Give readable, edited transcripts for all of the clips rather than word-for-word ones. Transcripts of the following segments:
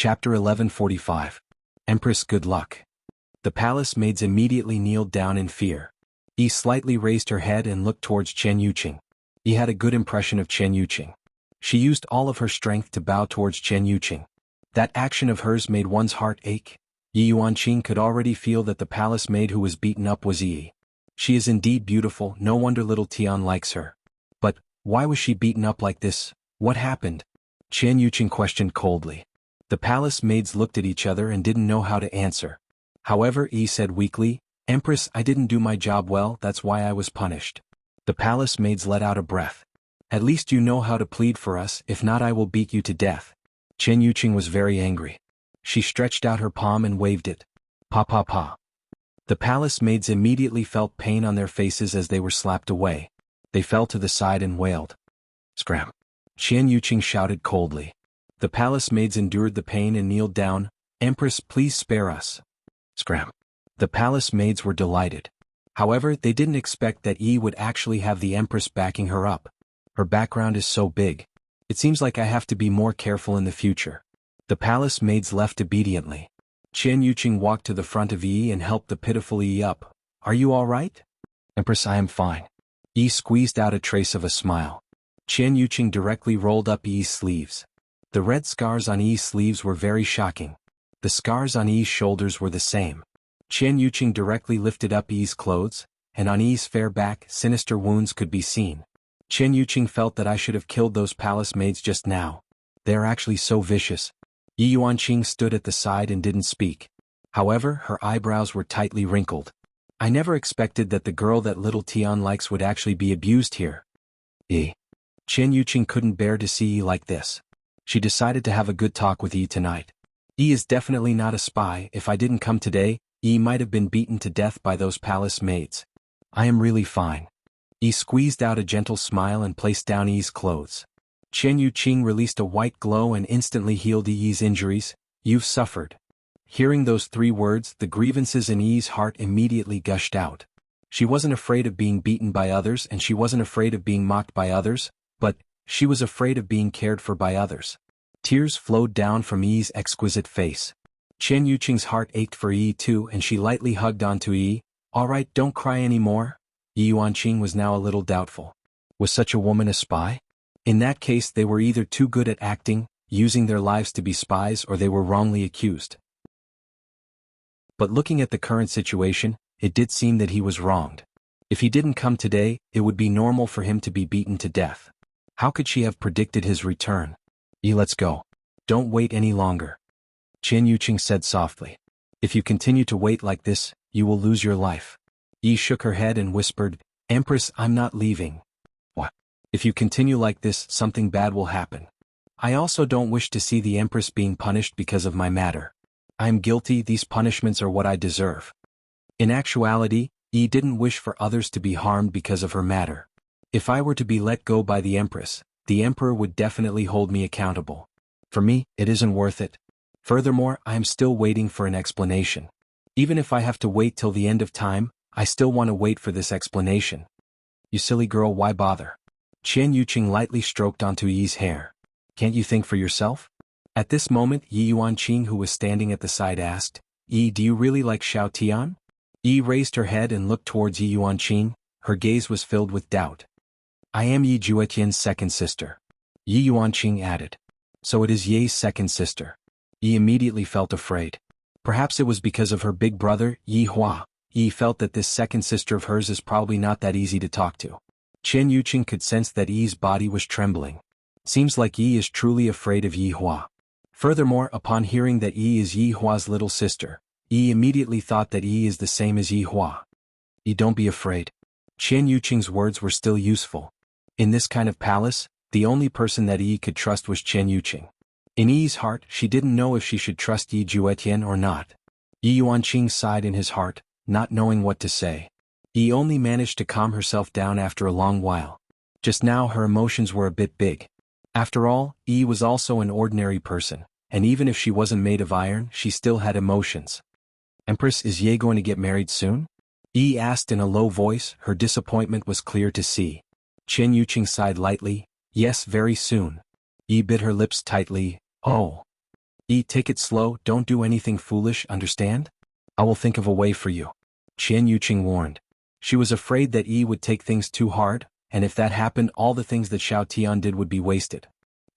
Chapter 1145. Empress Good Luck. The palace maids immediately kneeled down in fear. Yi slightly raised her head and looked towards Chen Yuqing. Yi had a good impression of Chen Yuqing. She used all of her strength to bow towards Chen Yuqing. That action of hers made one's heart ache. Yi Yuanqing could already feel that the palace maid who was beaten up was Yi. She is indeed beautiful, no wonder little Tian likes her. But, why was she beaten up like this? What happened? Chen Yuqing questioned coldly. The palace maids looked at each other and didn't know how to answer. However, Yi said weakly, "Empress, I didn't do my job well, that's why I was punished." The palace maids let out a breath. "At least you know how to plead for us, if not I will beat you to death." Chen Yuqing was very angry. She stretched out her palm and waved it. Pa pa pa. The palace maids immediately felt pain on their faces as they were slapped away. They fell to the side and wailed. Scram. Chen Yuqing shouted coldly. The palace maids endured the pain and kneeled down. "Empress, please spare us." Scram. The palace maids were delighted. However, they didn't expect that Yi would actually have the Empress backing her up. Her background is so big. It seems like I have to be more careful in the future. The palace maids left obediently. Chen Yuqing walked to the front of Yi and helped the pitiful Yi up. "Are you all right?" "Empress, I am fine." Yi squeezed out a trace of a smile. Chen Yuqing directly rolled up Yi's sleeves. The red scars on Yi's sleeves were very shocking. The scars on Yi's shoulders were the same. Chen Yuqing directly lifted up Yi's clothes, and on Yi's fair back, sinister wounds could be seen. Chen Yuqing felt that I should have killed those palace maids just now. They are actually so vicious. Yi Yuanqing stood at the side and didn't speak. However, her eyebrows were tightly wrinkled. I never expected that the girl that little Tian likes would actually be abused here. Yi. Chen Yuqing couldn't bear to see Yi like this. She decided to have a good talk with Yi tonight. Yi is definitely not a spy. If I didn't come today, Yi might have been beaten to death by those palace maids. I am really fine. Yi squeezed out a gentle smile and placed down Yi's clothes. Chen Yuqing released a white glow and instantly healed Yi's injuries. "You've suffered." Hearing those 3 words, the grievances in Yi's heart immediately gushed out. She wasn't afraid of being beaten by others and she wasn't afraid of being mocked by others, but she was afraid of being cared for by others. Tears flowed down from Yi's exquisite face. Chen Yuqing's heart ached for Yi too and she lightly hugged onto Yi. "All right, don't cry anymore." Yi Yuanqing was now a little doubtful. Was such a woman a spy? In that case they were either too good at acting, using their lives to be spies, or they were wrongly accused. But looking at the current situation, it did seem that he was wronged. If he didn't come today, it would be normal for him to be beaten to death. How could she have predicted his return? "Yi, let's go. Don't wait any longer," Chen Yuqing said softly. "If you continue to wait like this, you will lose your life." Yi shook her head and whispered, "Empress, I'm not leaving." "What? If you continue like this, something bad will happen. I also don't wish to see the Empress being punished because of my matter. I am guilty, these punishments are what I deserve." In actuality, Yi didn't wish for others to be harmed because of her matter. "If I were to be let go by the Empress, the Emperor would definitely hold me accountable. For me, it isn't worth it. Furthermore, I am still waiting for an explanation. Even if I have to wait till the end of time, I still want to wait for this explanation." "You silly girl, why bother?" Chen Yuqing lightly stroked onto Yi's hair. "Can't you think for yourself?" At this moment, Yi Yuanqing, who was standing at the side, asked, "Yi, do you really like Xiao Tian?" Yi raised her head and looked towards Yi Yuanqing. Her gaze was filled with doubt. "I am Yi Juetian's second sister," Yi Yuanqing added. "So it is Yi's second sister." Yi immediately felt afraid. Perhaps it was because of her big brother, Yi Hua. Yi felt that this second sister of hers is probably not that easy to talk to. Chen Yuqing could sense that Yi's body was trembling. Seems like Yi is truly afraid of Yi Hua. Furthermore, upon hearing that Yi is Yi Hua's little sister, Yi immediately thought that Yi is the same as Yi Hua. "Yi, don't be afraid." Chen Yuqing's words were still useful. In this kind of palace, the only person that Yi could trust was Chen Yuqing. In Yi's heart, she didn't know if she should trust Yi Juetian or not. Yi Yuanqing sighed in his heart, not knowing what to say. Yi only managed to calm herself down after a long while. Just now her emotions were a bit big. After all, Yi was also an ordinary person, and even if she wasn't made of iron, she still had emotions. "Empress, is Ye going to get married soon?" Yi asked in a low voice. Her disappointment was clear to see. Chen Yuqing sighed lightly. "Yes, very soon." Yi bit her lips tightly. "Oh." Take it slow, don't do anything foolish, understand? I will think of a way for you. Chen Yuqing warned. She was afraid that would take things too hard, and if that happened all the things that Xiao Tian did would be wasted.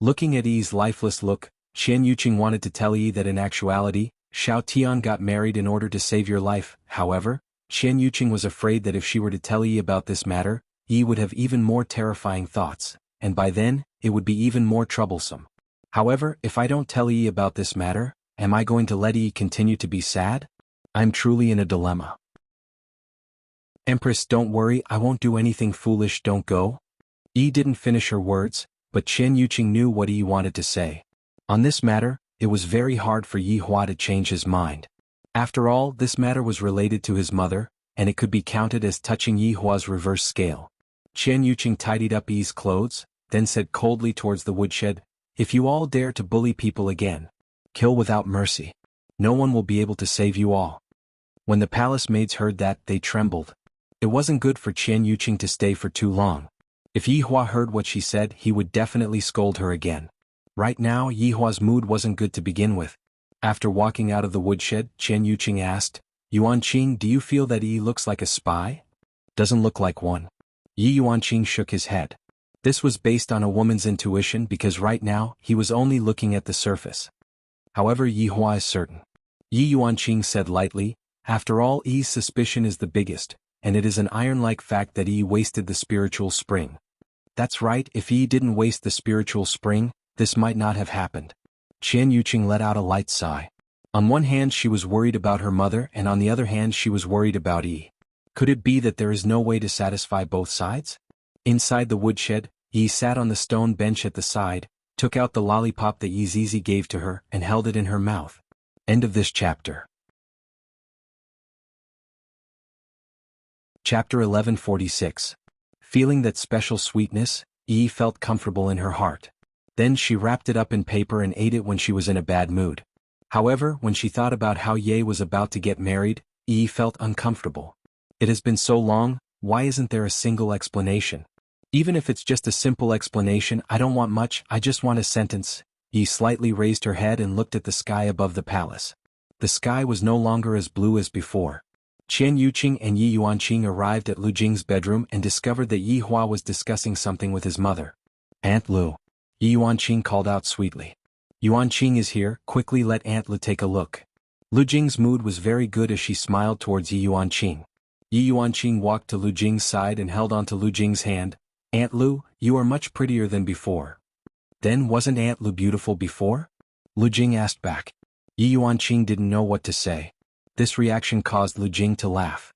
Looking at Yi's lifeless look, Chen Yuqing wanted to tell Yi that in actuality, Xiao Tian got married in order to save your life. However, Chen Yuqing was afraid that if she were to tell Yi about this matter, Yi would have even more terrifying thoughts, and by then, it would be even more troublesome. However, if I don't tell Yi about this matter, am I going to let Yi continue to be sad? I'm truly in a dilemma. Empress, don't worry, I won't do anything foolish, don't go. Yi didn't finish her words, but Chen Yuqing knew what Yi wanted to say. On this matter, it was very hard for Yi Hua to change his mind. After all, this matter was related to his mother, and it could be counted as touching Yi Hua's reverse scale. Chen Yuqing tidied up Yi's clothes, then said coldly towards the woodshed, "If you all dare to bully people again, kill without mercy. No one will be able to save you all." When the palace maids heard that, they trembled. It wasn't good for Chen Yuqing to stay for too long. If Yi Hua heard what she said, he would definitely scold her again. Right now, Yi Hua's mood wasn't good to begin with. After walking out of the woodshed, Chen Yuqing asked, "Yuanqing, do you feel that Yi looks like a spy?" "Doesn't look like one." Yuanqing shook his head. This was based on a woman's intuition because right now, he was only looking at the surface. However, Yi Hua is certain. Yuanqing said lightly, "After all, Yi's suspicion is the biggest, and it is an iron-like fact that Yi wasted the spiritual spring." That's right, if Yi didn't waste the spiritual spring, this might not have happened. Chen Yuqing let out a light sigh. On one hand she was worried about her mother and on the other hand she was worried about Yi. Could it be that there is no way to satisfy both sides? Inside the woodshed, Yi sat on the stone bench at the side, took out the lollipop that Yi Zizi gave to her and held it in her mouth. End of this chapter. Chapter 1146. Feeling that special sweetness, Yi felt comfortable in her heart. Then she wrapped it up in paper and ate it when she was in a bad mood. However, when she thought about how Ye was about to get married, Yi felt uncomfortable. It has been so long, why isn't there a single explanation? Even if it's just a simple explanation, I don't want much, I just want a sentence. Yi slightly raised her head and looked at the sky above the palace. The sky was no longer as blue as before. Chen Yuqing and Yi Yuanqing arrived at Lu Jing's bedroom and discovered that Yi Hua was discussing something with his mother. "Aunt Lu." Yi Yuanqing called out sweetly. "Yuanqing is here, quickly let Aunt Lu take a look." Lu Jing's mood was very good as she smiled towards Yi Yuanqing. Yi Yuanqing walked to Lu Jing's side and held onto Lu Jing's hand. "Aunt Lu, you are much prettier than before." "Then wasn't Aunt Lu beautiful before?" Lu Jing asked back. Yi Yuanqing didn't know what to say. This reaction caused Lu Jing to laugh.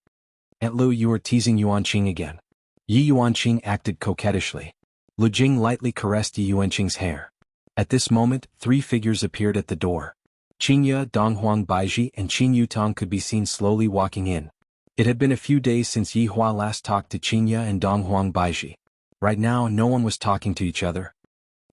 "Aunt Lu, you are teasing Yuanqing again." Yi Yuanqing acted coquettishly. Lu Jing lightly caressed Yi Yuanqing's hair. At this moment, 3 figures appeared at the door. Qingye, Donghuang Baiji and Qin Yutong could be seen slowly walking in. It had been a few days since Yi Hua last talked to Qingye and Donghuang Baiji. Right now, no one was talking to each other.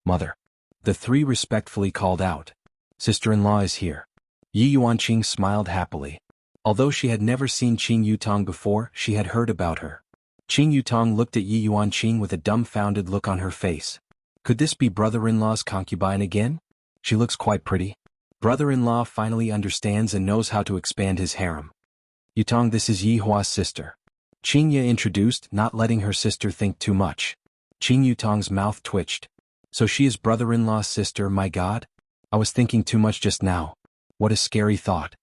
"Mother." The 3 respectfully called out. "Sister-in-law is here." Yi Yuanqing smiled happily. Although she had never seen Qin Yutong before, she had heard about her. Qin Yutong looked at Yi Yuanqing with a dumbfounded look on her face. Could this be brother-in-law's concubine again? She looks quite pretty. Brother-in-law finally understands and knows how to expand his harem. "Yutong, this is Yi Hua's sister." Qingye introduced, not letting her sister think too much. Qin Yutong's mouth twitched. "So she is brother-in-law's sister, my god? I was thinking too much just now. What a scary thought."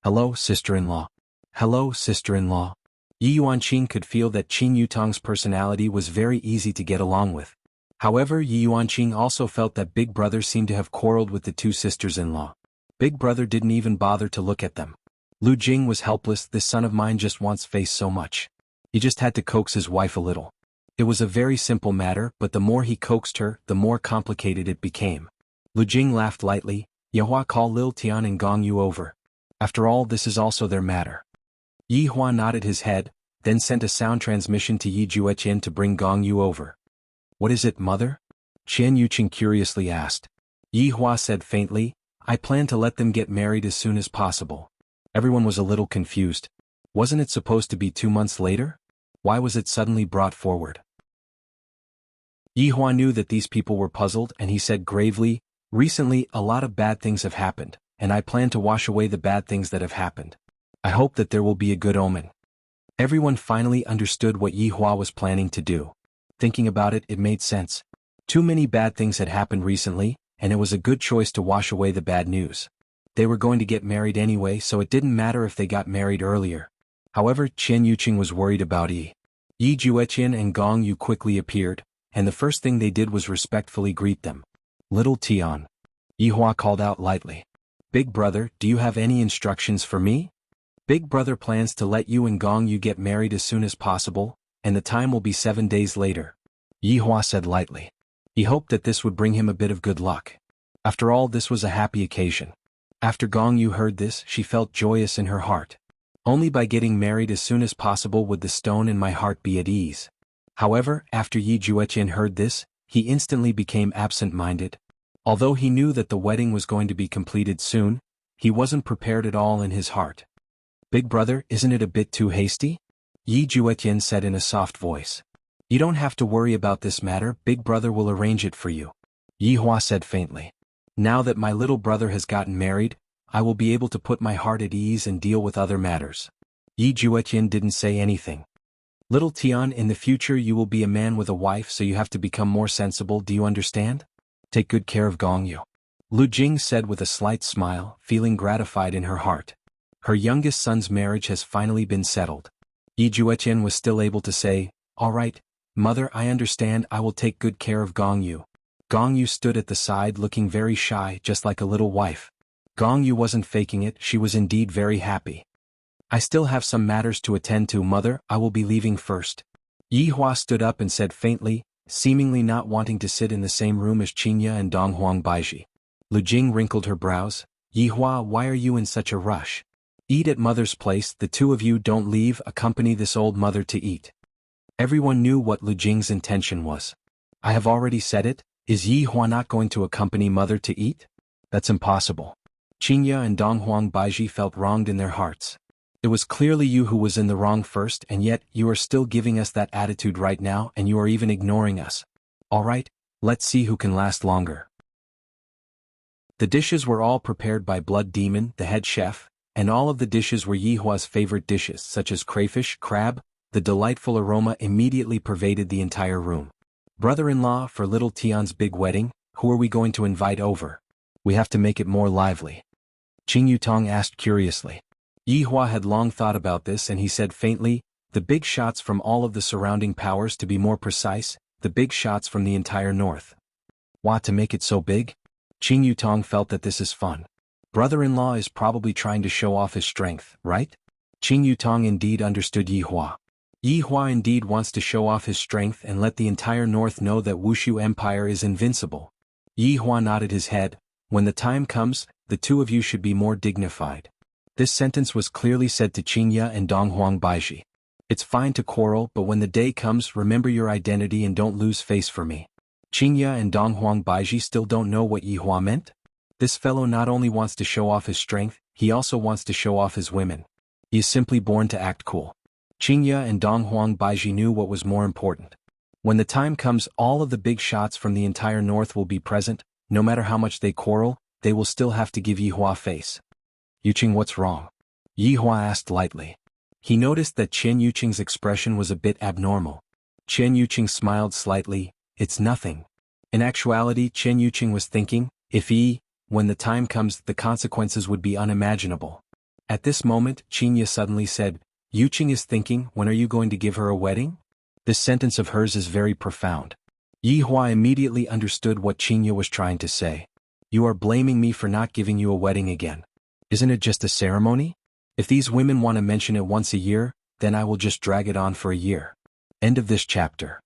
"Hello, sister-in-law." "Hello, sister-in-law." Yi Yuanqing could feel that Qin Yutong's personality was very easy to get along with. However, Yi Yuanqing also felt that Big Brother seemed to have quarreled with the 2 sisters-in-law. Big Brother didn't even bother to look at them. Lu Jing was helpless, "This son of mine just wants face so much." He just had to coax his wife a little. It was a very simple matter, but the more he coaxed her, the more complicated it became. Lu Jing laughed lightly. "Yehua, call Lil Tian and Gong Yu over. After all, this is also their matter." Yi Hua nodded his head, then sent a sound transmission to Yi Jueqian to bring Gong Yu over. "What is it, mother?" Chen Yuqing curiously asked. Yi Hua said faintly, "I plan to let them get married as soon as possible." Everyone was a little confused. Wasn't it supposed to be 2 months later? Why was it suddenly brought forward? Yi Hua knew that these people were puzzled and he said gravely, Recently, a lot of bad things have happened, and I plan to wash away the bad things that have happened. I hope that there will be a good omen. Everyone finally understood what Yi Hua was planning to do. Thinking about it, it made sense. Too many bad things had happened recently, and it was a good choice to wash away the bad news. They were going to get married anyway, so it didn't matter if they got married earlier. However, Chen Yuqing was worried about Yi Jueqian and Gong Yu quickly appeared, and the first thing they did was respectfully greet them. Little Tian. Yi Hua called out lightly. Big brother, do you have any instructions for me? Big brother plans to let you and Gong Yu get married as soon as possible, and the time will be 7 days later. Yi Hua said lightly. He hoped that this would bring him a bit of good luck. After all, this was a happy occasion. After Gong Yu heard this, she felt joyous in her heart. Only by getting married as soon as possible would the stone in my heart be at ease. However, after Yi Jueqian heard this, he instantly became absent-minded. Although he knew that the wedding was going to be completed soon, he wasn't prepared at all in his heart. Big brother, isn't it a bit too hasty? Yi Jueqian said in a soft voice. You don't have to worry about this matter, big brother will arrange it for you. Yi Hua said faintly. Now that my little brother has gotten married, I will be able to put my heart at ease and deal with other matters. Yi Jueqian didn't say anything. Little Tian, in the future you will be a man with a wife, so you have to become more sensible, do you understand? Take good care of Gong Yu. Lu Jing said with a slight smile, feeling gratified in her heart. Her youngest son's marriage has finally been settled. Yi Jueqian was still able to say, all right, mother, I understand, I will take good care of Gong Yu. Gong Yu stood at the side looking very shy, just like a little wife. Gong Yu wasn't faking it, she was indeed very happy. I still have some matters to attend to, mother, I will be leaving first. Yi Hua stood up and said faintly, seemingly not wanting to sit in the same room as Qingya and Donghuang Baiji. Lu Jing wrinkled her brows. Yi Hua, why are you in such a rush? Eat at mother's place, the two of you don't leave, accompany this old mother to eat. Everyone knew what Lu Jing's intention was. I have already said it, is Yi Hua not going to accompany mother to eat? That's impossible. Qingya and Donghuang Baiji felt wronged in their hearts. It was clearly you who was in the wrong first, and yet you are still giving us that attitude right now, and you are even ignoring us. All right, let's see who can last longer. The dishes were all prepared by Blood Demon, the head chef, and all of the dishes were Yi Hua's favorite dishes, such as crayfish, crab. The delightful aroma immediately pervaded the entire room. Brother-in-law, for little Tian's big wedding, who are we going to invite over? We have to make it more lively. Qing Yutong asked curiously. Yi Hua had long thought about this and he said faintly, the big shots from all of the surrounding powers, to be more precise, the big shots from the entire north. What, to make it so big? Qing Yutong felt that this is fun. Brother-in-law is probably trying to show off his strength, right? Qing Yutong indeed understood Yi Hua. Yi Hua indeed wants to show off his strength and let the entire north know that Wuxia Empire is invincible. Yi Hua nodded his head. When the time comes, the two of you should be more dignified. This sentence was clearly said to Qingya and Donghuang Baiji. It's fine to quarrel, but when the day comes, remember your identity and don't lose face for me. Qingya and Donghuang Baiji still don't know what Yi Hua meant? This fellow not only wants to show off his strength, he also wants to show off his women. He is simply born to act cool. Qingya and Donghuang Baiji knew what was more important. When the time comes, all of the big shots from the entire north will be present. No matter how much they quarrel, they will still have to give Yi Hua face. Yuqing, what's wrong? Yi Hua asked lightly. He noticed that Chen Yuqing's expression was a bit abnormal. Chen Yuqing smiled slightly. It's nothing. In actuality, Chen Yuqing was thinking, when the time comes, the consequences would be unimaginable. At this moment, Qingya suddenly said, Yuqing is thinking, when are you going to give her a wedding? This sentence of hers is very profound. Yi Hua immediately understood what Qingya was trying to say. You are blaming me for not giving you a wedding again. Isn't it just a ceremony? If these women want to mention it once a year, then I will just drag it on for a year. End of this chapter.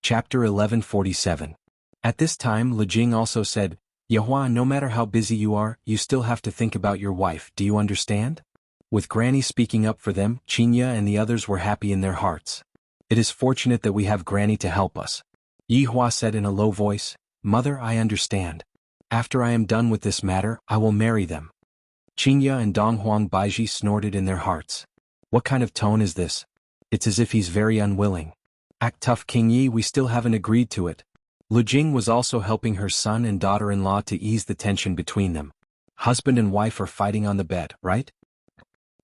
Chapter 1147. At this time, Lu Jing also said, Yi Hua, no matter how busy you are, you still have to think about your wife, do you understand? With Granny speaking up for them, Qingya and the others were happy in their hearts. It is fortunate that we have Granny to help us. Yi Hua said in a low voice, Mother, I understand. After I am done with this matter, I will marry them. Qingya and Donghuang Baiji snorted in their hearts. What kind of tone is this? It's as if he's very unwilling. Act tough, King Yi, we still haven't agreed to it. Lu Jing was also helping her son and daughter-in-law to ease the tension between them. Husband and wife are fighting on the bed, right?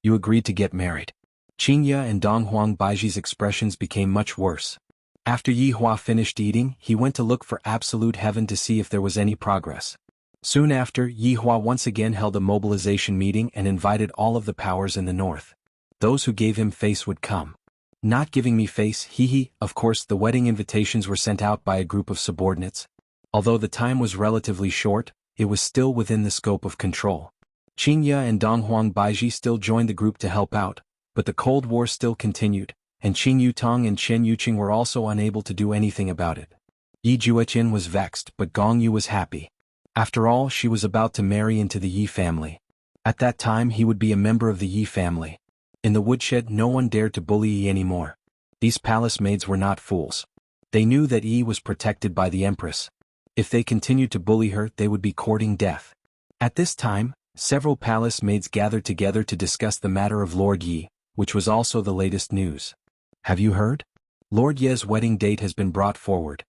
You agreed to get married. Qingya and Dong Huang Baiji's expressions became much worse. After Yi Hua finished eating, he went to look for absolute heaven to see if there was any progress. Soon after, Yi Hua once again held a mobilization meeting and invited all of the powers in the north. Those who gave him face would come. Not giving me face, hee. Of course, the wedding invitations were sent out by a group of subordinates. Although the time was relatively short, it was still within the scope of control. Qingya and Dong Huang Baiji still joined the group to help out, but the Cold War still continued, and Qing Yutong and Chen Yuqing were also unable to do anything about it. Yi Juetian was vexed, but Gong Yu was happy. After all, she was about to marry into the Yi family. At that time he would be a member of the Yi family. In the woodshed no one dared to bully Yi anymore. These palace maids were not fools. They knew that Yi was protected by the Empress. If they continued to bully her, they would be courting death. At this time, several palace maids gathered together to discuss the matter of Lord Yi, which was also the latest news. Have you heard? Lord Ye's wedding date has been brought forward.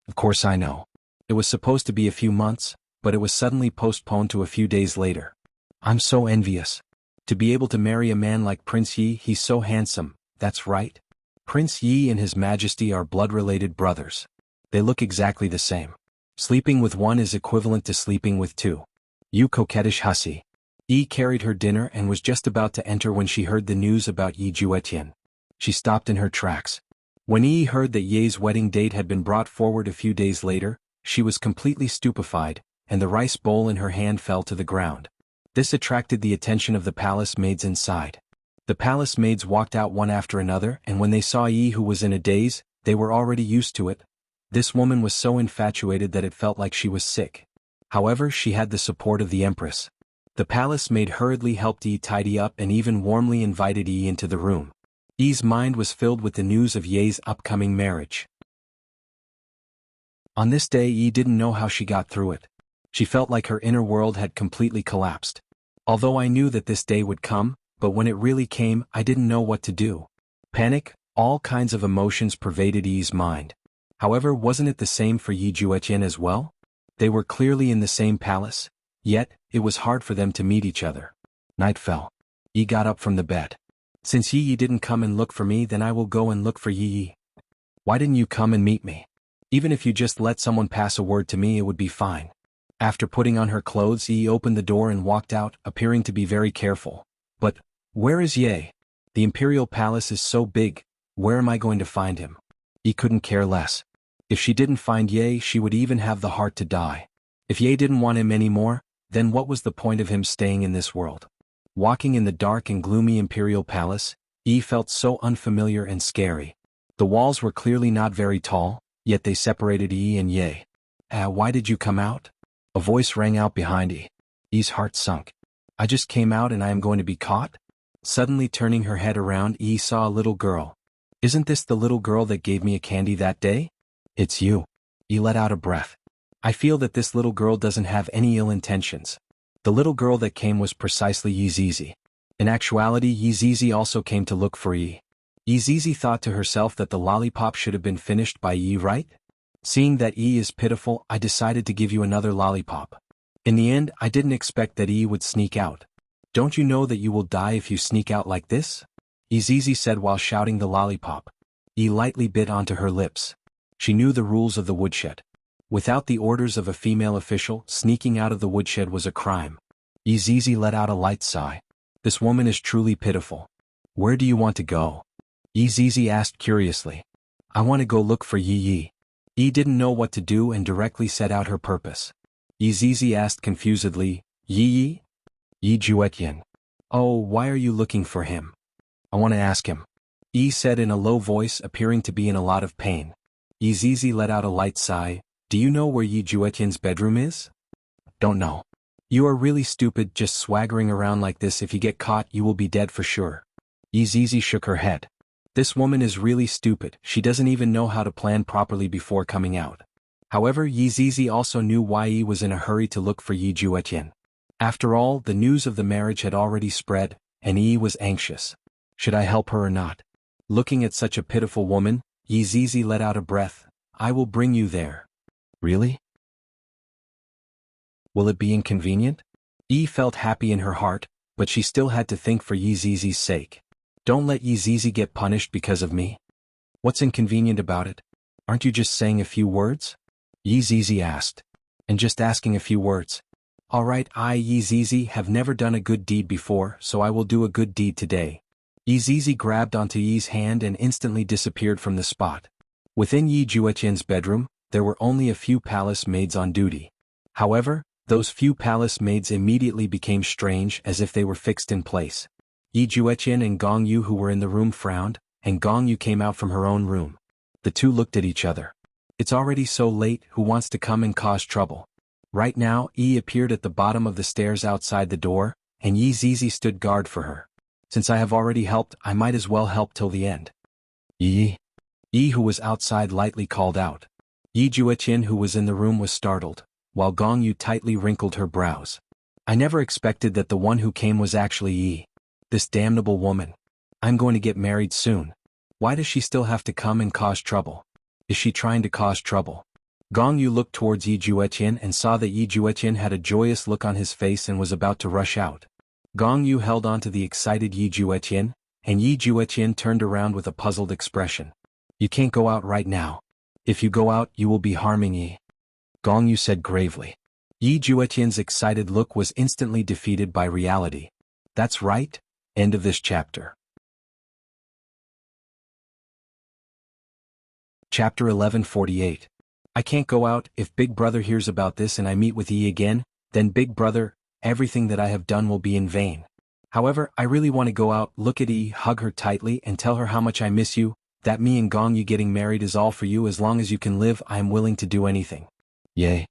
Of course I know. It was supposed to be a few months, but it was suddenly postponed to a few days later. I'm so envious. To be able to marry a man like Prince Yi, he's so handsome, that's right. Prince Yi and His Majesty are blood-related brothers. They look exactly the same. Sleeping with one is equivalent to sleeping with two. You coquettish hussy. Yi carried her dinner and was just about to enter when she heard the news about Yi Juetian. She stopped in her tracks. When Yi heard that Ye's wedding date had been brought forward a few days later, she was completely stupefied, and the rice bowl in her hand fell to the ground. This attracted the attention of the palace maids inside. The palace maids walked out one after another, and when they saw Yi, who was in a daze, they were already used to it. This woman was so infatuated that it felt like she was sick. However, she had the support of the Empress. The palace maid hurriedly helped Yi tidy up and even warmly invited Yi into the room. Yi's mind was filled with the news of Ye's upcoming marriage. On this day, Yi didn't know how she got through it. She felt like her inner world had completely collapsed. Although I knew that this day would come, but when it really came, I didn't know what to do. Panic, all kinds of emotions pervaded Yi's mind. However, wasn't it the same for Yi Juetian as well? They were clearly in the same palace, yet, it was hard for them to meet each other. Night fell. Yi got up from the bed. Since Yi didn't come and look for me, then I will go and look for Yi. Why didn't you come and meet me? Even if you just let someone pass a word to me, it would be fine. After putting on her clothes, Yi opened the door and walked out, appearing to be very careful. But, where is Ye? The imperial palace is so big, where am I going to find him? Yi couldn't care less. If she didn't find Ye, she would even have the heart to die. If Ye didn't want him anymore, then what was the point of him staying in this world? Walking in the dark and gloomy imperial palace, Yi felt so unfamiliar and scary. The walls were clearly not very tall, yet they separated Yi and Ye. Why did you come out? A voice rang out behind Yi. Yi's heart sunk. I just came out and I am going to be caught? Suddenly turning her head around, Yi saw a little girl. Isn't this the little girl that gave me a candy that day? It's you. Yi let out a breath. I feel that this little girl doesn't have any ill intentions. The little girl that came was precisely Yi Zizi. In actuality, Yi Zizi also came to look for Yi. Yi Zizi thought to herself that the lollipop should have been finished by Yi, right? Seeing that Yi is pitiful, I decided to give you another lollipop. In the end, I didn't expect that Yi would sneak out. Don't you know that you will die if you sneak out like this? Yi Zizi said while shouting the lollipop. Yi lightly bit onto her lips. She knew the rules of the woodshed. Without the orders of a female official, sneaking out of the woodshed was a crime. Yi Zizi let out a light sigh. This woman is truly pitiful. Where do you want to go? Yi Zizi asked curiously. I want to go look for Yi. Yi didn't know what to do and directly set out her purpose. Yi Zizi asked confusedly, Yi Juetian. Oh, why are you looking for him? I want to ask him. Yi said in a low voice, appearing to be in a lot of pain. Yi Zizi let out a light sigh. Do you know where Yi Juetian's bedroom is? Don't know. You are really stupid just swaggering around like this. If you get caught, you will be dead for sure. Yi Zizi shook her head. This woman is really stupid. She doesn't even know how to plan properly before coming out. However, Yi Zizi also knew why Yi was in a hurry to look for Yi Juetian. After all, the news of the marriage had already spread, and Yi was anxious. Should I help her or not? Looking at such a pitiful woman, Yi Zizi let out a breath. I will bring you there. Really? Will it be inconvenient? Yi felt happy in her heart, but she still had to think for Yi Zizi's sake. Don't let Yi Zizi get punished because of me. What's inconvenient about it? Aren't you just saying a few words? Yi Zizi asked. And just asking a few words. Alright, I Yi Zizi have never done a good deed before, so I will do a good deed today. Yi Zizi grabbed onto Yi's hand and instantly disappeared from the spot. Within Yi Juetian's bedroom, there were only a few palace maids on duty. However, those few palace maids immediately became strange as if they were fixed in place. Yi Juetian and Gong Yu who were in the room frowned, and Gong Yu came out from her own room. The two looked at each other. It's already so late, who wants to come and cause trouble? Right now, Yi appeared at the bottom of the stairs outside the door, and Yi Zizi stood guard for her. Since I have already helped, I might as well help till the end. Yi. Yi who was outside lightly called out. Yi Juetian who was in the room was startled, while Gong Yu tightly wrinkled her brows. I never expected that the one who came was actually Yi. This damnable woman. I'm going to get married soon. Why does she still have to come and cause trouble? Is she trying to cause trouble? Gong Yu looked towards Yi Juetian and saw that Yi Juetian had a joyous look on his face and was about to rush out. Gong Yu held on to the excited Yi Juetian, and Yi Juetian turned around with a puzzled expression. You can't go out right now. If you go out, you will be harming Yi. Gong Yu said gravely. Yi Juetian's excited look was instantly defeated by reality. That's right. End of this chapter. Chapter 1148. I can't go out. If Big Brother hears about this and I meet with Yi again, then Big Brother, everything that I have done will be in vain. However, I really want to go out, look at Yi, hug her tightly and tell her how much I miss you, that me and Gong Yu getting married is all for you. As long as you can live, I am willing to do anything. Ye.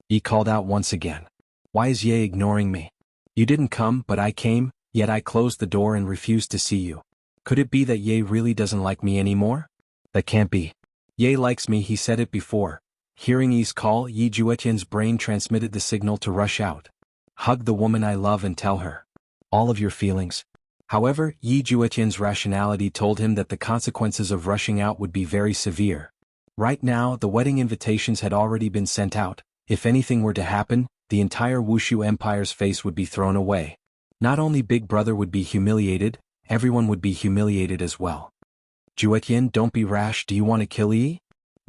Yi called out once again. Why is Ye ignoring me? You didn't come, but I came, yet I closed the door and refused to see you. Could it be that Ye really doesn't like me anymore? That can't be. Ye likes me, he said it before. Hearing Yi's call, Yi Juetian's brain transmitted the signal to rush out. Hug the woman I love and tell her all of your feelings. However, Yi Juetian's rationality told him that the consequences of rushing out would be very severe. Right now, the wedding invitations had already been sent out. If anything were to happen, the entire Wushu Empire's face would be thrown away. Not only Big Brother would be humiliated, everyone would be humiliated as well. Juetian, don't be rash. Do you want to kill Yi?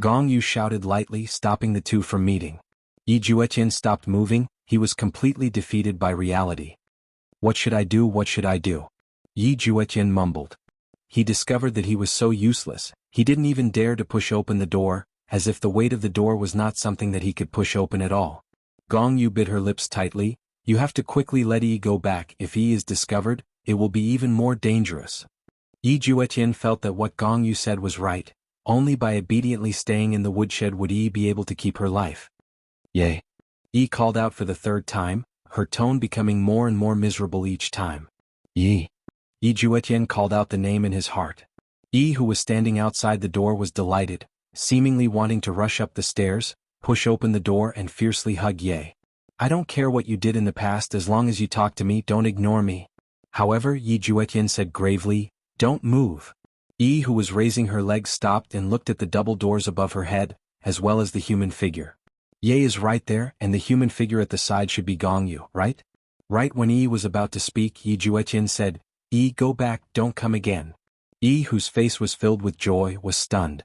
Gong Yu shouted lightly, stopping the two from meeting. Yi Juetian stopped moving. He was completely defeated by reality. What should I do? What should I do? Yi Juetian mumbled. He discovered that he was so useless, he didn't even dare to push open the door, as if the weight of the door was not something that he could push open at all. Gong Yu bit her lips tightly. You have to quickly let Yi go back. If Yi is discovered, it will be even more dangerous. Yi Juetian felt that what Gong Yu said was right. Only by obediently staying in the woodshed would Yi be able to keep her life. Yea. Yi called out for the third time, her tone becoming more and more miserable each time. Yi. Yi Juetian called out the name in his heart. Yi, who was standing outside the door, was delighted, seemingly wanting to rush up the stairs, push open the door and fiercely hug Ye. I don't care what you did in the past as long as you talk to me, don't ignore me. However, Yi Juetian said gravely, don't move. Yi, who was raising her legs, stopped and looked at the double doors above her head, as well as the human figure. Ye is right there, and the human figure at the side should be Gong Yu, right? Right when Yi was about to speak, Yi Juetian said, Yi, go back, don't come again. Yi, whose face was filled with joy, was stunned.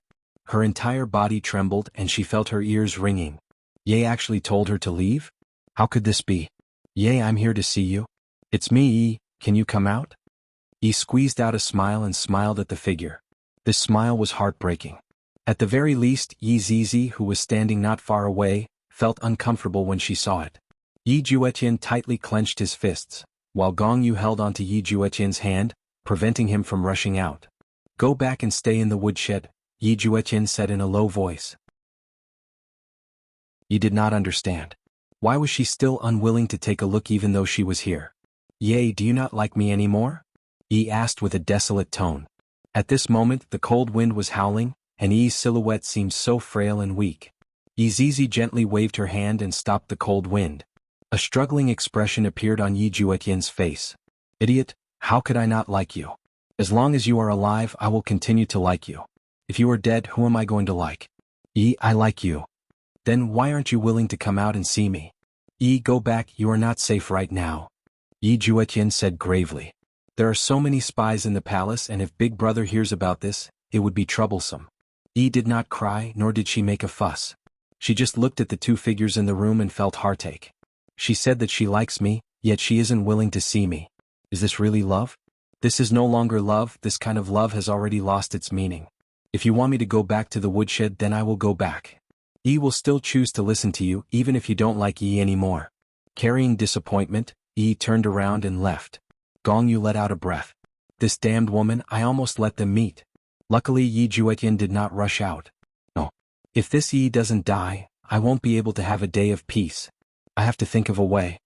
Her entire body trembled and she felt her ears ringing. Ye actually told her to leave? How could this be? Ye, I'm here to see you. It's me, Yi, can you come out? Yi squeezed out a smile and smiled at the figure. This smile was heartbreaking. At the very least, Yi Zizi, who was standing not far away, felt uncomfortable when she saw it. Yi Juetian tightly clenched his fists, while Gong Yu held onto Yi Juetian's hand, preventing him from rushing out. Go back and stay in the woodshed, Yi Juetian said in a low voice. Yi did not understand. Why was she still unwilling to take a look even though she was here? Ye, do you not like me anymore? Yi asked with a desolate tone. At this moment the cold wind was howling, and Yi's silhouette seemed so frail and weak. Yi Zizi gently waved her hand and stopped the cold wind. A struggling expression appeared on Yi Juetian's face. Idiot, how could I not like you? As long as you are alive I will continue to like you. If you are dead, who am I going to like? I like you. Then why aren't you willing to come out and see me? Go back, you are not safe right now. Juetian said gravely. There are so many spies in the palace, and if Big Brother hears about this, it would be troublesome. Did not cry, nor did she make a fuss. She just looked at the two figures in the room and felt heartache. She said that she likes me, yet she isn't willing to see me. Is this really love? This is no longer love, this kind of love has already lost its meaning. If you want me to go back to the woodshed, then I will go back. Will still choose to listen to you, even if you don't like anymore. Carrying disappointment, turned around and left. Gong Yu let out a breath. This damned woman, I almost let them meet. Luckily Juetian did not rush out. No. If this doesn't die, I won't be able to have a day of peace. I have to think of a way.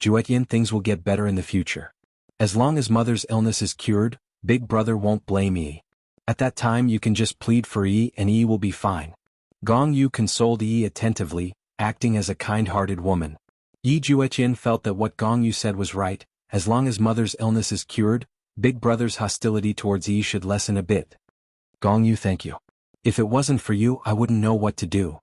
Juetian, things will get better in the future. As long as mother's illness is cured, Big Brother won't blame At that time you can just plead for and will be fine. Gong Yu consoled attentively, acting as a kind-hearted woman. Juetian felt that what Gong Yu said was right. As long as mother's illness is cured, Big Brother's hostility towards should lessen a bit. Gong Yu, thank you. If it wasn't for you, I wouldn't know what to do.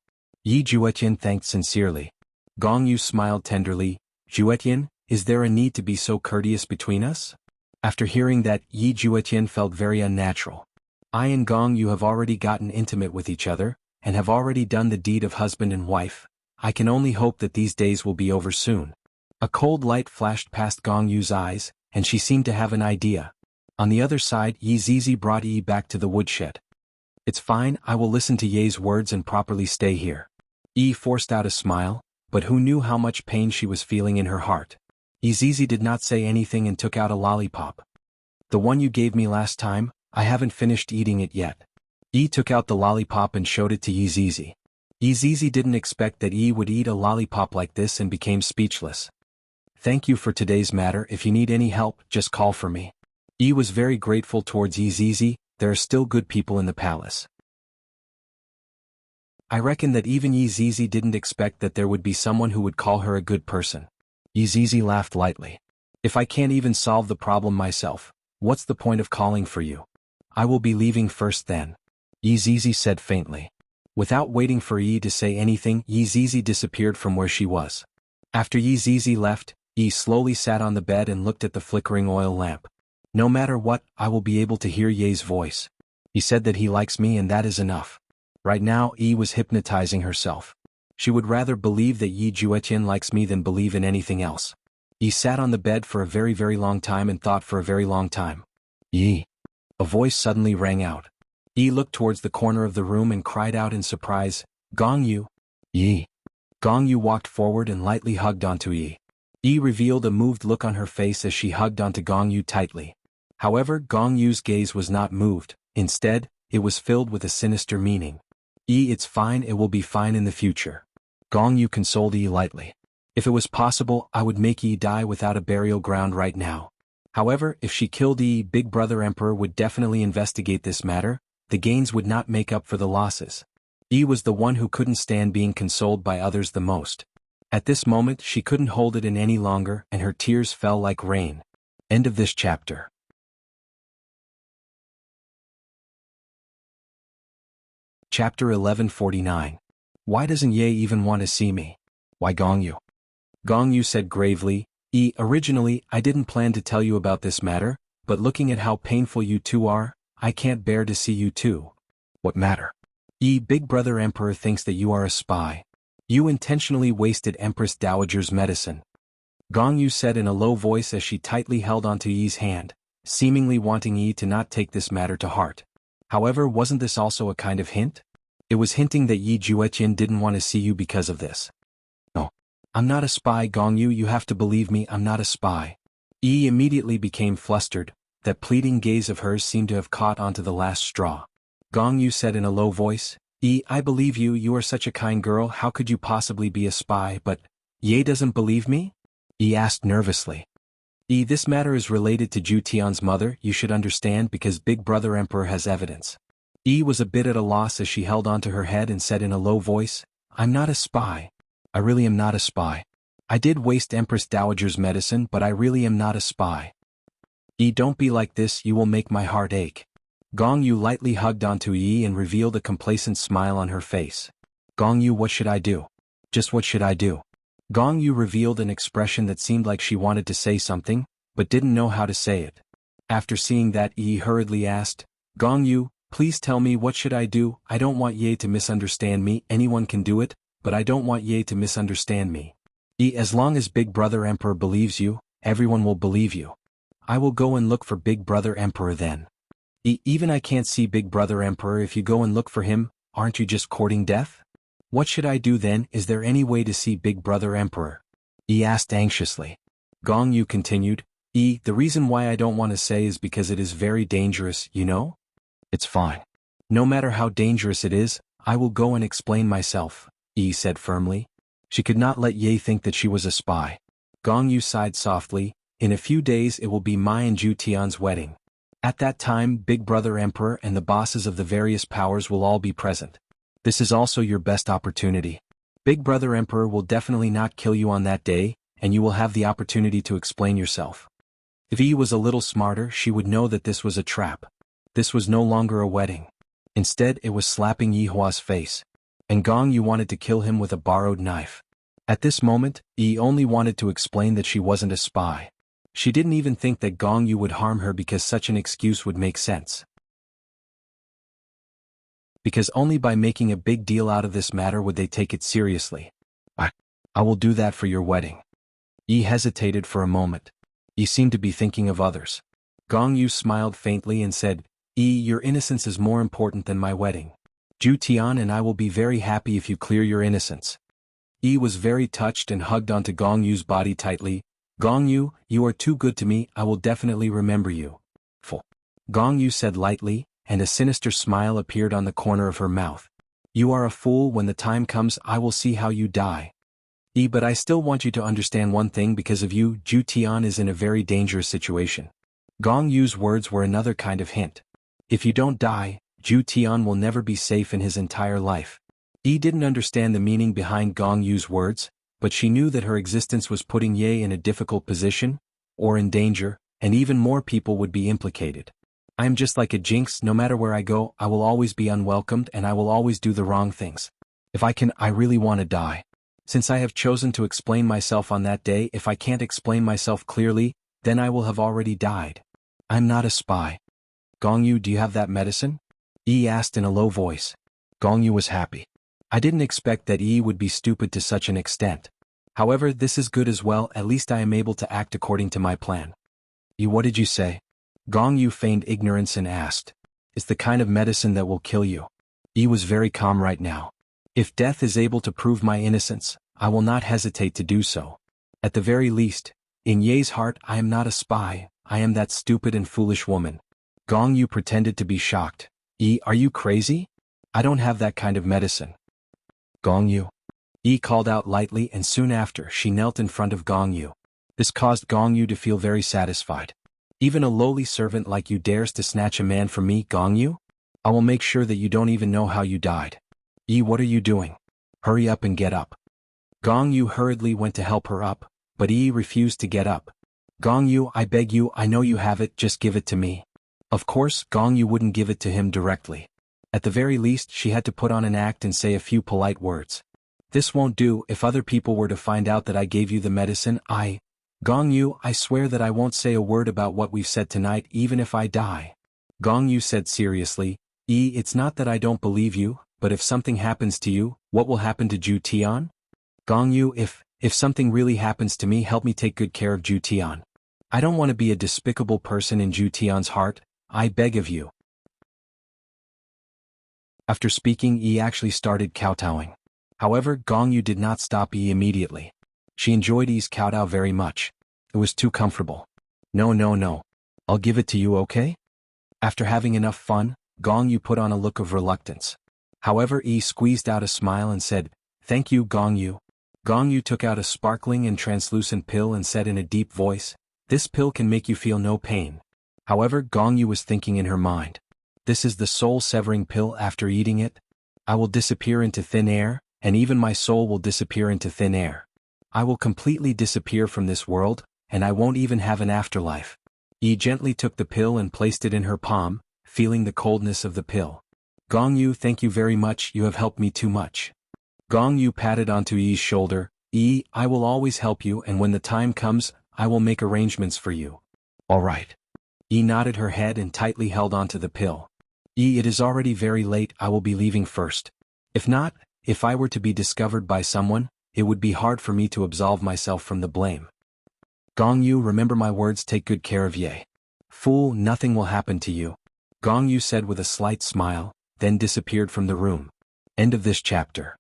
Juetian thanked sincerely. Gong Yu smiled tenderly. Juetian, is there a need to be so courteous between us? After hearing that, Juetian felt very unnatural. I and Gong Yu have already gotten intimate with each other, and have already done the deed of husband and wife. I can only hope that these days will be over soon. A cold light flashed past Gong Yu's eyes, and she seemed to have an idea. On the other side, Zizi brought back to the woodshed. It's fine, I will listen to Ye's words and properly stay here. Forced out a smile, but who knew how much pain she was feeling in her heart. Zizi did not say anything and took out a lollipop. The one you gave me last time, I haven't finished eating it yet. Took out the lollipop and showed it to Zizi. Zizi didn't expect that would eat a lollipop like this and became speechless. Thank you for today's matter, if you need any help, just call for me. Was very grateful towards Zizi. There are still good people in the palace. I reckon that even Zizi didn't expect that there would be someone who would call her a good person. Zizi laughed lightly. If I can't even solve the problem myself, what's the point of calling for you? I will be leaving first then. Zizi said faintly. Without waiting for to say anything, Zizi disappeared from where she was. After Zizi left, slowly sat on the bed and looked at the flickering oil lamp. No matter what, I will be able to hear Ye's voice. He said that he likes me and that is enough. Right now, was hypnotizing herself. She would rather believe that Juetian likes me than believe in anything else. Sat on the bed for a very very long time and thought for a very long time. A voice suddenly rang out. Looked towards the corner of the room and cried out in surprise, Gong Yu. Gong Yu walked forward and lightly hugged onto revealed a moved look on her face as she hugged onto Gong Yu tightly. However, Gong Yu's gaze was not moved. Instead, it was filled with a sinister meaning. It's fine, it will be fine in the future. Gong Yu consoled lightly. If it was possible, I would make die without a burial ground right now. However, if she killed Big Brother Emperor would definitely investigate this matter. The gains would not make up for the losses. Was the one who couldn't stand being consoled by others the most. At this moment she couldn't hold it in any longer and her tears fell like rain. End of this chapter. Chapter 1149. Why doesn't Ye even want to see me? Why Gong Yu? Gong Yu said gravely, originally I didn't plan to tell you about this matter, but looking at how painful you two are, I can't bear to see you too. What matter? Big Brother Emperor thinks that you are a spy. You intentionally wasted Empress Dowager's medicine. Gong Yu said in a low voice as she tightly held onto Yi's hand, seemingly wanting Yi to not take this matter to heart. However, wasn't this also a kind of hint? It was hinting that Juetian didn't want to see you because of this. No. I'm not a spy, Gong Yu, you have to believe me, I'm not a spy. Immediately became flustered. That pleading gaze of hers seemed to have caught onto the last straw. Gong Yu said in a low voice, I believe you, you are such a kind girl, how could you possibly be a spy, but Ye doesn't believe me? Asked nervously. This matter is related to Ju Tian's mother, you should understand, because Big Brother Emperor has evidence. Was a bit at a loss as she held onto her head and said in a low voice, I'm not a spy. I really am not a spy. I did waste Empress Dowager's medicine, but I really am not a spy. Don't be like this, you will make my heart ache. Gong Yu lightly hugged onto Yi and revealed a complacent smile on her face. Gong Yu, what should I do? Just what should I do? Gong Yu revealed an expression that seemed like she wanted to say something, but didn't know how to say it. After seeing that, Yi hurriedly asked, Gong Yu, please tell me what should I do? I don't want Ye to misunderstand me. Anyone can do it, but I don't want Ye to misunderstand me. Yi, as long as Big Brother Emperor believes you, everyone will believe you. I will go and look for Big Brother Emperor then. Yi, even I can't see Big Brother Emperor. If you go and look for him, aren't you just courting death? What should I do then? Is there any way to see Big Brother Emperor? Yi asked anxiously. Gong Yu continued, Yi, the reason why I don't want to say is because it is very dangerous, you know? It's fine. No matter how dangerous it is, I will go and explain myself, Yi said firmly. She could not let Ye think that she was a spy. Gong Yu sighed softly. In a few days it will be Mai and Zhu Tian's wedding. At that time, Big Brother Emperor and the bosses of the various powers will all be present. This is also your best opportunity. Big Brother Emperor will definitely not kill you on that day, and you will have the opportunity to explain yourself. If Yi was a little smarter, she would know that this was a trap. This was no longer a wedding. Instead, it was slapping Yi Hua's face. And Gong Yu wanted to kill him with a borrowed knife. At this moment, Yi only wanted to explain that she wasn't a spy. She didn't even think that Gong Yu would harm her because such an excuse would make sense. Because only by making a big deal out of this matter would they take it seriously. I will do that for your wedding. Yi hesitated for a moment. Yi seemed to be thinking of others. Gong Yu smiled faintly and said, Yi, your innocence is more important than my wedding. Zhu Tian and I will be very happy if you clear your innocence. Yi was very touched and hugged onto Gong Yu's body tightly. Gong Yu, you are too good to me. I will definitely remember you. Fool. Gong Yu said lightly, and a sinister smile appeared on the corner of her mouth. You are a fool. When the time comes, I will see how you die. Yi, but I still want you to understand one thing. Because of you, Zhu Tian is in a very dangerous situation. Gong Yu's words were another kind of hint. If you don't die, Zhu Tian will never be safe in his entire life. Yi didn't understand the meaning behind Gong Yu's words, but she knew that her existence was putting Ye in a difficult position, or in danger, and even more people would be implicated. I am just like a jinx. No matter where I go, I will always be unwelcomed and I will always do the wrong things. If I can, I really want to die. Since I have chosen to explain myself on that day, if I can't explain myself clearly, then I will have already died. I'm not a spy. Gong Yu, do you have that medicine? Yi asked in a low voice. Gong Yu was happy. I didn't expect that Yi would be stupid to such an extent. However, this is good as well. At least I am able to act according to my plan. Yi, what did you say? Gong Yu feigned ignorance and asked. It's the kind of medicine that will kill you. Yi was very calm right now. If death is able to prove my innocence, I will not hesitate to do so. At the very least, in Ye's heart, I am not a spy. I am that stupid and foolish woman. Gong Yu pretended to be shocked. Yi, are you crazy? I don't have that kind of medicine. Gong Yu. Yi called out lightly, and soon after she knelt in front of Gong Yu. This caused Gong Yu to feel very satisfied. Even a lowly servant like you dares to snatch a man from me, Gong Yu? I will make sure that you don't even know how you died. Yi, what are you doing? Hurry up and get up. Gong Yu hurriedly went to help her up, but Yi refused to get up. Gong Yu, I beg you, I know you have it, just give it to me. Of course, Gong Yu wouldn't give it to him directly. At the very least, she had to put on an act and say a few polite words. This won't do. If other people were to find out that I gave you the medicine, Gong Yu, I swear that I won't say a word about what we've said tonight, even if I die. Gong Yu said seriously, Yi, it's not that I don't believe you, but if something happens to you, what will happen to Zhu Tian? Gong Yu, if something really happens to me, help me take good care of Zhu Tian. I don't want to be a despicable person in Zhu Tian's heart, I beg of you. After speaking, Yi actually started kowtowing. However, Gong Yu did not stop Yi immediately. She enjoyed Yi's kowtow very much. It was too comfortable. No. I'll give it to you, okay? After having enough fun, Gong Yu put on a look of reluctance. However, Yi squeezed out a smile and said, Thank you, Gong Yu. Gong Yu took out a sparkling and translucent pill and said in a deep voice, This pill can make you feel no pain. However, Gong Yu was thinking in her mind. This is the soul-severing pill. After eating it, I will disappear into thin air, and even my soul will disappear into thin air. I will completely disappear from this world, and I won't even have an afterlife. Yi gently took the pill and placed it in her palm, feeling the coldness of the pill. Gong Yu, thank you very much, you have helped me too much. Gong Yu patted onto Yi's shoulder. Yi, I will always help you, and when the time comes, I will make arrangements for you. All right. Yi nodded her head and tightly held onto the pill. Yi, it is already very late, I will be leaving first. If not, if I were to be discovered by someone, it would be hard for me to absolve myself from the blame. Gong Yu, remember my words, take good care of Ye. Fool, nothing will happen to you. Gong Yu said with a slight smile, then disappeared from the room. End of this chapter.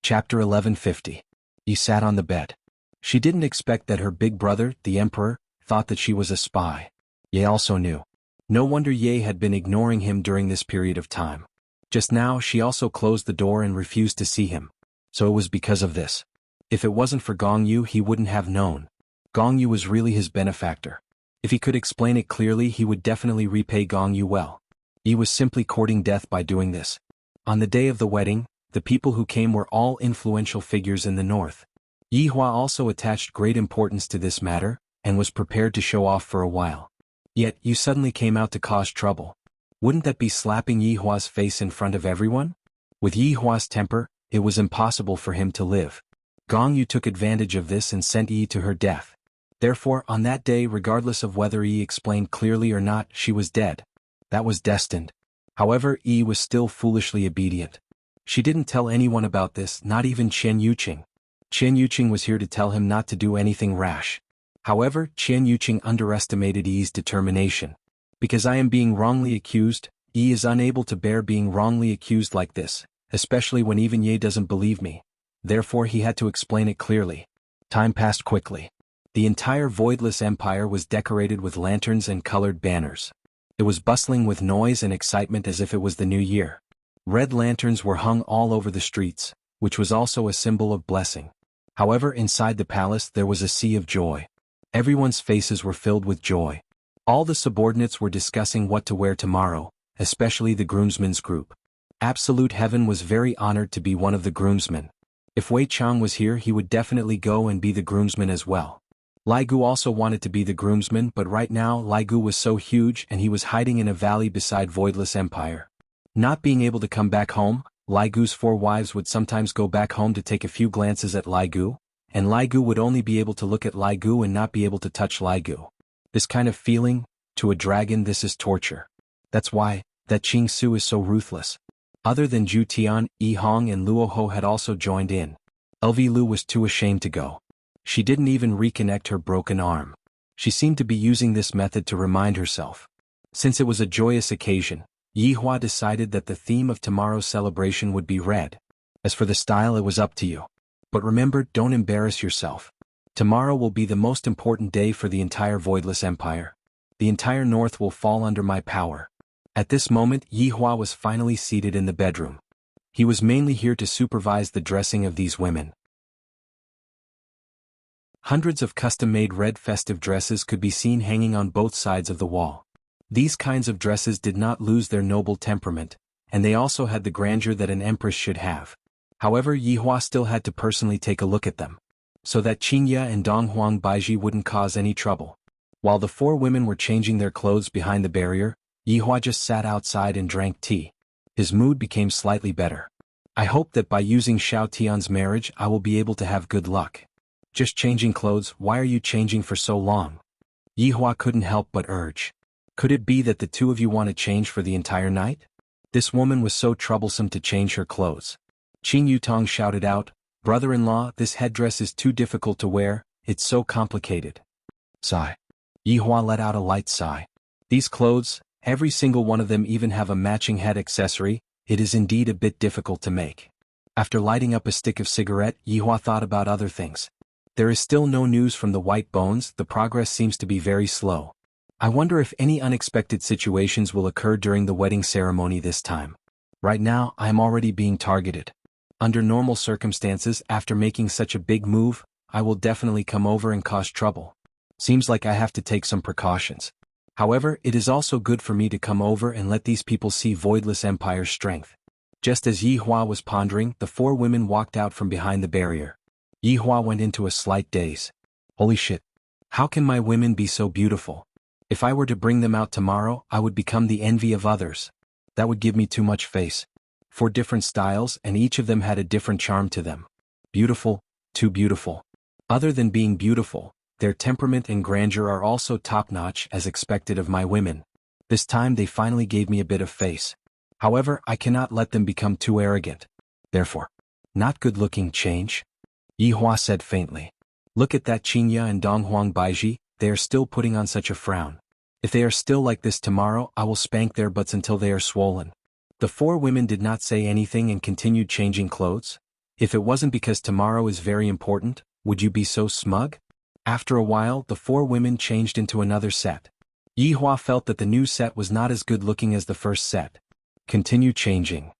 Chapter 1150. Yi sat on the bed. She didn't expect that her big brother, the Emperor, thought that she was a spy. Ye also knew. No wonder Ye had been ignoring him during this period of time. Just now she also closed the door and refused to see him. So it was because of this. If it wasn't for Gong Yu, he wouldn't have known. Gong Yu was really his benefactor. If he could explain it clearly, he would definitely repay Gong Yu well. He was simply courting death by doing this. On the day of the wedding, the people who came were all influential figures in the north. Yi Hua also attached great importance to this matter, and was prepared to show off for a while. Yet, you suddenly came out to cause trouble. Wouldn't that be slapping Yi Hua's face in front of everyone? With Yi Hua's temper, it was impossible for him to live. Gong Yu took advantage of this and sent Yi to her death. Therefore, on that day, regardless of whether Yi explained clearly or not, she was dead. That was destined. However, Yi was still foolishly obedient. She didn't tell anyone about this, not even Chen Yuqing. Chen Yuqing was here to tell him not to do anything rash. However, Chen Yuqing underestimated Yi's determination. Because I am being wrongly accused, Yi is unable to bear being wrongly accused like this, especially when even Ye doesn't believe me. Therefore he had to explain it clearly. Time passed quickly. The entire Voidless Empire was decorated with lanterns and colored banners. It was bustling with noise and excitement as if it was the new year. Red lanterns were hung all over the streets, which was also a symbol of blessing. However, inside the palace there was a sea of joy. Everyone's faces were filled with joy. All the subordinates were discussing what to wear tomorrow, especially the groomsmen's group. Absolute Heaven was very honored to be one of the groomsmen. If Wei Chang was here, he would definitely go and be the groomsman as well. Lai Gu also wanted to be the groomsman, but right now Lai Gu was so huge and he was hiding in a valley beside Voidless Empire. Not being able to come back home, Lai Gu's 4 wives would sometimes go back home to take a few glances at Lai Gu, and Lai Gu would only be able to look at Lai Gu and not be able to touch Lai Gu. This kind of feeling, to a dragon, this is torture. That's why, that Qing Su is so ruthless. Other than Zhu Tian, Yi Hong and Luo Ho had also joined in. LV Lu was too ashamed to go. She didn't even reconnect her broken arm. She seemed to be using this method to remind herself. Since it was a joyous occasion, Yi Hua decided that the theme of tomorrow's celebration would be red. As for the style, it was up to you. But remember, don't embarrass yourself. Tomorrow will be the most important day for the entire Voidless Empire. The entire North will fall under my power. At this moment, Yi Hua was finally seated in the bedroom. He was mainly here to supervise the dressing of these women. Hundreds of custom-made red festive dresses could be seen hanging on both sides of the wall. These kinds of dresses did not lose their noble temperament, and they also had the grandeur that an empress should have. However, Yi Hua still had to personally take a look at them, so that Qingya and Donghuang Baiji wouldn't cause any trouble. While the 4 women were changing their clothes behind the barrier, Yi Hua just sat outside and drank tea. His mood became slightly better. I hope that by using Xiao Tian's marriage I will be able to have good luck. Just changing clothes, why are you changing for so long? Yi Hua couldn't help but urge. Could it be that the 2 of you want to change for the entire night? This woman was so troublesome to change her clothes. Qing Yutong shouted out, brother-in-law, this headdress is too difficult to wear, it's so complicated. Sigh. Yi Hua let out a light sigh. These clothes, every single one of them even have a matching head accessory, it is indeed a bit difficult to make. After lighting up a stick of cigarette, Yi Hua thought about other things. There is still no news from the White Bones, the progress seems to be very slow. I wonder if any unexpected situations will occur during the wedding ceremony this time. Right now, I am already being targeted. Under normal circumstances, after making such a big move, I will definitely come over and cause trouble. Seems like I have to take some precautions. However, it is also good for me to come over and let these people see Voidless Empire's strength. Just as Yi Hua was pondering, the 4 women walked out from behind the barrier. Yi Hua went into a slight daze. Holy shit. How can my women be so beautiful? If I were to bring them out tomorrow, I would become the envy of others. That would give me too much face. 4 different styles, and each of them had a different charm to them. Beautiful, too beautiful. Other than being beautiful, their temperament and grandeur are also top-notch as expected of my women. This time they finally gave me a bit of face. However, I cannot let them become too arrogant. Therefore, not good-looking change? Yi Hua said faintly. Look at that Qingya and Donghuang Baiji, they are still putting on such a frown. If they are still like this tomorrow, I will spank their butts until they are swollen. The 4 women did not say anything and continued changing clothes. If it wasn't because tomorrow is very important, would you be so smug? After a while, the 4 women changed into another set. Yi Hua felt that the new set was not as good-looking as the first set. Continue changing.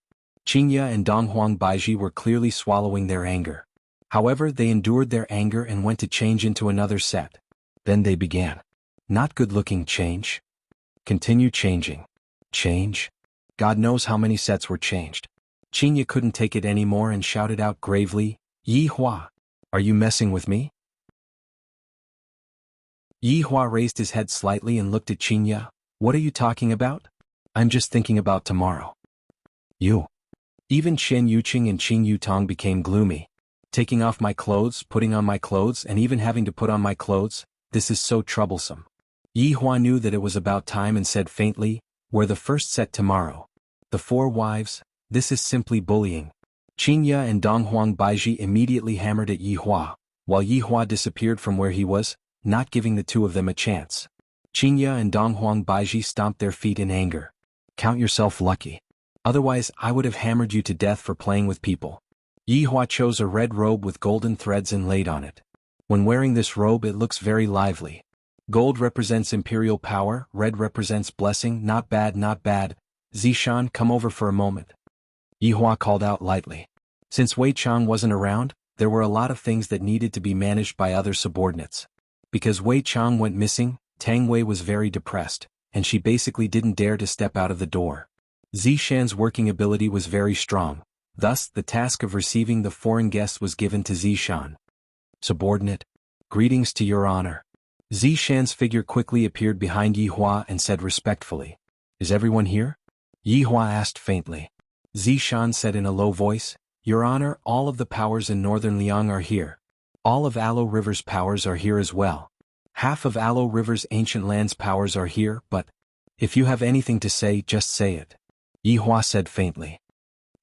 Qingya and Donghuang Baiji were clearly swallowing their anger. However, they endured their anger and went to change into another set. Then they began. Not good-looking change? Continue changing. Change? God knows how many sets were changed. Qingya couldn't take it anymore and shouted out gravely, Yi Hua, are you messing with me? Yi Hua raised his head slightly and looked at Qingya. What are you talking about? I'm just thinking about tomorrow. You. Even Chen Yuqing and Qing Yutong became gloomy. Taking off my clothes, putting on my clothes, and even having to put on my clothes, this is so troublesome. Yi Hua knew that it was about time and said faintly, we're the first set tomorrow. The 4 wives, this is simply bullying. Qingya and Donghuang Baiji immediately hammered at Yi Hua, while Yi Hua disappeared from where he was, not giving the 2 of them a chance. Qingya and Donghuang Baiji stomped their feet in anger. Count yourself lucky. Otherwise I would have hammered you to death for playing with people. Yi Hua chose a red robe with golden threads inlaid on it. When wearing this robe it looks very lively. Gold represents imperial power, red represents blessing, not bad, not bad. Zishan, come over for a moment. Yi Hua called out lightly. Since Wei Chang wasn't around, there were a lot of things that needed to be managed by other subordinates. Because Wei Chang went missing, Tang Wei was very depressed, and she basically didn't dare to step out of the door. Zishan's working ability was very strong, thus the task of receiving the foreign guests was given to Zishan. Subordinate, greetings to your honor. Zishan's figure quickly appeared behind Yi Hua and said respectfully, is everyone here? Yi Hua asked faintly. Zishan said in a low voice, Your Honor, all of the powers in northern Liang are here. All of Alo River's powers are here as well. Half of Alo River's ancient land's powers are here, but if you have anything to say, just say it. Yi Hua said faintly.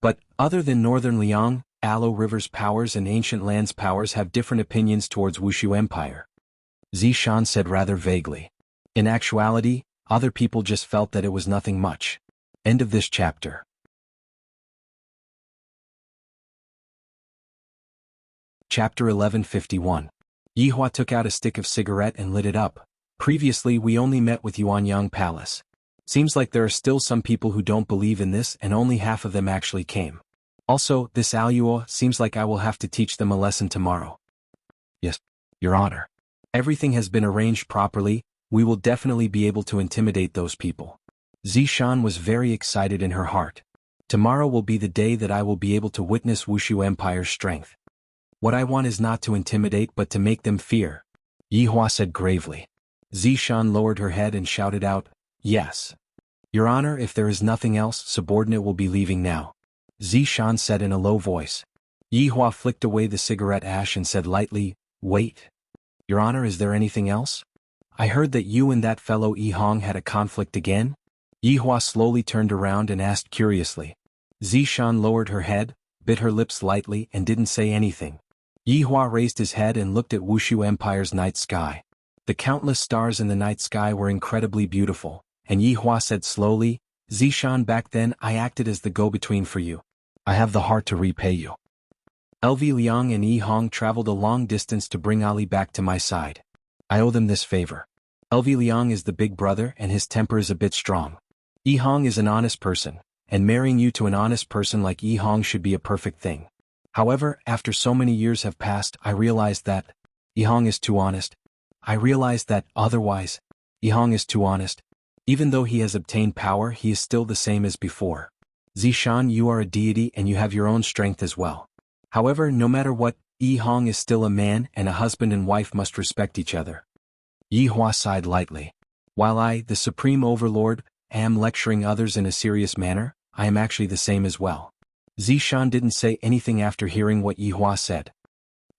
But, other than northern Liang, Alo River's powers and ancient land's powers have different opinions towards Wuxia Empire. Zishan said rather vaguely. In actuality, other people just felt that it was nothing much. End of this chapter. Chapter 1151. Yi Hua took out a stick of cigarette and lit it up. Previously we only met with Yuanyang Palace. Seems like there are still some people who don't believe in this and only half of them actually came. Also, this Aluo seems like I will have to teach them a lesson tomorrow. Yes, Your Honor. Everything has been arranged properly, we will definitely be able to intimidate those people. Zishan was very excited in her heart. Tomorrow will be the day that I will be able to witness Wuxia Empire's strength. What I want is not to intimidate but to make them fear. Yi Hua said gravely. Zishan lowered her head and shouted out, Yes. Your Honor, if there is nothing else, subordinate will be leaving now. Zishan said in a low voice. Yi Hua flicked away the cigarette ash and said lightly, Wait. Your Honor, is there anything else? I heard that you and that fellow Yi Hong had a conflict again? Yi Hua slowly turned around and asked curiously. Zishan lowered her head, bit her lips lightly and didn't say anything. Yi Hua raised his head and looked at Wuxia Empire's night sky. The countless stars in the night sky were incredibly beautiful, and Yi Hua said slowly, Zishan, back then I acted as the go-between for you. I have the heart to repay you. LV Liang and Yi Hong traveled a long distance to bring Ali back to my side. I owe them this favor. LV Liang is the big brother and his temper is a bit strong. Yi Hong is an honest person, and marrying you to an honest person like Yi Hong should be a perfect thing. However, after so many years have passed, I realized that Yi Hong is too honest. I realized that, otherwise, Yi Hong is too honest. Even though he has obtained power, he is still the same as before. Zishan, you are a deity and you have your own strength as well. However, no matter what, Yi Hong is still a man and a husband and wife must respect each other. Yi Hua sighed lightly. While I, the Supreme Overlord, am lecturing others in a serious manner, I am actually the same as well. Zishan didn't say anything after hearing what Yi Hua said.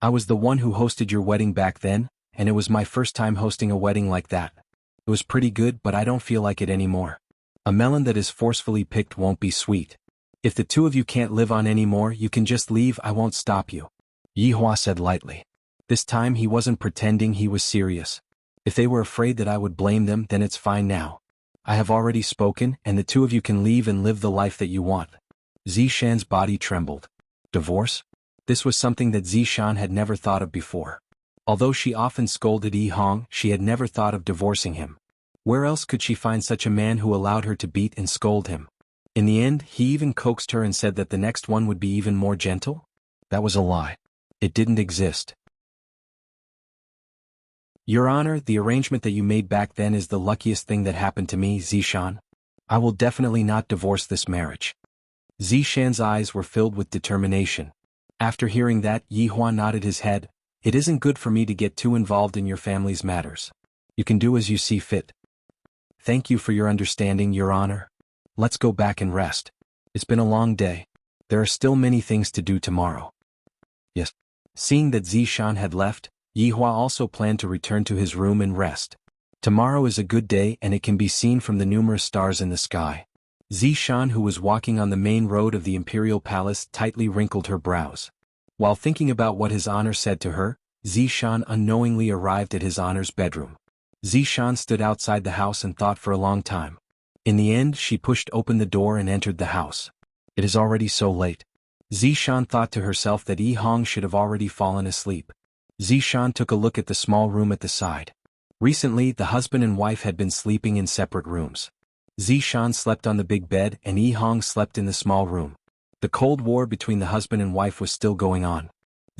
I was the one who hosted your wedding back then, and it was my first time hosting a wedding like that. It was pretty good, but I don't feel like it anymore. A melon that is forcefully picked won't be sweet. If the two of you can't live on anymore, you can just leave, I won't stop you. Yi Hua said lightly. This time he wasn't pretending, he was serious. If they were afraid that I would blame them, then it's fine now. I have already spoken, and the two of you can leave and live the life that you want. Zishan's body trembled. Divorce? This was something that Zishan had never thought of before. Although she often scolded Yi Hong, she had never thought of divorcing him. Where else could she find such a man who allowed her to beat and scold him? In the end, he even coaxed her and said that the next one would be even more gentle? That was a lie. It didn't exist. Your Honor, the arrangement that you made back then is the luckiest thing that happened to me, Zishan. I will definitely not divorce this marriage. Zishan's eyes were filled with determination. After hearing that, Yi Hua nodded his head. It isn't good for me to get too involved in your family's matters. You can do as you see fit. Thank you for your understanding, Your Honor. Let's go back and rest. It's been a long day. There are still many things to do tomorrow. Yes. Seeing that Zishan had left, Yi Hua also planned to return to his room and rest. Tomorrow is a good day and it can be seen from the numerous stars in the sky. Zishan, who was walking on the main road of the Imperial Palace, tightly wrinkled her brows. While thinking about what His Honor said to her, Zishan unknowingly arrived at His Honor's bedroom. Zishan stood outside the house and thought for a long time. In the end, she pushed open the door and entered the house. It is already so late. Zishan thought to herself that Yi Hong should have already fallen asleep. Zishan took a look at the small room at the side. Recently, the husband and wife had been sleeping in separate rooms. Zishan slept on the big bed and Yi Hong slept in the small room. The Cold War between the husband and wife was still going on.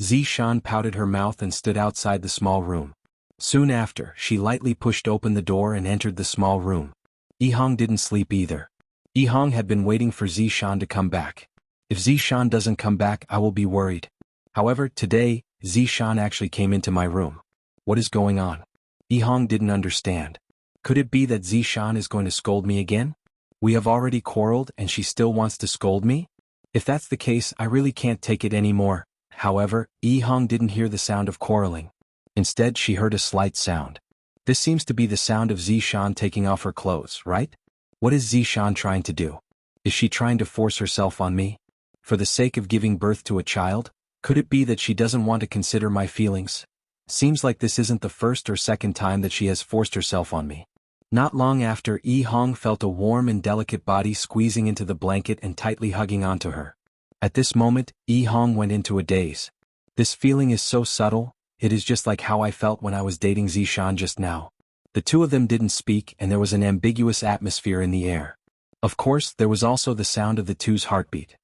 Zishan pouted her mouth and stood outside the small room. Soon after, she lightly pushed open the door and entered the small room. Yi Hong didn't sleep either. Yi Hong had been waiting for Zishan to come back. If Zishan doesn't come back, I will be worried. However, today, Zishan actually came into my room. What is going on? Yi Hong didn't understand. Could it be that Zishan is going to scold me again? We have already quarreled and she still wants to scold me? If that's the case, I really can't take it anymore. However, Yi Hong didn't hear the sound of quarreling. Instead, she heard a slight sound. This seems to be the sound of Zishan taking off her clothes, right? What is Zishan trying to do? Is she trying to force herself on me? For the sake of giving birth to a child? Could it be that she doesn't want to consider my feelings? Seems like this isn't the first or second time that she has forced herself on me. Not long after, Yi Hong felt a warm and delicate body squeezing into the blanket and tightly hugging onto her. At this moment, Yi Hong went into a daze. This feeling is so subtle, it is just like how I felt when I was dating Zishan just now. The two of them didn't speak and there was an ambiguous atmosphere in the air. Of course, there was also the sound of the two's heartbeat.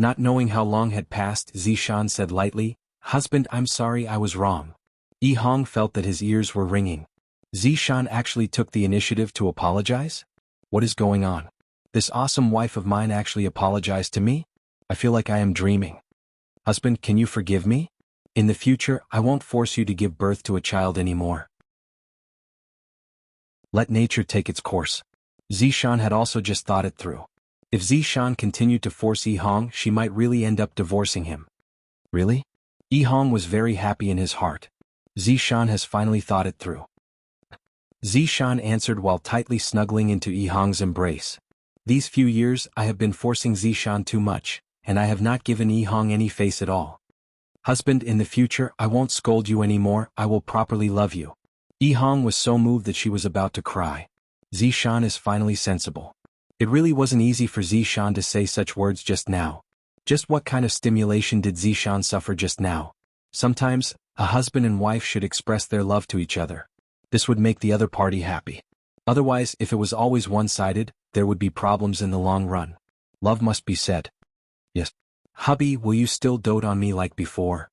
Not knowing how long had passed, Zishan said lightly, "Husband, I'm sorry, I was wrong." Yi Hong felt that his ears were ringing. Zishan actually took the initiative to apologize? What is going on? This awesome wife of mine actually apologized to me? I feel like I am dreaming. Husband, can you forgive me? In the future, I won't force you to give birth to a child anymore. Let nature take its course. Zishan had also just thought it through. If Zishan continued to force Yi Hong, she might really end up divorcing him. Really? Yi Hong was very happy in his heart. Zishan has finally thought it through. Zishan answered while tightly snuggling into Yi Hong's embrace. These few years, I have been forcing Zishan too much, and I have not given Yi Hong any face at all. Husband, in the future, I won't scold you anymore, I will properly love you. Yi Hong was so moved that she was about to cry. Zishan is finally sensible. It really wasn't easy for Zishan to say such words just now. Just what kind of stimulation did Zishan suffer just now? Sometimes, a husband and wife should express their love to each other. This would make the other party happy. Otherwise, if it was always one-sided, there would be problems in the long run. Love must be said. Yes. Hubby, will you still dote on me like before?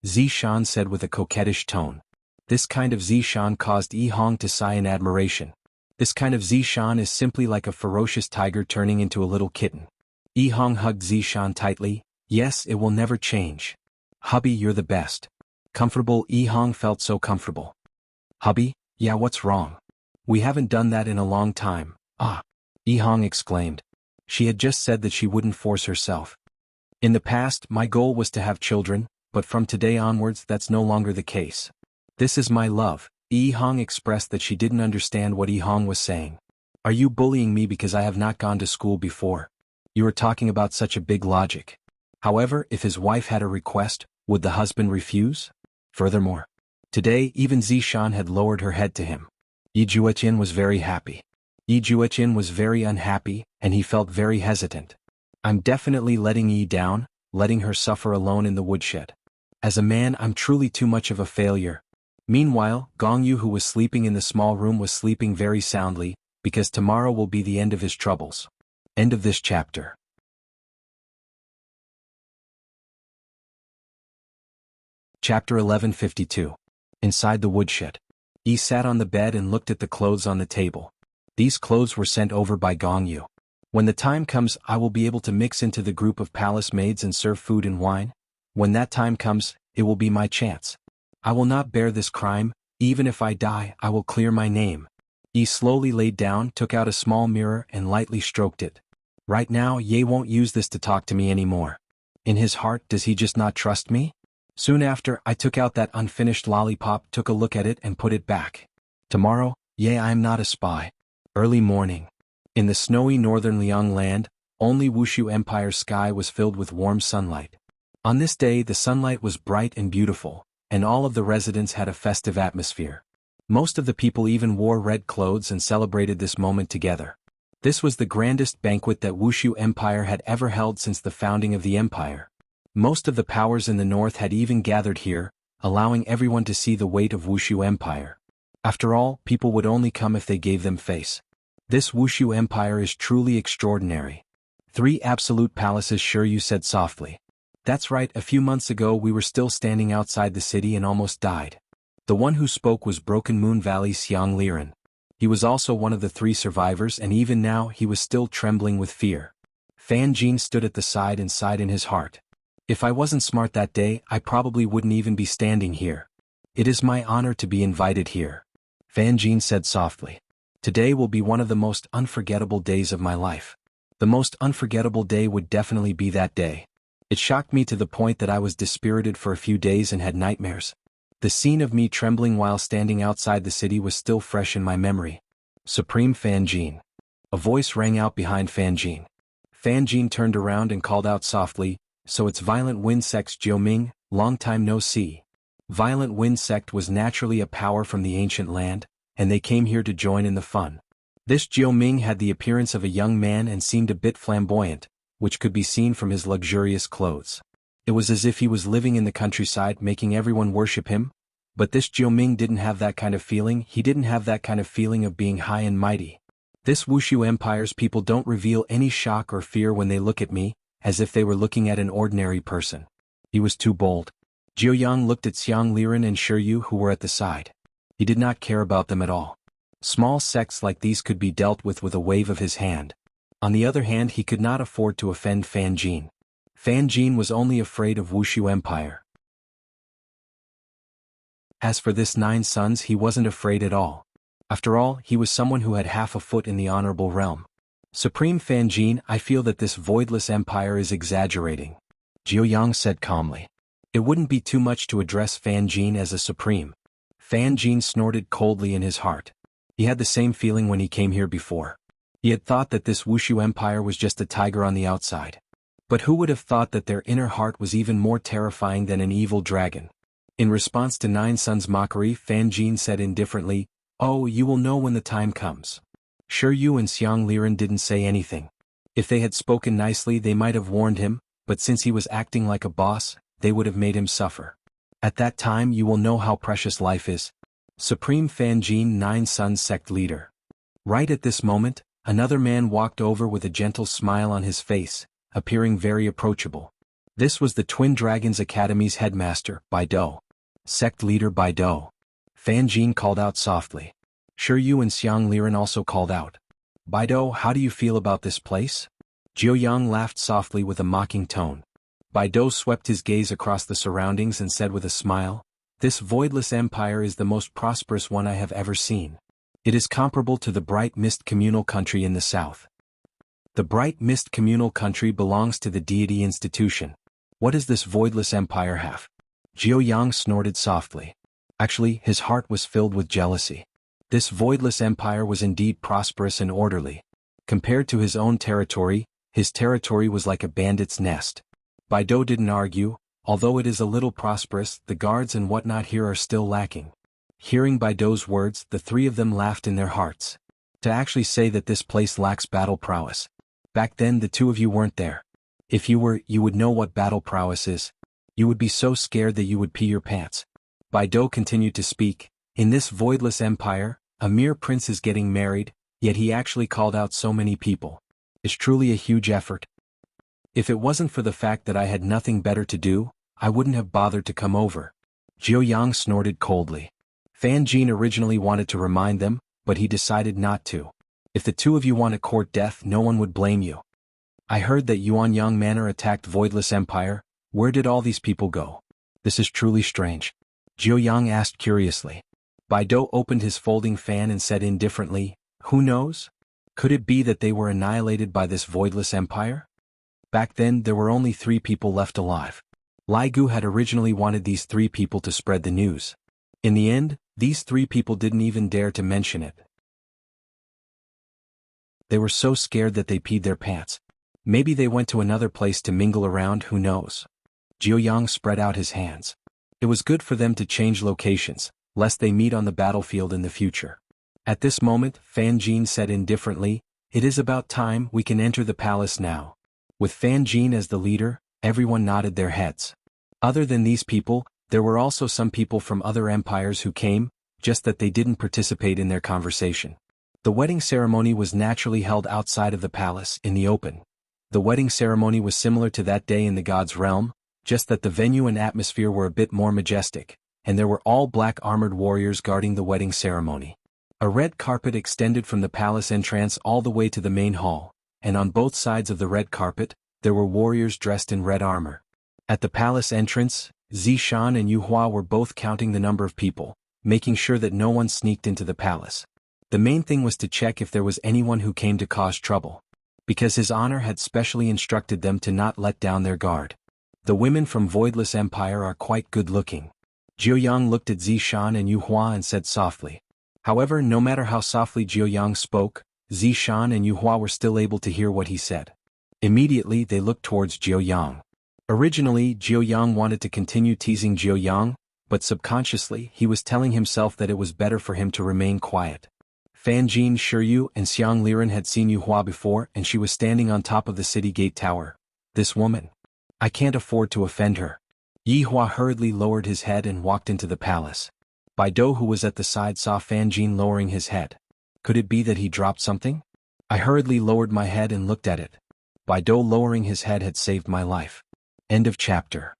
Zishan said with a coquettish tone. This kind of Zishan caused Yi Hong to sigh in admiration. This kind of Zishan is simply like a ferocious tiger turning into a little kitten. Yi Hong hugged Zishan tightly. Yes, it will never change. Hubby, you're the best. Comfortable. Yi Hong felt so comfortable. Hubby, Yeah, what's wrong? We haven't done that in a long time. Ah. Yi Hong exclaimed. She had just said that she wouldn't force herself. In the past, my goal was to have children, but from today onwards that's no longer the case. This is my love. Yi Hong expressed that she didn't understand what Yi Hong was saying. Are you bullying me because I have not gone to school before? You are talking about such a big logic. However, if his wife had a request, would the husband refuse? Furthermore, today even Zishan had lowered her head to him. Yi Juetian was very happy. Yi Juetian was very unhappy, and he felt very hesitant. I'm definitely letting Yi down, letting her suffer alone in the woodshed. As a man, I'm truly too much of a failure. Meanwhile, Gongyu, who was sleeping in the small room, was sleeping very soundly, because tomorrow will be the end of his troubles. End of this chapter. Chapter 1152. Inside the woodshed. Yi sat on the bed and looked at the clothes on the table. These clothes were sent over by Gongyu. When the time comes, I will be able to mix into the group of palace maids and serve food and wine. When that time comes, it will be my chance. I will not bear this crime. Even if I die, I will clear my name. Yi slowly laid down, took out a small mirror and lightly stroked it. Right now, Ye won't use this to talk to me anymore. In his heart, does he just not trust me? Soon after, I took out that unfinished lollipop, took a look at it and put it back. Tomorrow, Ye, I am not a spy. Early morning. In the snowy northern Liang land, only Wushu Empire's sky was filled with warm sunlight. On this day the sunlight was bright and beautiful, and all of the residents had a festive atmosphere. Most of the people even wore red clothes and celebrated this moment together. This was the grandest banquet that Wushu Empire had ever held since the founding of the empire. Most of the powers in the north had even gathered here, allowing everyone to see the weight of Wushu Empire. After all, people would only come if they gave them face. This Wushu Empire is truly extraordinary. 3 absolute palaces, Shiryu said softly. That's right, a few months ago we were still standing outside the city and almost died. The one who spoke was Broken Moon Valley Xiang Liren. He was also one of the 3 survivors, and even now he was still trembling with fear. Fan Jin stood at the side and sighed in his heart. If I wasn't smart that day, I probably wouldn't even be standing here. It is my honor to be invited here. Fan Jin said softly. Today will be one of the most unforgettable days of my life. The most unforgettable day would definitely be that day. It shocked me to the point that I was dispirited for a few days and had nightmares. The scene of me trembling while standing outside the city was still fresh in my memory. Supreme Fan Jin. A voice rang out behind Fan Jin. Fan Jin turned around and called out softly, so it's Violent Wind Sect's Jiuming, long time no see. Violent Wind Sect was naturally a power from the ancient land, and they came here to join in the fun. This Jiuming had the appearance of a young man and seemed a bit flamboyant, which could be seen from his luxurious clothes. It was as if he was living in the countryside, making everyone worship him. But this Jiuming didn't have that kind of feeling. He didn't have that kind of feeling of being high and mighty. This Wushu Empire's people don't reveal any shock or fear when they look at me, as if they were looking at an ordinary person. He was too bold. Jiuyang looked at Xiang Liren and Shiryu, who were at the side. He did not care about them at all. Small sects like these could be dealt with a wave of his hand. On the other hand, he could not afford to offend Fan Jin. Fan Jin was only afraid of Wushu Empire. As for this 9 sons, he wasn't afraid at all. After all, he was someone who had half a foot in the honorable realm. Supreme Fan Jin, I feel that this voidless empire is exaggerating. Jiuyang said calmly. It wouldn't be too much to address Fan Jin as a supreme. Fan Jin snorted coldly in his heart. He had the same feeling when he came here before. He had thought that this Wushu Empire was just a tiger on the outside. But who would have thought that their inner heart was even more terrifying than an evil dragon? In response to 9 sons' mockery, Fan Jin said indifferently, "Oh, you will know when the time comes." Shiryu and Xiang Liren didn't say anything. If they had spoken nicely, they might have warned him, but since he was acting like a boss, they would have made him suffer. At that time you will know how precious life is. Supreme Fan Jin, 9 sons sect leader. Right at this moment, another man walked over with a gentle smile on his face, appearing very approachable. This was the Twin Dragons Academy's headmaster, Baido. Sect leader Baido. Fan Jin called out softly. Shiryu and Xiang Liren also called out. Baido, how do you feel about this place? Jiuyang laughed softly with a mocking tone. Baido swept his gaze across the surroundings and said with a smile, This voidless empire is the most prosperous one I have ever seen. It is comparable to the Bright Mist communal country in the south. The Bright Mist communal country belongs to the deity institution. What does this voidless empire have? Jiao Yang snorted softly. Actually, his heart was filled with jealousy. This voidless empire was indeed prosperous and orderly. Compared to his own territory, his territory was like a bandit's nest. Baidu didn't argue. Although it is a little prosperous, the guards and whatnot here are still lacking. Hearing Baidu's words, the three of them laughed in their hearts. To actually say that this place lacks battle prowess. Back then the two of you weren't there. If you were, you would know what battle prowess is. You would be so scared that you would pee your pants. Baidu continued to speak. In this voidless empire, a mere prince is getting married, yet he actually called out so many people. It's truly a huge effort. If it wasn't for the fact that I had nothing better to do, I wouldn't have bothered to come over. Jiao Yang snorted coldly. Fan Jin originally wanted to remind them, but he decided not to. If the two of you want to court death, no one would blame you. I heard that Yuanyang Manor attacked Voidless Empire. Where did all these people go? This is truly strange. Jiao Yang asked curiously. Baidu opened his folding fan and said indifferently, who knows? Could it be that they were annihilated by this Voidless Empire? Back then there were only 3 people left alive. Lai Gu had originally wanted these 3 people to spread the news. In the end, these 3 people didn't even dare to mention it. They were so scared that they peed their pants. Maybe they went to another place to mingle around, who knows. Jiao Yang spread out his hands. It was good for them to change locations, lest they meet on the battlefield in the future. At this moment, Fan Jin said indifferently, it is about time we can enter the palace now. With Fan Jin as the leader, everyone nodded their heads. Other than these people, there were also some people from other empires who came, just that they didn't participate in their conversation. The wedding ceremony was naturally held outside of the palace, in the open. The wedding ceremony was similar to that day in the god's realm, just that the venue and atmosphere were a bit more majestic, and there were all black armored warriors guarding the wedding ceremony. A red carpet extended from the palace entrance all the way to the main hall, and on both sides of the red carpet, there were warriors dressed in red armor. At the palace entrance, Zishan and Yuhua were both counting the number of people, making sure that no one sneaked into the palace. The main thing was to check if there was anyone who came to cause trouble, because His Honor had specially instructed them to not let down their guard. The women from Voidless Empire are quite good-looking. Jiao Yang looked at Zishan and Yuhua and said softly. However, no matter how softly Jiao Yang spoke, Zishan and Yuhua were still able to hear what he said. Immediately they looked towards Jiao Yang. Originally, Jiao Yang wanted to continue teasing Jiao Yang, but subconsciously he was telling himself that it was better for him to remain quiet. Fan Jin, Shiryu, and Xiang Liren had seen Yuhua before, and she was standing on top of the city gate tower. This woman. I can't afford to offend her. Yihua hurriedly lowered his head and walked into the palace. Baidu, who was at the side, saw Fan Jin lowering his head. Could it be that he dropped something? I hurriedly lowered my head and looked at it. Baidu lowering his head had saved my life. End of chapter.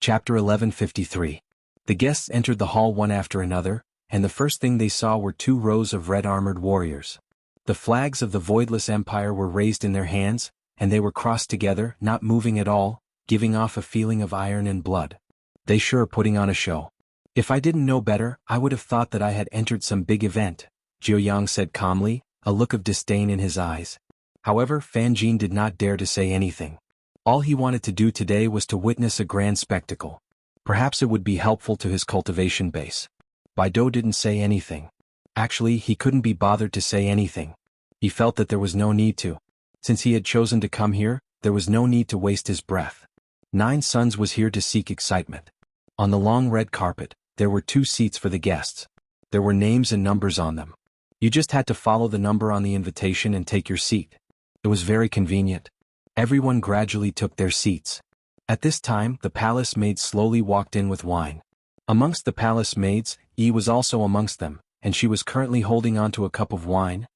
Chapter 1153. The guests entered the hall one after another, and the first thing they saw were 2 rows of red-armored warriors. The flags of the Voidless Empire were raised in their hands, and they were crossed together, not moving at all, giving off a feeling of iron and blood. They sure are putting on a show. If I didn't know better, I would have thought that I had entered some big event, Jiao Yang said calmly, a look of disdain in his eyes. However, Fan Jin did not dare to say anything. All he wanted to do today was to witness a grand spectacle. Perhaps it would be helpful to his cultivation base. Baidu didn't say anything. Actually, he couldn't be bothered to say anything. He felt that there was no need to. Since he had chosen to come here, there was no need to waste his breath. 9 Suns was here to seek excitement. On the long red carpet, there were 2 seats for the guests. There were names and numbers on them. You just had to follow the number on the invitation and take your seat. It was very convenient. Everyone gradually took their seats. At this time, the palace maid slowly walked in with wine. Amongst the palace maids, Yi was also amongst them, and she was currently holding on to a cup of wine.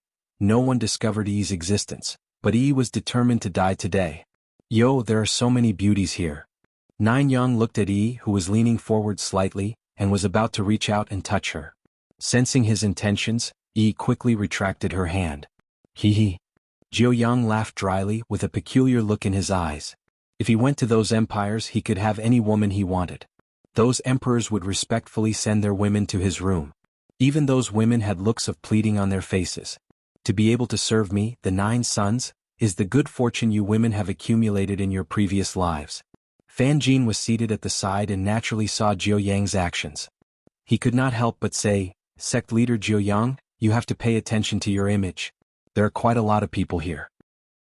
No one discovered Yi's existence, but Yi was determined to die today. Yo, there are so many beauties here. Nine Yang looked at Yi, who was leaning forward slightly, and was about to reach out and touch her. Sensing his intentions, Yi quickly retracted her hand. Hee hee. Jiao Yang laughed dryly with a peculiar look in his eyes. If he went to those empires, he could have any woman he wanted. Those emperors would respectfully send their women to his room. Even those women had looks of pleading on their faces. To be able to serve me, the 9 sons, is the good fortune you women have accumulated in your previous lives. Fan Jin was seated at the side and naturally saw Jiu Yang's actions. He could not help but say, "Sect leader Jiu Yang, you have to pay attention to your image. There are quite a lot of people here."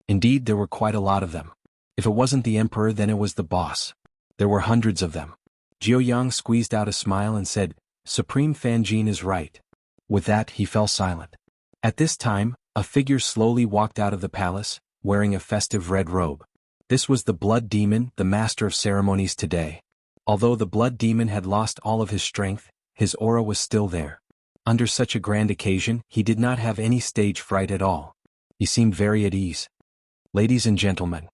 Indeed, there were quite a lot of them. If it wasn't the emperor, then it was the boss. There were hundreds of them. Jiu Yang squeezed out a smile and said, "Supreme Fan Jin is right." With that, he fell silent. At this time, a figure slowly walked out of the palace, wearing a festive red robe. This was the Blood Demon, the master of ceremonies today. Although the Blood Demon had lost all of his strength, his aura was still there. Under such a grand occasion, he did not have any stage fright at all. He seemed very at ease. "Ladies and gentlemen,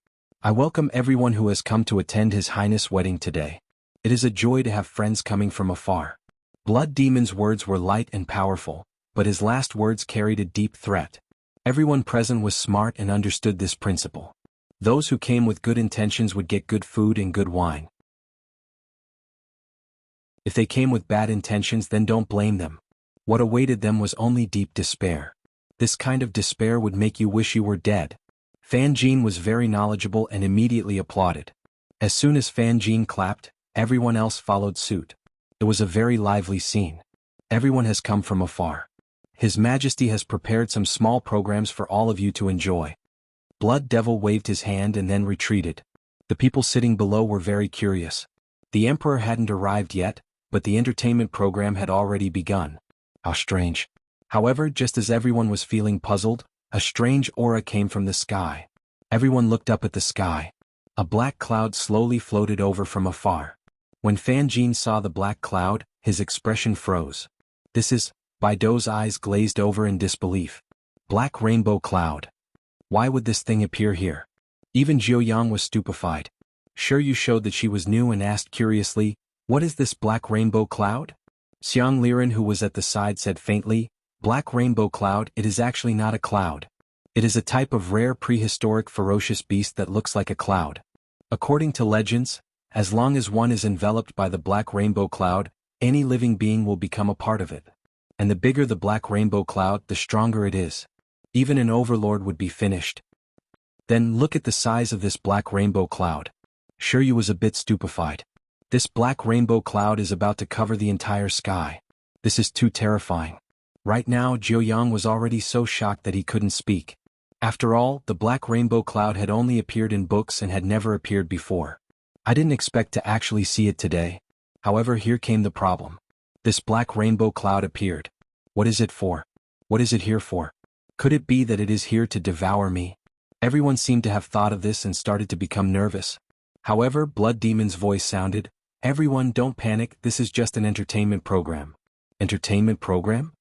I welcome everyone who has come to attend His Highness' wedding today. It is a joy to have friends coming from afar." Blood Demon's words were light and powerful, but his last words carried a deep threat. Everyone present was smart and understood this principle. Those who came with good intentions would get good food and good wine. If they came with bad intentions, then don't blame them. What awaited them was only deep despair. This kind of despair would make you wish you were dead. Fan Jin was very knowledgeable and immediately applauded. As soon as Fan Jin clapped, everyone else followed suit. It was a very lively scene. Everyone has come from afar. His Majesty has prepared some small programs for all of you to enjoy. Blood Devil waved his hand and then retreated. The people sitting below were very curious. The Emperor hadn't arrived yet, but the entertainment program had already begun. How strange. However, just as everyone was feeling puzzled, a strange aura came from the sky. Everyone looked up at the sky. A black cloud slowly floated over from afar. When Fan Jin saw the black cloud, his expression froze. "This is..." Baido's eyes glazed over in disbelief. "Black rainbow cloud. Why would this thing appear here?" Even Jiu Yang was stupefied. Sure, you showed that she was new and asked curiously, "What is this black rainbow cloud?" Xiang Liren, who was at the side, said faintly, "Black rainbow cloud, it is actually not a cloud. It is a type of rare prehistoric ferocious beast that looks like a cloud. According to legends, as long as one is enveloped by the black rainbow cloud, any living being will become a part of it. And the bigger the black rainbow cloud, the stronger it is. Even an overlord would be finished. Then look at the size of this black rainbow cloud." Shiryu was a bit stupefied. This black rainbow cloud is about to cover the entire sky. This is too terrifying. Right now, Jiu Yang was already so shocked that he couldn't speak. After all, the black rainbow cloud had only appeared in books and had never appeared before. I didn't expect to actually see it today. However, here came the problem. This black rainbow cloud appeared. What is it for? What is it here for? Could it be that it is here to devour me? Everyone seemed to have thought of this and started to become nervous. However, Blood Demon's voice sounded, "Everyone, don't panic, this is just an entertainment program." Entertainment program?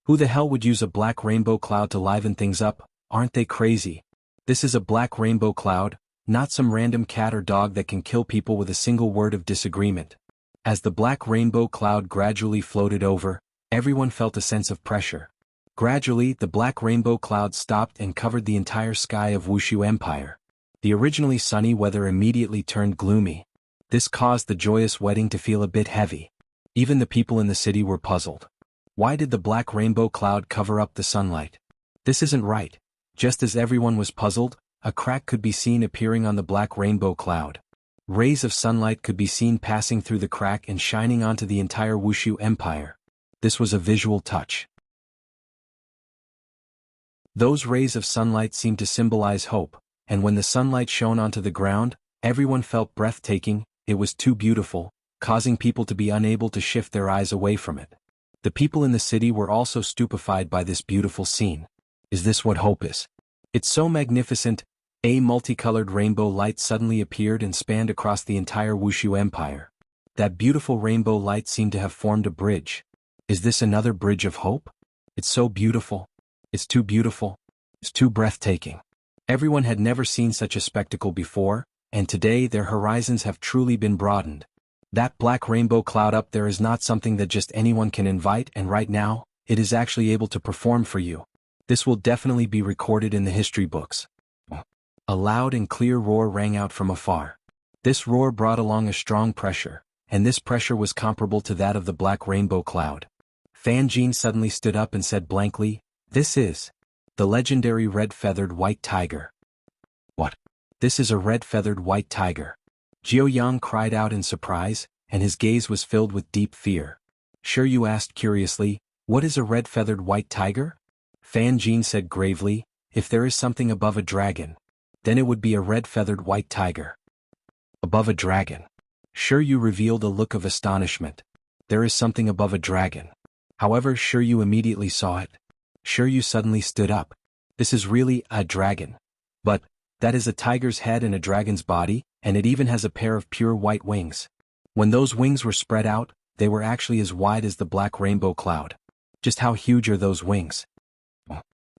Who the hell would use a black rainbow cloud to liven things up? Aren't they crazy? This is a black rainbow cloud, not some random cat or dog that can kill people with a single word of disagreement. As the black rainbow cloud gradually floated over, everyone felt a sense of pressure. Gradually, the black rainbow cloud stopped and covered the entire sky of Wuxia Empire. The originally sunny weather immediately turned gloomy. This caused the joyous wedding to feel a bit heavy. Even the people in the city were puzzled. Why did the black rainbow cloud cover up the sunlight? This isn't right. Just as everyone was puzzled, a crack could be seen appearing on the black rainbow cloud. Rays of sunlight could be seen passing through the crack and shining onto the entire Wuxia Empire. This was a visual touch. Those rays of sunlight seemed to symbolize hope, and when the sunlight shone onto the ground, everyone felt breathtaking. It was too beautiful, causing people to be unable to shift their eyes away from it. The people in the city were also stupefied by this beautiful scene. Is this what hope is? It's so magnificent. A multicolored rainbow light suddenly appeared and spanned across the entire Wuxia Empire. That beautiful rainbow light seemed to have formed a bridge. Is this another bridge of hope? It's so beautiful. It's too beautiful. It's too breathtaking. Everyone had never seen such a spectacle before, and today their horizons have truly been broadened. That black rainbow cloud up there is not something that just anyone can invite, and right now, it is actually able to perform for you. This will definitely be recorded in the history books. A loud and clear roar rang out from afar. This roar brought along a strong pressure, and this pressure was comparable to that of the black rainbow cloud. Fan Jin suddenly stood up and said blankly, "This is the legendary red-feathered white tiger." "What? This is a red-feathered white tiger?" Jiao Yang cried out in surprise, and his gaze was filled with deep fear. "Sure," you asked curiously, "what is a red-feathered white tiger?" Fan Jin said gravely, "If there is something above a dragon, then it would be a red-feathered white tiger." "Above a dragon?" Sure, you revealed a look of astonishment. "There is something above a dragon." However, Sure, you immediately saw it. Sure, you suddenly stood up. "This is really a dragon. But that is a tiger's head and a dragon's body, and it even has a pair of pure white wings. When those wings were spread out, they were actually as wide as the black rainbow cloud. Just how huge are those wings?"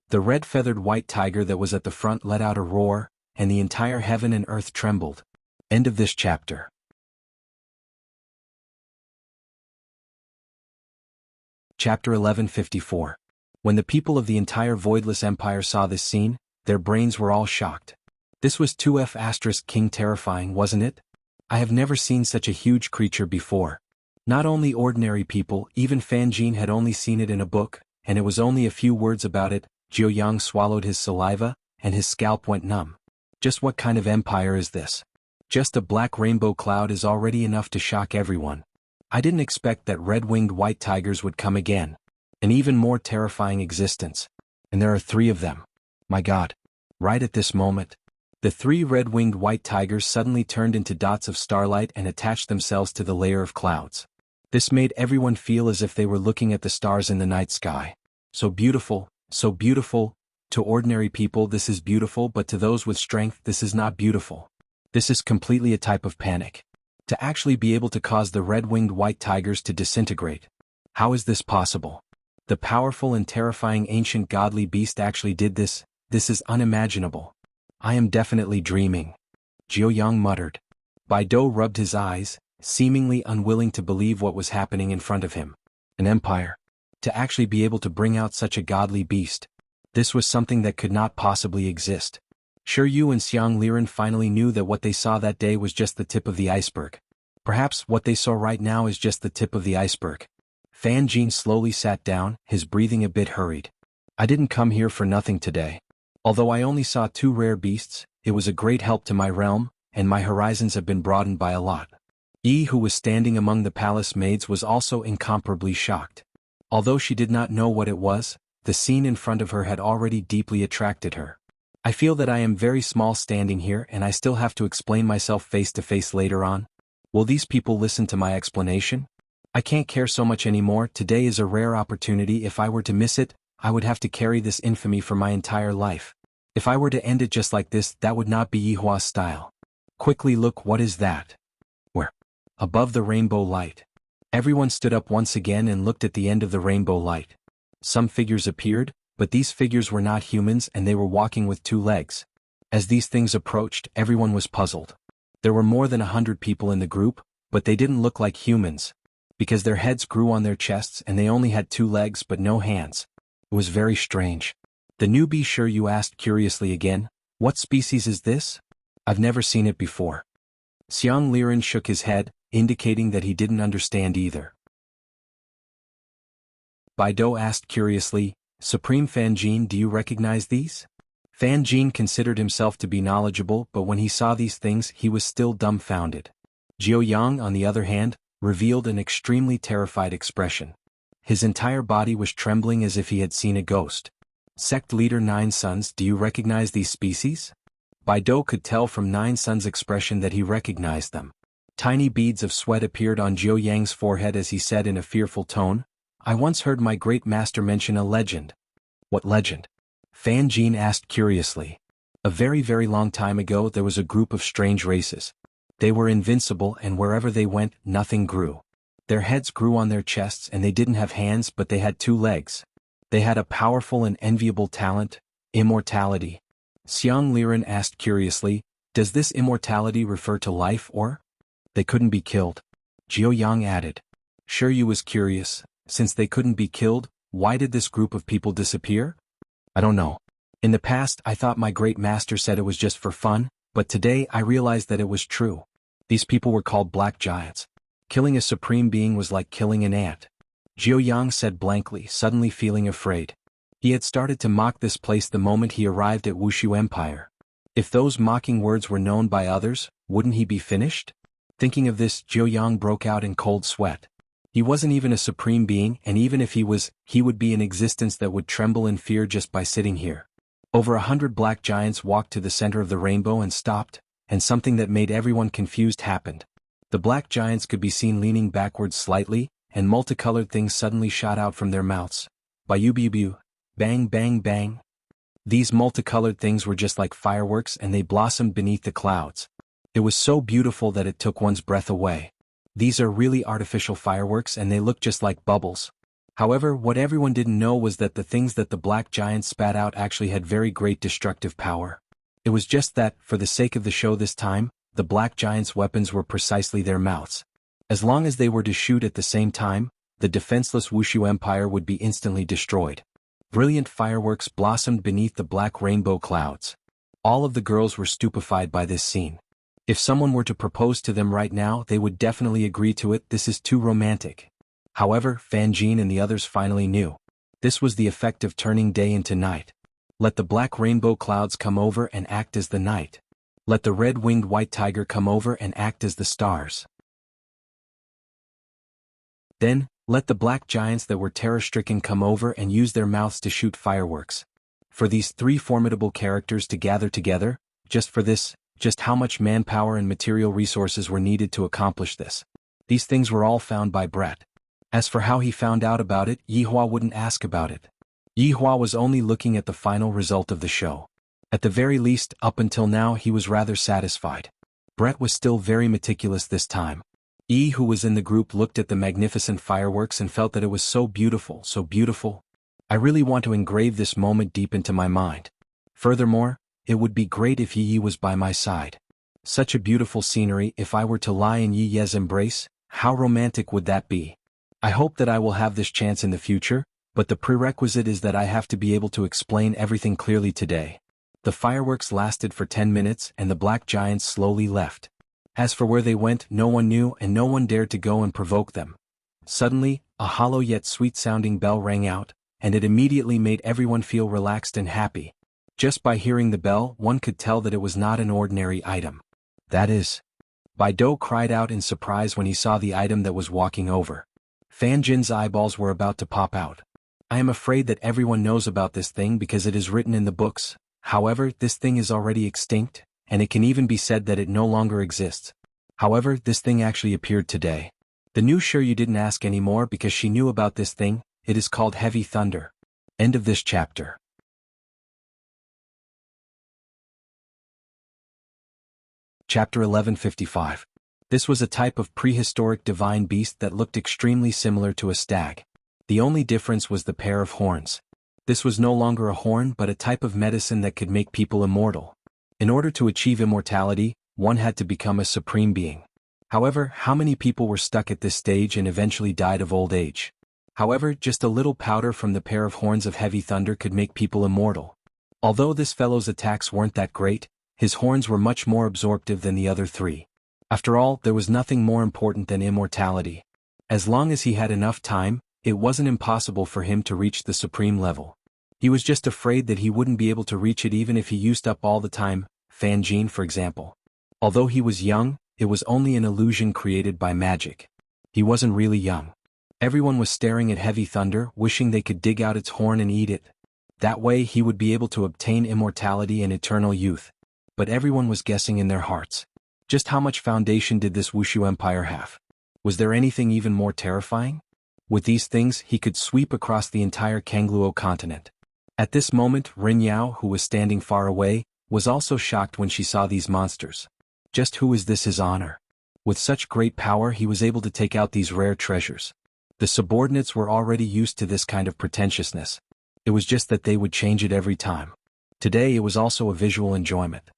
The red-feathered white tiger that was at the front let out a roar, and the entire heaven and earth trembled. End of this chapter. Chapter 1154. When the people of the entire Voidless Empire saw this scene, their brains were all shocked. This was 2F** King terrifying, wasn't it? I have never seen such a huge creature before. Not only ordinary people, even Fan Jin had only seen it in a book, and it was only a few words about it. Jiao Yang swallowed his saliva, and his scalp went numb. Just what kind of empire is this? Just a black rainbow cloud is already enough to shock everyone. I didn't expect that red-winged white tigers would come again. An even more terrifying existence. And there are 3 of them. My God. Right at this moment, the 3 red-winged white tigers suddenly turned into dots of starlight and attached themselves to the layer of clouds. This made everyone feel as if they were looking at the stars in the night sky. So beautiful, so beautiful. To ordinary people this is beautiful, but to those with strength this is not beautiful. This is completely a type of panic. To actually be able to cause the red-winged white tigers to disintegrate. How is this possible? The powerful and terrifying ancient godly beast actually did this. This is unimaginable. I am definitely dreaming. Jiao Yang muttered. Baidu rubbed his eyes, seemingly unwilling to believe what was happening in front of him. An empire. To actually be able to bring out such a godly beast. This was something that could not possibly exist. Sure, Yu and Xiang Liren finally knew that what they saw that day was just the tip of the iceberg. Perhaps what they saw right now is just the tip of the iceberg. Fan Jin slowly sat down, his breathing a bit hurried. I didn't come here for nothing today. Although I only saw 2 rare beasts, it was a great help to my realm, and my horizons have been broadened by a lot. Yi, who was standing among the palace maids, was also incomparably shocked. Although she did not know what it was, the scene in front of her had already deeply attracted her. I feel that I am very small standing here and I still have to explain myself face to face later on. Will these people listen to my explanation? I can't care so much anymore. Today is a rare opportunity. If I were to miss it, I would have to carry this infamy for my entire life. If I were to end it just like this, that would not be Yihua's style. Quickly look, what is that? Where? Above the rainbow light. Everyone stood up once again and looked at the end of the rainbow light. Some figures appeared, but these figures were not humans and they were walking with 2 legs. As these things approached, everyone was puzzled. There were more than 100 people in the group, but they didn't look like humans. Because their heads grew on their chests and they only had 2 legs but no hands. It was very strange. The newbie Sure you asked curiously again, what species is this? I've never seen it before. Xiang Liren shook his head, indicating that he didn't understand either. Baidu asked curiously, Supreme Fan Jin, do you recognize these? Fan Jin considered himself to be knowledgeable, but when he saw these things he was still dumbfounded. Jiao Yang, on the other hand, revealed an extremely terrified expression. His entire body was trembling as if he had seen a ghost. Sect leader Nine Suns, do you recognize these species? Baidu could tell from Nine Suns' expression that he recognized them. Tiny beads of sweat appeared on Jiao Yang's forehead as he said in a fearful tone, I once heard my great master mention a legend. What legend? Fan Jin asked curiously. A very, very long time ago there was a group of strange races. They were invincible and wherever they went, nothing grew. Their heads grew on their chests and they didn't have hands but they had 2 legs. They had a powerful and enviable talent, immortality. Xiang Liren asked curiously, does this immortality refer to life or? They couldn't be killed. Jiao Yang added. Sure, you was curious. Since they couldn't be killed, why did this group of people disappear? I don't know. In the past I thought my great master said it was just for fun, but today I realized that it was true. These people were called black giants. Killing a supreme being was like killing an ant. Jiu Yang said blankly, suddenly feeling afraid. He had started to mock this place the moment he arrived at Wuxia Empire. If those mocking words were known by others, wouldn't he be finished? Thinking of this, Jiu Yang broke out in cold sweat. He wasn't even a supreme being, and even if he was, he would be an existence that would tremble in fear just by sitting here. Over 100 black giants walked to the center of the rainbow and stopped, and something that made everyone confused happened. The black giants could be seen leaning backwards slightly, and multicolored things suddenly shot out from their mouths. Bayu-bu-bu, bang bang bang. These multicolored things were just like fireworks, and they blossomed beneath the clouds. It was so beautiful that it took one's breath away. These are really artificial fireworks and they look just like bubbles. However, what everyone didn't know was that the things that the black giants spat out actually had very great destructive power. It was just that, for the sake of the show this time, the black giants' weapons were precisely their mouths. As long as they were to shoot at the same time, the defenseless Wuxia Empire would be instantly destroyed. Brilliant fireworks blossomed beneath the black rainbow clouds. All of the girls were stupefied by this scene. If someone were to propose to them right now, they would definitely agree to it. This is too romantic. However, Fan Jin and the others finally knew. This was the effect of turning day into night. Let the black rainbow clouds come over and act as the night. Let the red-winged white tiger come over and act as the stars. Then, let the black giants that were terror-stricken come over and use their mouths to shoot fireworks. For these three formidable characters to gather together, just for this, just how much manpower and material resources were needed to accomplish this. These things were all found by Brett. As for how he found out about it, Yihua wouldn't ask about it. Yihua was only looking at the final result of the show. At the very least, up until now he was rather satisfied. Brett was still very meticulous this time. E, who was in the group, looked at the magnificent fireworks and felt that it was so beautiful, so beautiful. I really want to engrave this moment deep into my mind. Furthermore, it would be great if Yi was by my side. Such a beautiful scenery. If I were to lie in Yi's embrace, how romantic would that be? I hope that I will have this chance in the future, but the prerequisite is that I have to be able to explain everything clearly today. The fireworks lasted for 10 minutes and the black giants slowly left. As for where they went, no one knew and no one dared to go and provoke them. Suddenly, a hollow yet sweet-sounding bell rang out, and it immediately made everyone feel relaxed and happy. Just by hearing the bell, one could tell that it was not an ordinary item. That is. Baido cried out in surprise when he saw the item that was walking over. Fan Jin's eyeballs were about to pop out. I am afraid that everyone knows about this thing because it is written in the books. However, this thing is already extinct, and it can even be said that it no longer exists. However, this thing actually appeared today. The new sure you didn't ask anymore because she knew about this thing. It is called Heavy Thunder. End of this chapter. Chapter 1155. This was a type of prehistoric divine beast that looked extremely similar to a stag. The only difference was the pair of horns. This was no longer a horn but a type of medicine that could make people immortal. In order to achieve immortality, one had to become a supreme being. However, how many people were stuck at this stage and eventually died of old age? However, just a little powder from the pair of horns of Heavy Thunder could make people immortal. Although this fellow's attacks weren't that great, his horns were much more absorptive than the other three. After all, there was nothing more important than immortality. As long as he had enough time, it wasn't impossible for him to reach the supreme level. He was just afraid that he wouldn't be able to reach it even if he used up all the time, Fan Jin for example. Although he was young, it was only an illusion created by magic. He wasn't really young. Everyone was staring at Heavy Thunder, wishing they could dig out its horn and eat it. That way he would be able to obtain immortality and eternal youth. But everyone was guessing in their hearts. Just how much foundation did this Wuxia Empire have? Was there anything even more terrifying? With these things he could sweep across the entire Kangluo continent. At this moment Rin Yao, who was standing far away, was also shocked when she saw these monsters. Just who is this His Honor? With such great power he was able to take out these rare treasures. The subordinates were already used to this kind of pretentiousness. It was just that they would change it every time. Today it was also a visual enjoyment.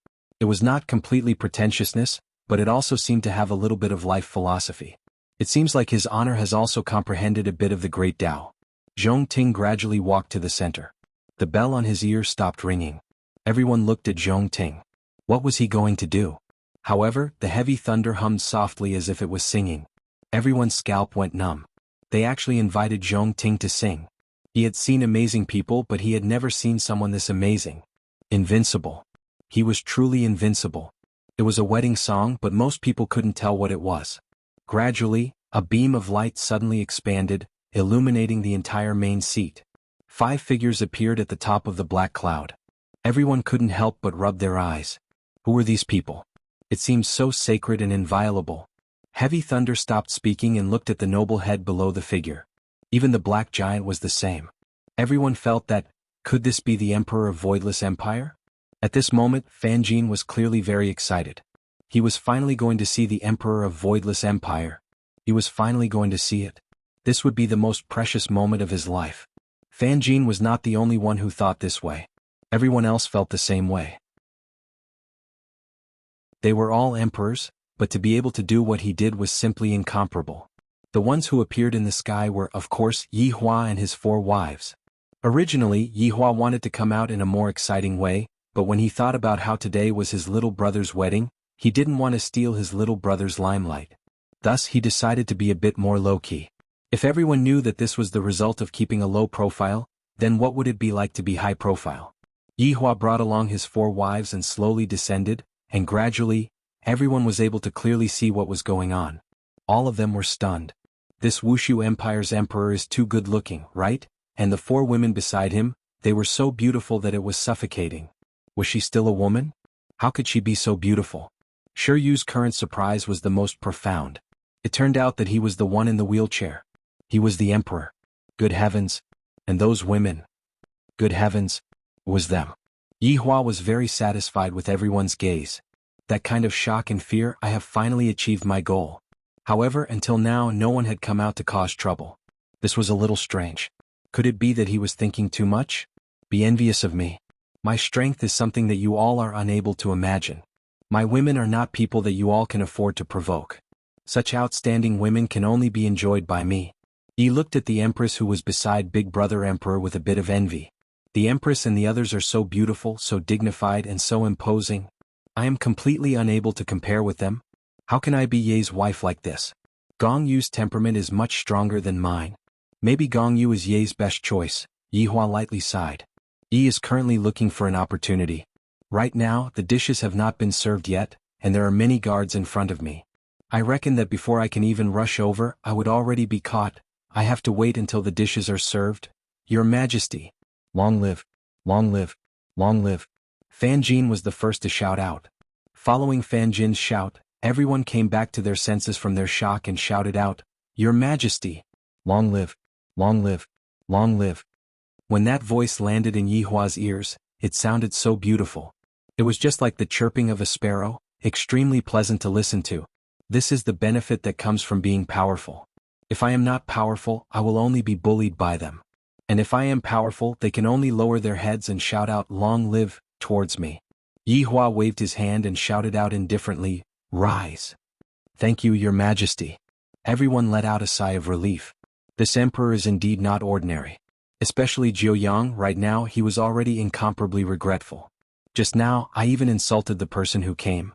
It was not completely pretentiousness, but it also seemed to have a little bit of life philosophy. It seems like His Honor has also comprehended a bit of the great Tao. Zhong Ting gradually walked to the center. The bell on his ear stopped ringing. Everyone looked at Zhong Ting. What was he going to do? However, the heavy thunder hummed softly as if it was singing. Everyone's scalp went numb. They actually invited Zhong Ting to sing. He had seen amazing people, but he had never seen someone this amazing. Invincible. He was truly invincible. It was a wedding song, but most people couldn't tell what it was. Gradually, a beam of light suddenly expanded, illuminating the entire main seat. 5 figures appeared at the top of the black cloud. Everyone couldn't help but rub their eyes. Who were these people? It seemed so sacred and inviolable. Heavy Thunder stopped speaking and looked at the noble head below the figure. Even the black giant was the same. Everyone felt that, could this be the Emperor of Voidless Empire? At this moment, Fan Jin was clearly very excited. He was finally going to see the Emperor of Voidless Empire. He was finally going to see it. This would be the most precious moment of his life. Fan Jin was not the only one who thought this way. Everyone else felt the same way. They were all emperors, but to be able to do what he did was simply incomparable. The ones who appeared in the sky were, of course, Yi Hua and his 4 wives. Originally, Yi Hua wanted to come out in a more exciting way, but when he thought about how today was his little brother's wedding, he didn't want to steal his little brother's limelight. Thus, he decided to be a bit more low-key. If everyone knew that this was the result of keeping a low profile, then what would it be like to be high profile? Yi Hua brought along his 4 wives and slowly descended, and gradually, everyone was able to clearly see what was going on. All of them were stunned. This Wuxia Empire's emperor is too good-looking, right? And the 4 women beside him, they were so beautiful that it was suffocating. Was she still a woman? How could she be so beautiful? Shi Yu's current surprise was the most profound. It turned out that he was the one in the wheelchair. He was the emperor. Good heavens. And those women. Good heavens. Was them. Yi Hua was very satisfied with everyone's gaze. That kind of shock and fear, I have finally achieved my goal. However, until now no one had come out to cause trouble. This was a little strange. Could it be that he was thinking too much? Be envious of me. My strength is something that you all are unable to imagine. My women are not people that you all can afford to provoke. Such outstanding women can only be enjoyed by me. He looked at the Empress who was beside Big Brother Emperor with a bit of envy. The Empress and the others are so beautiful, so dignified and so imposing. I am completely unable to compare with them. How can I be Ye's wife like this? Gong Yu's temperament is much stronger than mine. Maybe Gong Yu is Ye's best choice. Yi Hua lightly sighed. Yi is currently looking for an opportunity. Right now, the dishes have not been served yet, and there are many guards in front of me. I reckon that before I can even rush over, I would already be caught. I have to wait until the dishes are served. Your Majesty. Long live. Long live. Long live. Fan Jin was the first to shout out. Following Fan Jin's shout, everyone came back to their senses from their shock and shouted out, Your Majesty. Long live. Long live. Long live. When that voice landed in Yi Hua's ears, it sounded so beautiful. It was just like the chirping of a sparrow, extremely pleasant to listen to. This is the benefit that comes from being powerful. If I am not powerful, I will only be bullied by them. And if I am powerful, they can only lower their heads and shout out Long live, towards me. Yi Hua waved his hand and shouted out indifferently, Rise. Thank you, Your Majesty. Everyone let out a sigh of relief. This emperor is indeed not ordinary. Especially Jiu Yang. Right now he was already incomparably regretful. Just now, I even insulted the person who came.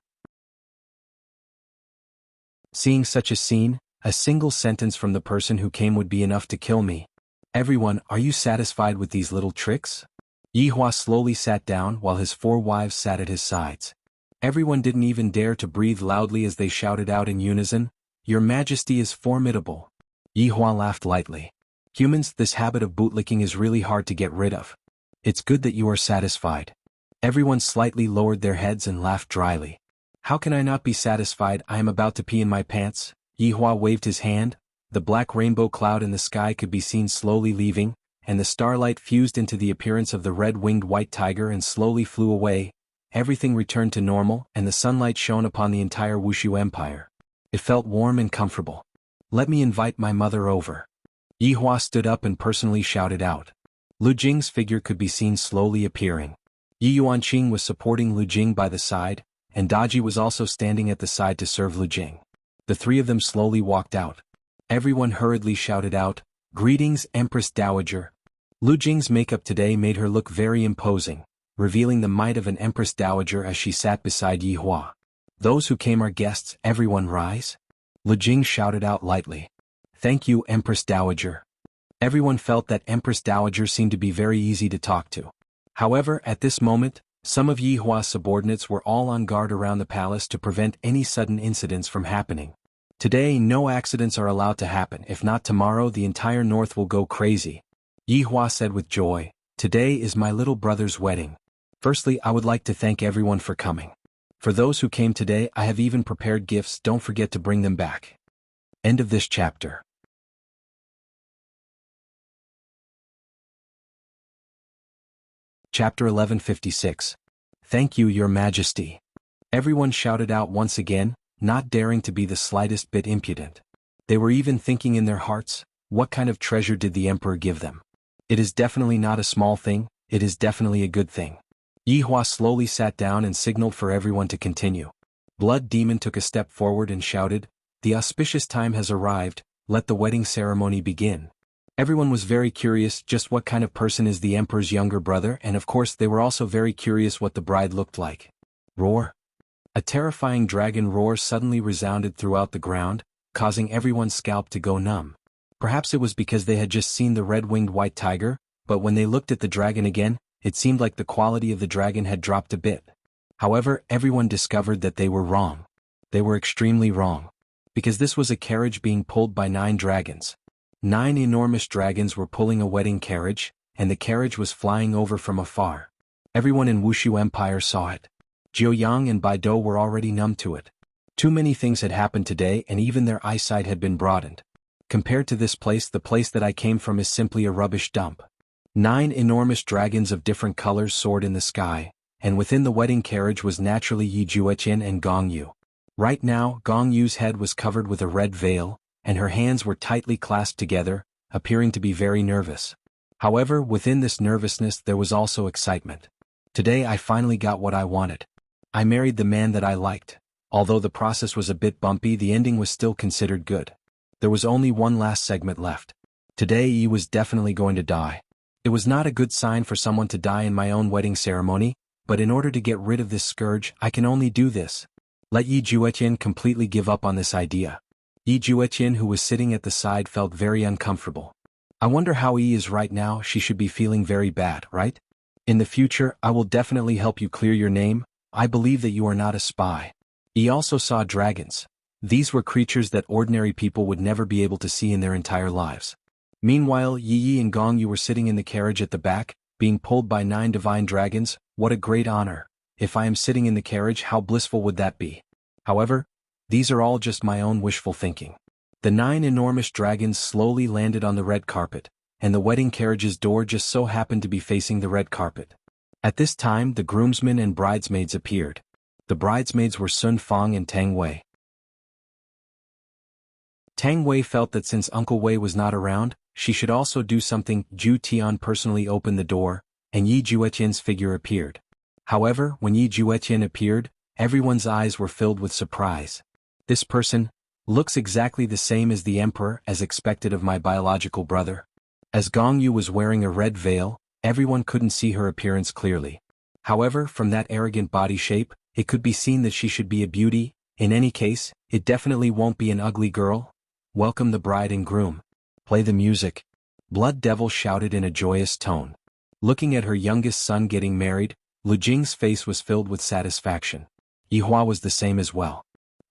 Seeing such a scene, a single sentence from the person who came would be enough to kill me. Everyone, are you satisfied with these little tricks? Yi Hua slowly sat down while his 4 wives sat at his sides. Everyone didn't even dare to breathe loudly as they shouted out in unison, Your Majesty is formidable. Yi Hua laughed lightly. Humans, this habit of bootlicking is really hard to get rid of. It's good that you are satisfied. Everyone slightly lowered their heads and laughed dryly. How can I not be satisfied? I am about to pee in my pants. Yi Hua waved his hand. The black rainbow cloud in the sky could be seen slowly leaving, and the starlight fused into the appearance of the red-winged white tiger and slowly flew away. Everything returned to normal, and the sunlight shone upon the entire Wuxia Empire. It felt warm and comfortable. Let me invite my mother over. Yi Hua stood up and personally shouted out. Lu Jing's figure could be seen slowly appearing. Yi Yuanqing was supporting Lu Jing by the side, and Daji was also standing at the side to serve Lu Jing. The 3 of them slowly walked out. Everyone hurriedly shouted out, Greetings, Empress Dowager. Lu Jing's makeup today made her look very imposing, revealing the might of an Empress Dowager as she sat beside Yi Hua. "Those who came are guests, everyone rise." Lu Jing shouted out lightly. "Thank you, Empress Dowager." Everyone felt that Empress Dowager seemed to be very easy to talk to. However, at this moment, some of Yi Hua's subordinates were all on guard around the palace to prevent any sudden incidents from happening. Today, no accidents are allowed to happen. If not tomorrow, the entire north will go crazy. Yi Hua said with joy, "Today is my little brother's wedding. Firstly, I would like to thank everyone for coming. For those who came today, I have even prepared gifts. Don't forget to bring them back." End of this chapter. Chapter 1156. Thank you, Your Majesty. Everyone shouted out once again, not daring to be the slightest bit impudent. They were even thinking in their hearts, what kind of treasure did the emperor give them? It is definitely not a small thing, it is definitely a good thing. Yi Hua slowly sat down and signaled for everyone to continue. Blood Demon took a step forward and shouted, "The auspicious time has arrived, let the wedding ceremony begin." Everyone was very curious just what kind of person is the emperor's younger brother, and of course they were also very curious what the bride looked like. Roar! A terrifying dragon roar suddenly resounded throughout the ground, causing everyone's scalp to go numb. Perhaps it was because they had just seen the red-winged white tiger, but when they looked at the dragon again, it seemed like the quality of the dragon had dropped a bit. However, everyone discovered that they were wrong. They were extremely wrong. Because this was a carriage being pulled by 9 dragons. 9 enormous dragons were pulling a wedding carriage, and the carriage was flying over from afar. Everyone in Wuxia Empire saw it. Jiuyang and Baido were already numb to it. Too many things had happened today and even their eyesight had been broadened. Compared to this place, the place that I came from is simply a rubbish dump. 9 enormous dragons of different colors soared in the sky, and within the wedding carriage was naturally Yi Jueqian and Gong Yu. Right now, Gong Yu's head was covered with a red veil, and her hands were tightly clasped together, appearing to be very nervous. However, within this nervousness there was also excitement. Today I finally got what I wanted. I married the man that I liked. Although the process was a bit bumpy, the ending was still considered good. There was only one last segment left. Today Yi was definitely going to die. It was not a good sign for someone to die in my own wedding ceremony, but in order to get rid of this scourge, I can only do this. Let Yi Jueqian completely give up on this idea. Yi Jueqian, who was sitting at the side, felt very uncomfortable. I wonder how Yi is right now. She should be feeling very bad, right? In the future, I will definitely help you clear your name. I believe that you are not a spy. Yi also saw dragons. These were creatures that ordinary people would never be able to see in their entire lives. Meanwhile, Yi and Gong Yu were sitting in the carriage at the back, being pulled by 9 divine dragons. What a great honor. If I am sitting in the carriage, how blissful would that be? However, these are all just my own wishful thinking. The 9 enormous dragons slowly landed on the red carpet, and the wedding carriage's door just so happened to be facing the red carpet. At this time, the groomsmen and bridesmaids appeared. The bridesmaids were Sun Fang and Tang Wei. Tang Wei felt that since Uncle Wei was not around, she should also do something. Zhu Tian personally opened the door, and Yi Jueqian's figure appeared. However, when Yi Jueqian appeared, everyone's eyes were filled with surprise. This person looks exactly the same as the emperor, as expected of my biological brother. As Gong Yu was wearing a red veil, everyone couldn't see her appearance clearly. However, from that arrogant body shape, it could be seen that she should be a beauty. In any case, it definitely won't be an ugly girl. Welcome the bride and groom. Play the music. Blood Devil shouted in a joyous tone. Looking at her youngest son getting married, Lu Jing's face was filled with satisfaction. Yi Hua was the same as well.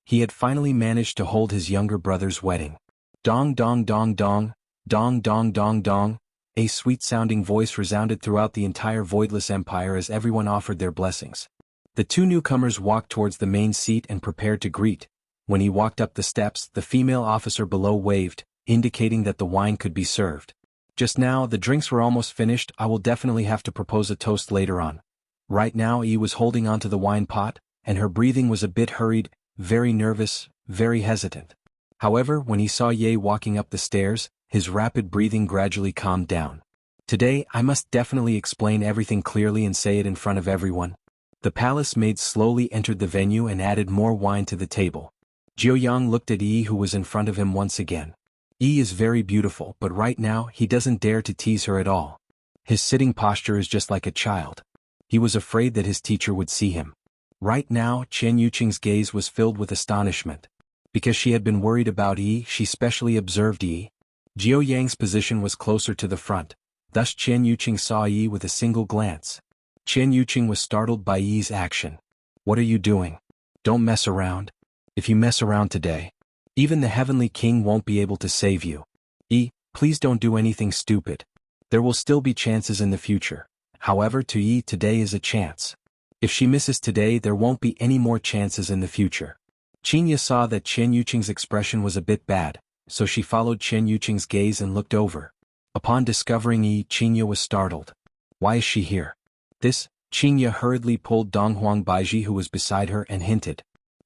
He had finally managed to hold his younger brother's wedding. Dong dong dong dong, dong dong dong dong. A sweet-sounding voice resounded throughout the entire voidless empire as everyone offered their blessings. The 2 newcomers walked towards the main seat and prepared to greet. When he walked up the steps, the female officer below waved, indicating that the wine could be served. Just now, the drinks were almost finished. I will definitely have to propose a toast later on. Right now, Yi was holding onto the wine pot, and her breathing was a bit hurried, very nervous, very hesitant. However, when he saw Ye walking up the stairs, his rapid breathing gradually calmed down. Today, I must definitely explain everything clearly and say it in front of everyone. The palace maid slowly entered the venue and added more wine to the table. Jiuyang looked at Yi, who was in front of him once again. Yi is very beautiful, but right now, he doesn't dare to tease her at all. His sitting posture is just like a child. He was afraid that his teacher would see him. Right now, Chen Yuqing's gaze was filled with astonishment. Because she had been worried about Yi, she specially observed Yi. Jiao Yang's position was closer to the front, thus Chen Yuqing saw Yi with a single glance. Chen Yuqing was startled by Yi's action. What are you doing? Don't mess around. If you mess around today, even the Heavenly King won't be able to save you. Yi, please don't do anything stupid. There will still be chances in the future. However, to Yi, today is a chance. If she misses today, there won't be any more chances in the future. Qinya saw that Chen Yuqing's expression was a bit bad, so she followed Chen Yuqing's gaze and looked over. Upon discovering Yi, Qinya was startled. Why is she here? Qinya hurriedly pulled Donghuang Baiji who was beside her and hinted.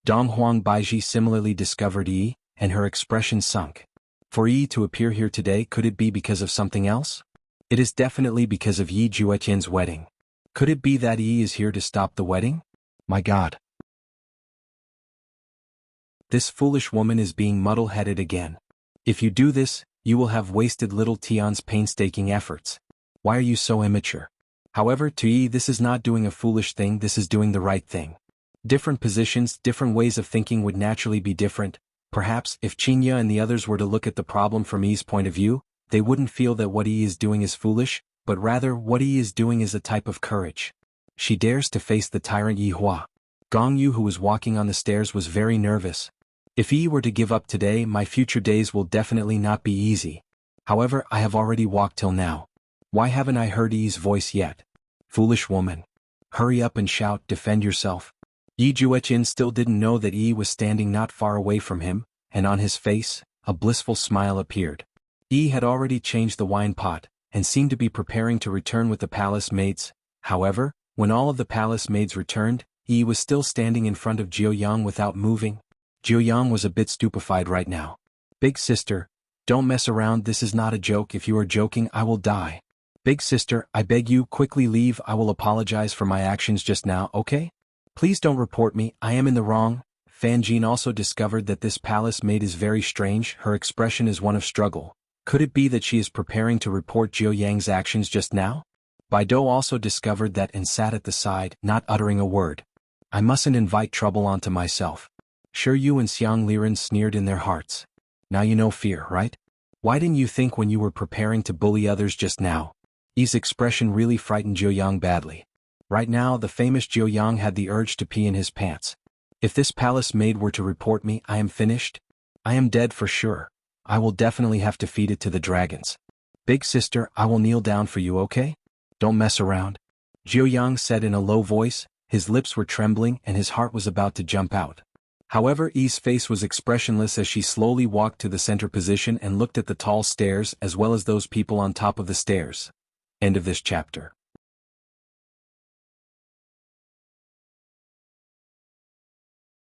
Donghuang Baiji similarly discovered Yi, and her expression sunk. For Yi to appear here today, could it be because of something else? It is definitely because of Yi Juetian's wedding. Could it be that Yi is here to stop the wedding? My God. This foolish woman is being muddle-headed again. If you do this, you will have wasted little Tian's painstaking efforts. Why are you so immature? However, to Yi, this is not doing a foolish thing, this is doing the right thing. Different positions, different ways of thinking would naturally be different. Perhaps, if Qinya and the others were to look at the problem from Yi's point of view, they wouldn't feel that what Yi is doing is foolish, but rather what Yi is doing is a type of courage. She dares to face the tyrant Yi Hua. Gong Yu, who was walking on the stairs, was very nervous. If Yi were to give up today, my future days will definitely not be easy. However, I have already walked till now. Why haven't I heard Yi's voice yet? Foolish woman. Hurry up and shout, defend yourself. Yi Juetian still didn't know that Yi was standing not far away from him, and on his face, a blissful smile appeared. Yi had already changed the wine pot, and seemed to be preparing to return with the palace maids. However, when all of the palace maids returned, Yi was still standing in front of Jiao Yang without moving. Jiao Yang was a bit stupefied right now. Big sister, don't mess around, this is not a joke, if you are joking I will die. Big sister, I beg you, quickly leave, I will apologize for my actions just now, okay? Please don't report me, I am in the wrong. Fan Jin also discovered that this palace maid is very strange, her expression is one of struggle. Could it be that she is preparing to report Jiao Yang's actions just now? Baido also discovered that and sat at the side, not uttering a word. I mustn't invite trouble onto myself. Sure, Yu and Xiang Liren sneered in their hearts. Now you know fear, right? Why didn't you think when you were preparing to bully others just now? Yi's expression really frightened Jiao Yang badly. Right now, the famous Jiao Yang had the urge to pee in his pants. If this palace maid were to report me, I am finished. I am dead for sure. I will definitely have to feed it to the dragons. Big sister, I will kneel down for you, okay? Don't mess around. Jiao Yang said in a low voice, his lips were trembling and his heart was about to jump out. However, Yi's face was expressionless as she slowly walked to the center position and looked at the tall stairs as well as those people on top of the stairs. End of this chapter.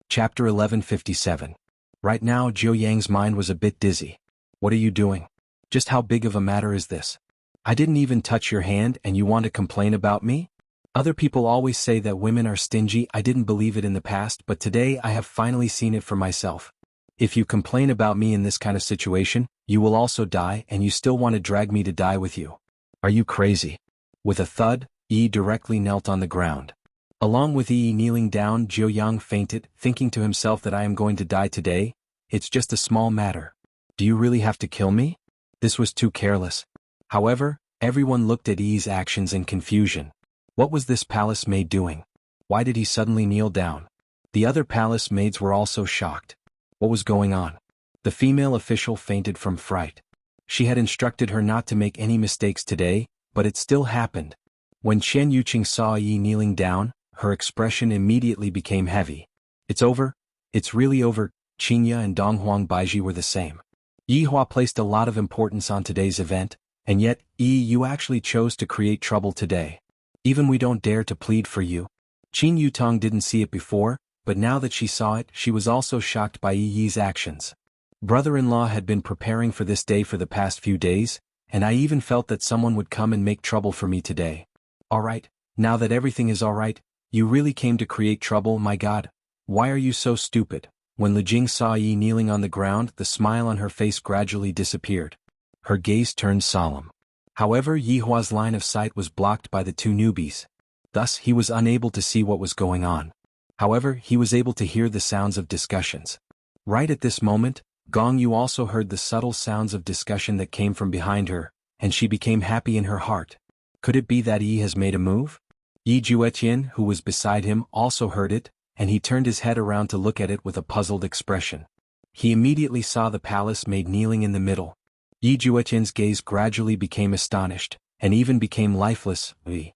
Chapter 1157. Right now, Jiao Yang's mind was a bit dizzy. What are you doing? Just how big of a matter is this? I didn't even touch your hand and you want to complain about me? Other people always say that women are stingy. I didn't believe it in the past, but today I have finally seen it for myself. If you complain about me in this kind of situation, you will also die and you still want to drag me to die with you. Are you crazy? With a thud, Yi directly knelt on the ground. Along with Yi kneeling down, Jiao Yang fainted, thinking to himself that I am going to die today. It's just a small matter. Do you really have to kill me? This was too careless. However, everyone looked at Yi's actions in confusion. What was this palace maid doing? Why did he suddenly kneel down? The other palace maids were also shocked. What was going on? The female official fainted from fright. She had instructed her not to make any mistakes today, but it still happened. When Chen Yuqing saw Yi kneeling down, her expression immediately became heavy. It's over. It's really over. Qinya and Donghuang Baiji were the same. Yi Hua placed a lot of importance on today's event, and yet, Yi, you actually chose to create trouble today. Even we don't dare to plead for you. Qin Yutong didn't see it before, but now that she saw it, she was also shocked by Yi's actions. Brother-in-law had been preparing for this day for the past few days, and I even felt that someone would come and make trouble for me today. Alright, now that everything is alright, you really came to create trouble, my God. Why are you so stupid? When Li Jing saw Yi kneeling on the ground, the smile on her face gradually disappeared. Her gaze turned solemn. However, Yihua's line of sight was blocked by the two newbies. Thus, he was unable to see what was going on. However, he was able to hear the sounds of discussions. Right at this moment, Gong Yu also heard the subtle sounds of discussion that came from behind her, and she became happy in her heart. Could it be that Yi has made a move? Yi Juetian, who was beside him, also heard it, and he turned his head around to look at it with a puzzled expression. He immediately saw the palace maid kneeling in the middle. Yi Juetian's gaze gradually became astonished, and even became lifeless. Yi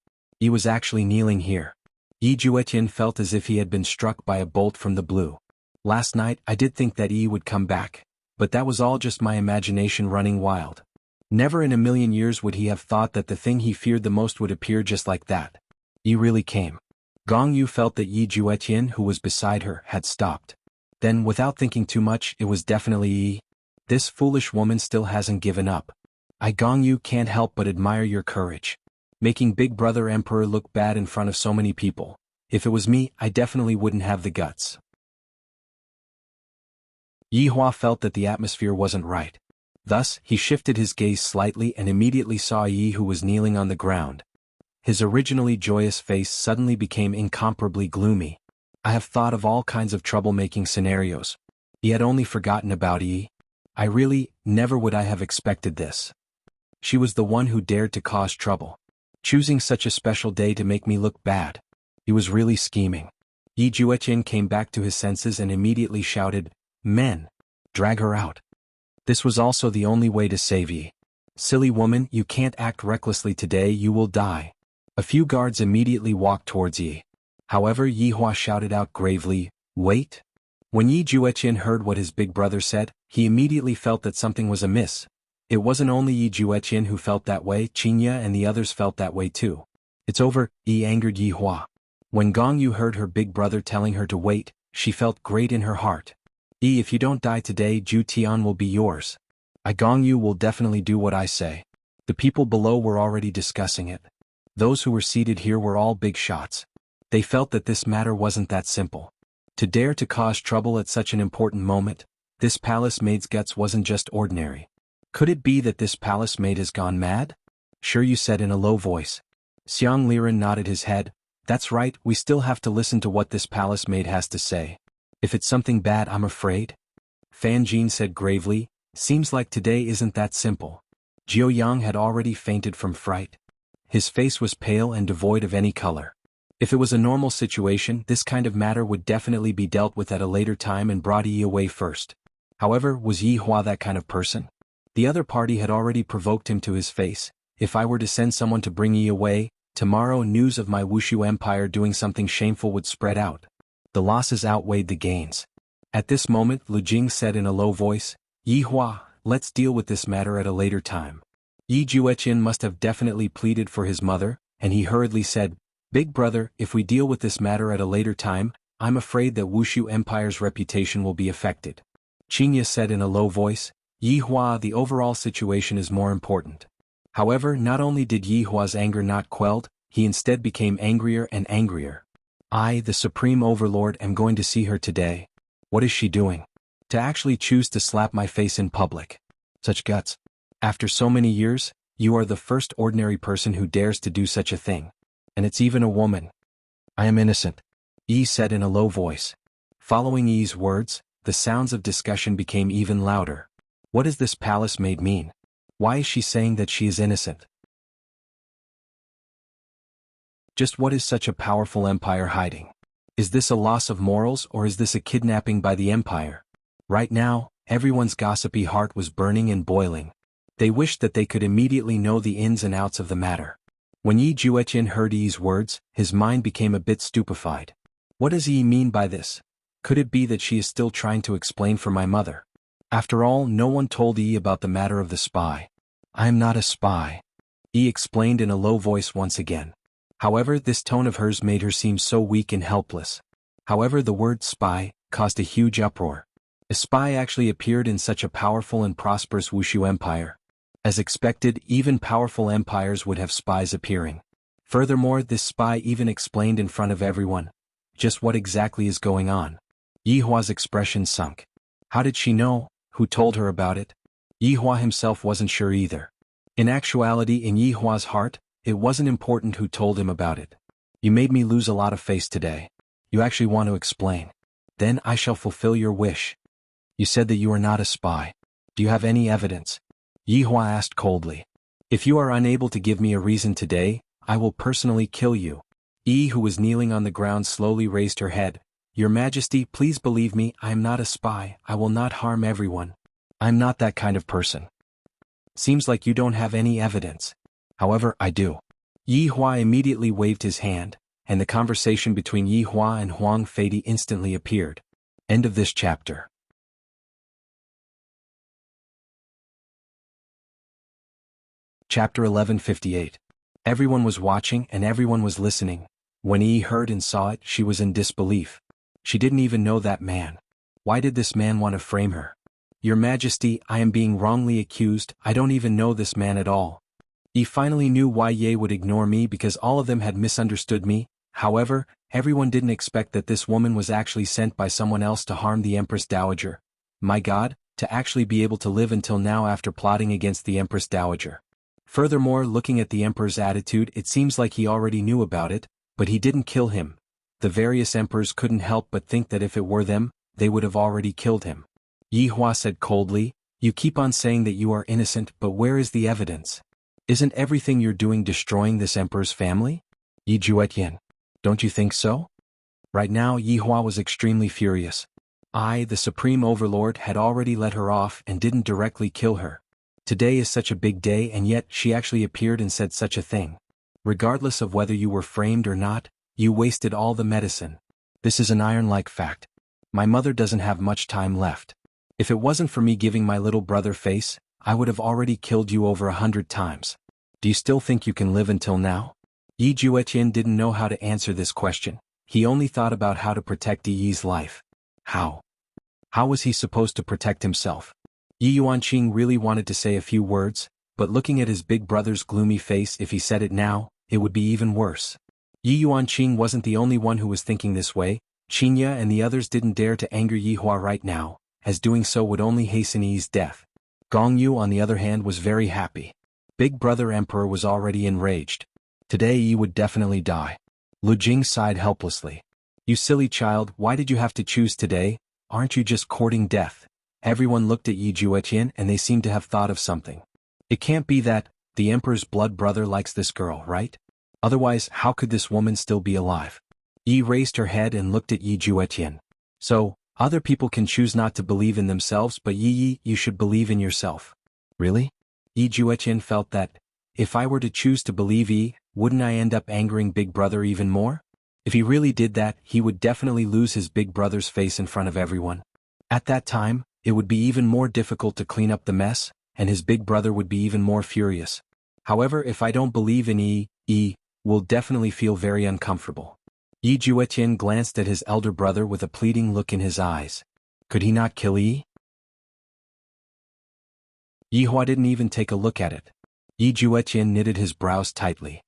was actually kneeling here. Yi Juetian felt as if he had been struck by a bolt from the blue. Last night I did think that Yi would come back, but that was all just my imagination running wild. Never in a million years would he have thought that the thing he feared the most would appear just like that. Yi really came. Gong Yu felt that Yi Juetian, who was beside her, had stopped. Then, without thinking too much, it was definitely Yi. This foolish woman still hasn't given up. I Gong Yu can't help but admire your courage. Making Big Brother Emperor look bad in front of so many people. If it was me, I definitely wouldn't have the guts. Yihua felt that the atmosphere wasn't right. Thus, he shifted his gaze slightly and immediately saw Yi, who was kneeling on the ground. His originally joyous face suddenly became incomparably gloomy. I have thought of all kinds of troublemaking scenarios. He had only forgotten about Yi. I really, never would I have expected this. She was the one who dared to cause trouble. Choosing such a special day to make me look bad. He was really scheming. Yi Juetian came back to his senses and immediately shouted, "Men! Drag her out." This was also the only way to save Yi. Silly woman, you can't act recklessly today, you will die. A few guards immediately walked towards Yi. However, Yihua shouted out gravely, "Wait." When Yi Juetian heard what his big brother said, he immediately felt that something was amiss. It wasn't only Yi Juetian who felt that way, Qinya and the others felt that way too. It's over, Yi angered Yihua. When Gong Yu heard her big brother telling her to wait, she felt great in her heart. Yi, if you don't die today, Ju Tian will be yours. I Gong Yu will definitely do what I say. The people below were already discussing it. Those who were seated here were all big shots. They felt that this matter wasn't that simple. To dare to cause trouble at such an important moment, this palace maid's guts wasn't just ordinary. Could it be that this palace maid has gone mad? Sure, you said in a low voice. Xiang Liren nodded his head. That's right, we still have to listen to what this palace maid has to say. If it's something bad, I'm afraid. Fan Jin said gravely, seems like today isn't that simple. Jiu Yang had already fainted from fright. His face was pale and devoid of any color. If it was a normal situation, this kind of matter would definitely be dealt with at a later time and brought Yi away first. However, was Yi Hua that kind of person? The other party had already provoked him to his face. If I were to send someone to bring Yi away, tomorrow news of my Wushu Empire doing something shameful would spread out. The losses outweighed the gains. At this moment, Lu Jing said in a low voice, Yi Hua, let's deal with this matter at a later time. Yi Juetian must have definitely pleaded for his mother, and he hurriedly said, Big brother, if we deal with this matter at a later time, I'm afraid that Wushu Empire's reputation will be affected. Qinya said in a low voice, Yi Hua, the overall situation is more important. However, not only did Yi Hua's anger not quelled, he instead became angrier and angrier. I, the Supreme Overlord, am going to see her today. What is she doing? To actually choose to slap my face in public. Such guts. After so many years, you are the first ordinary person who dares to do such a thing. And it's even a woman. I am innocent. Yi said in a low voice. Following Yi's words, the sounds of discussion became even louder. What does this palace maid mean? Why is she saying that she is innocent? Just what is such a powerful empire hiding? Is this a loss of morals or is this a kidnapping by the empire? Right now, everyone's gossipy heart was burning and boiling. They wished that they could immediately know the ins and outs of the matter. When Yi Juetian heard Yi's words, his mind became a bit stupefied. What does Yi mean by this? Could it be that she is still trying to explain for my mother? After all, no one told Yi about the matter of the spy. I am not a spy. Yi explained in a low voice once again. However, this tone of hers made her seem so weak and helpless. However, the word spy caused a huge uproar. A spy actually appeared in such a powerful and prosperous Wushu empire. As expected, even powerful empires would have spies appearing. Furthermore, this spy even explained in front of everyone just what exactly is going on. Yi Hua's expression sunk. How did she know? Who told her about it? Yi Hua himself wasn't sure either. In actuality, in Yi Hua's heart, it wasn't important who told him about it. You made me lose a lot of face today. You actually want to explain. Then I shall fulfill your wish. You said that you are not a spy. Do you have any evidence? Yi Hua asked coldly. If you are unable to give me a reason today, I will personally kill you. Yi, who was kneeling on the ground, slowly raised her head. Your Majesty, please believe me, I am not a spy. I will not harm everyone. I'm not that kind of person. Seems like you don't have any evidence. However, I do. Yi Hua immediately waved his hand, and the conversation between Yi Hua and Huang Feidi instantly appeared. End of this chapter. Chapter 1158. Everyone was watching and everyone was listening. When Yi heard and saw it, she was in disbelief. She didn't even know that man. Why did this man want to frame her? Your Majesty, I am being wrongly accused. I don't even know this man at all. Yi finally knew why Ye would ignore me, because all of them had misunderstood me. However, everyone didn't expect that this woman was actually sent by someone else to harm the Empress Dowager. My God, to actually be able to live until now after plotting against the Empress Dowager. Furthermore, looking at the Emperor's attitude, it seems like he already knew about it, but he didn't kill him. The various emperors couldn't help but think that if it were them, they would have already killed him. Yi Hua said coldly, you keep on saying that you are innocent, but where is the evidence? Isn't everything you're doing destroying this emperor's family? Yi Juetian. Don't you think so? Right now Yi Hua was extremely furious. I, the Supreme Overlord, had already let her off and didn't directly kill her. Today is such a big day, and yet she actually appeared and said such a thing. Regardless of whether you were framed or not, you wasted all the medicine. This is an iron-like fact. My mother doesn't have much time left. If it wasn't for me giving my little brother face, I would have already killed you over 100 times. Do you still think you can live until now? Yi Juetian didn't know how to answer this question. He only thought about how to protect Yi's life. How? How was he supposed to protect himself? Yi Yuanqing really wanted to say a few words, but looking at his big brother's gloomy face, if he said it now, it would be even worse. Yi Yuanqing wasn't the only one who was thinking this way. Qinya and the others didn't dare to anger Yi Hua right now, as doing so would only hasten Yi's death. Gong Yu, on the other hand, was very happy. Big brother Emperor was already enraged. Today Yi would definitely die. Lu Jing sighed helplessly. You silly child, why did you have to choose today? Aren't you just courting death? Everyone looked at Yi Juetian and they seemed to have thought of something. It can't be that the Emperor's blood brother likes this girl, right? Otherwise, how could this woman still be alive? Yi raised her head and looked at Yi Juetian. So, other people can choose not to believe in themselves, but Yi, you should believe in yourself. Really? Yi Juetian felt that, if I were to choose to believe Yi, wouldn't I end up angering Big Brother even more? If he really did that, he would definitely lose his big brother's face in front of everyone. At that time, it would be even more difficult to clean up the mess, and his big brother would be even more furious. However, if I don't believe in Yi will definitely feel very uncomfortable. Yi Juetian glanced at his elder brother with a pleading look in his eyes. Could he not kill Yi? Yi Hua didn't even take a look at it. Yi Juetian knitted his brows tightly.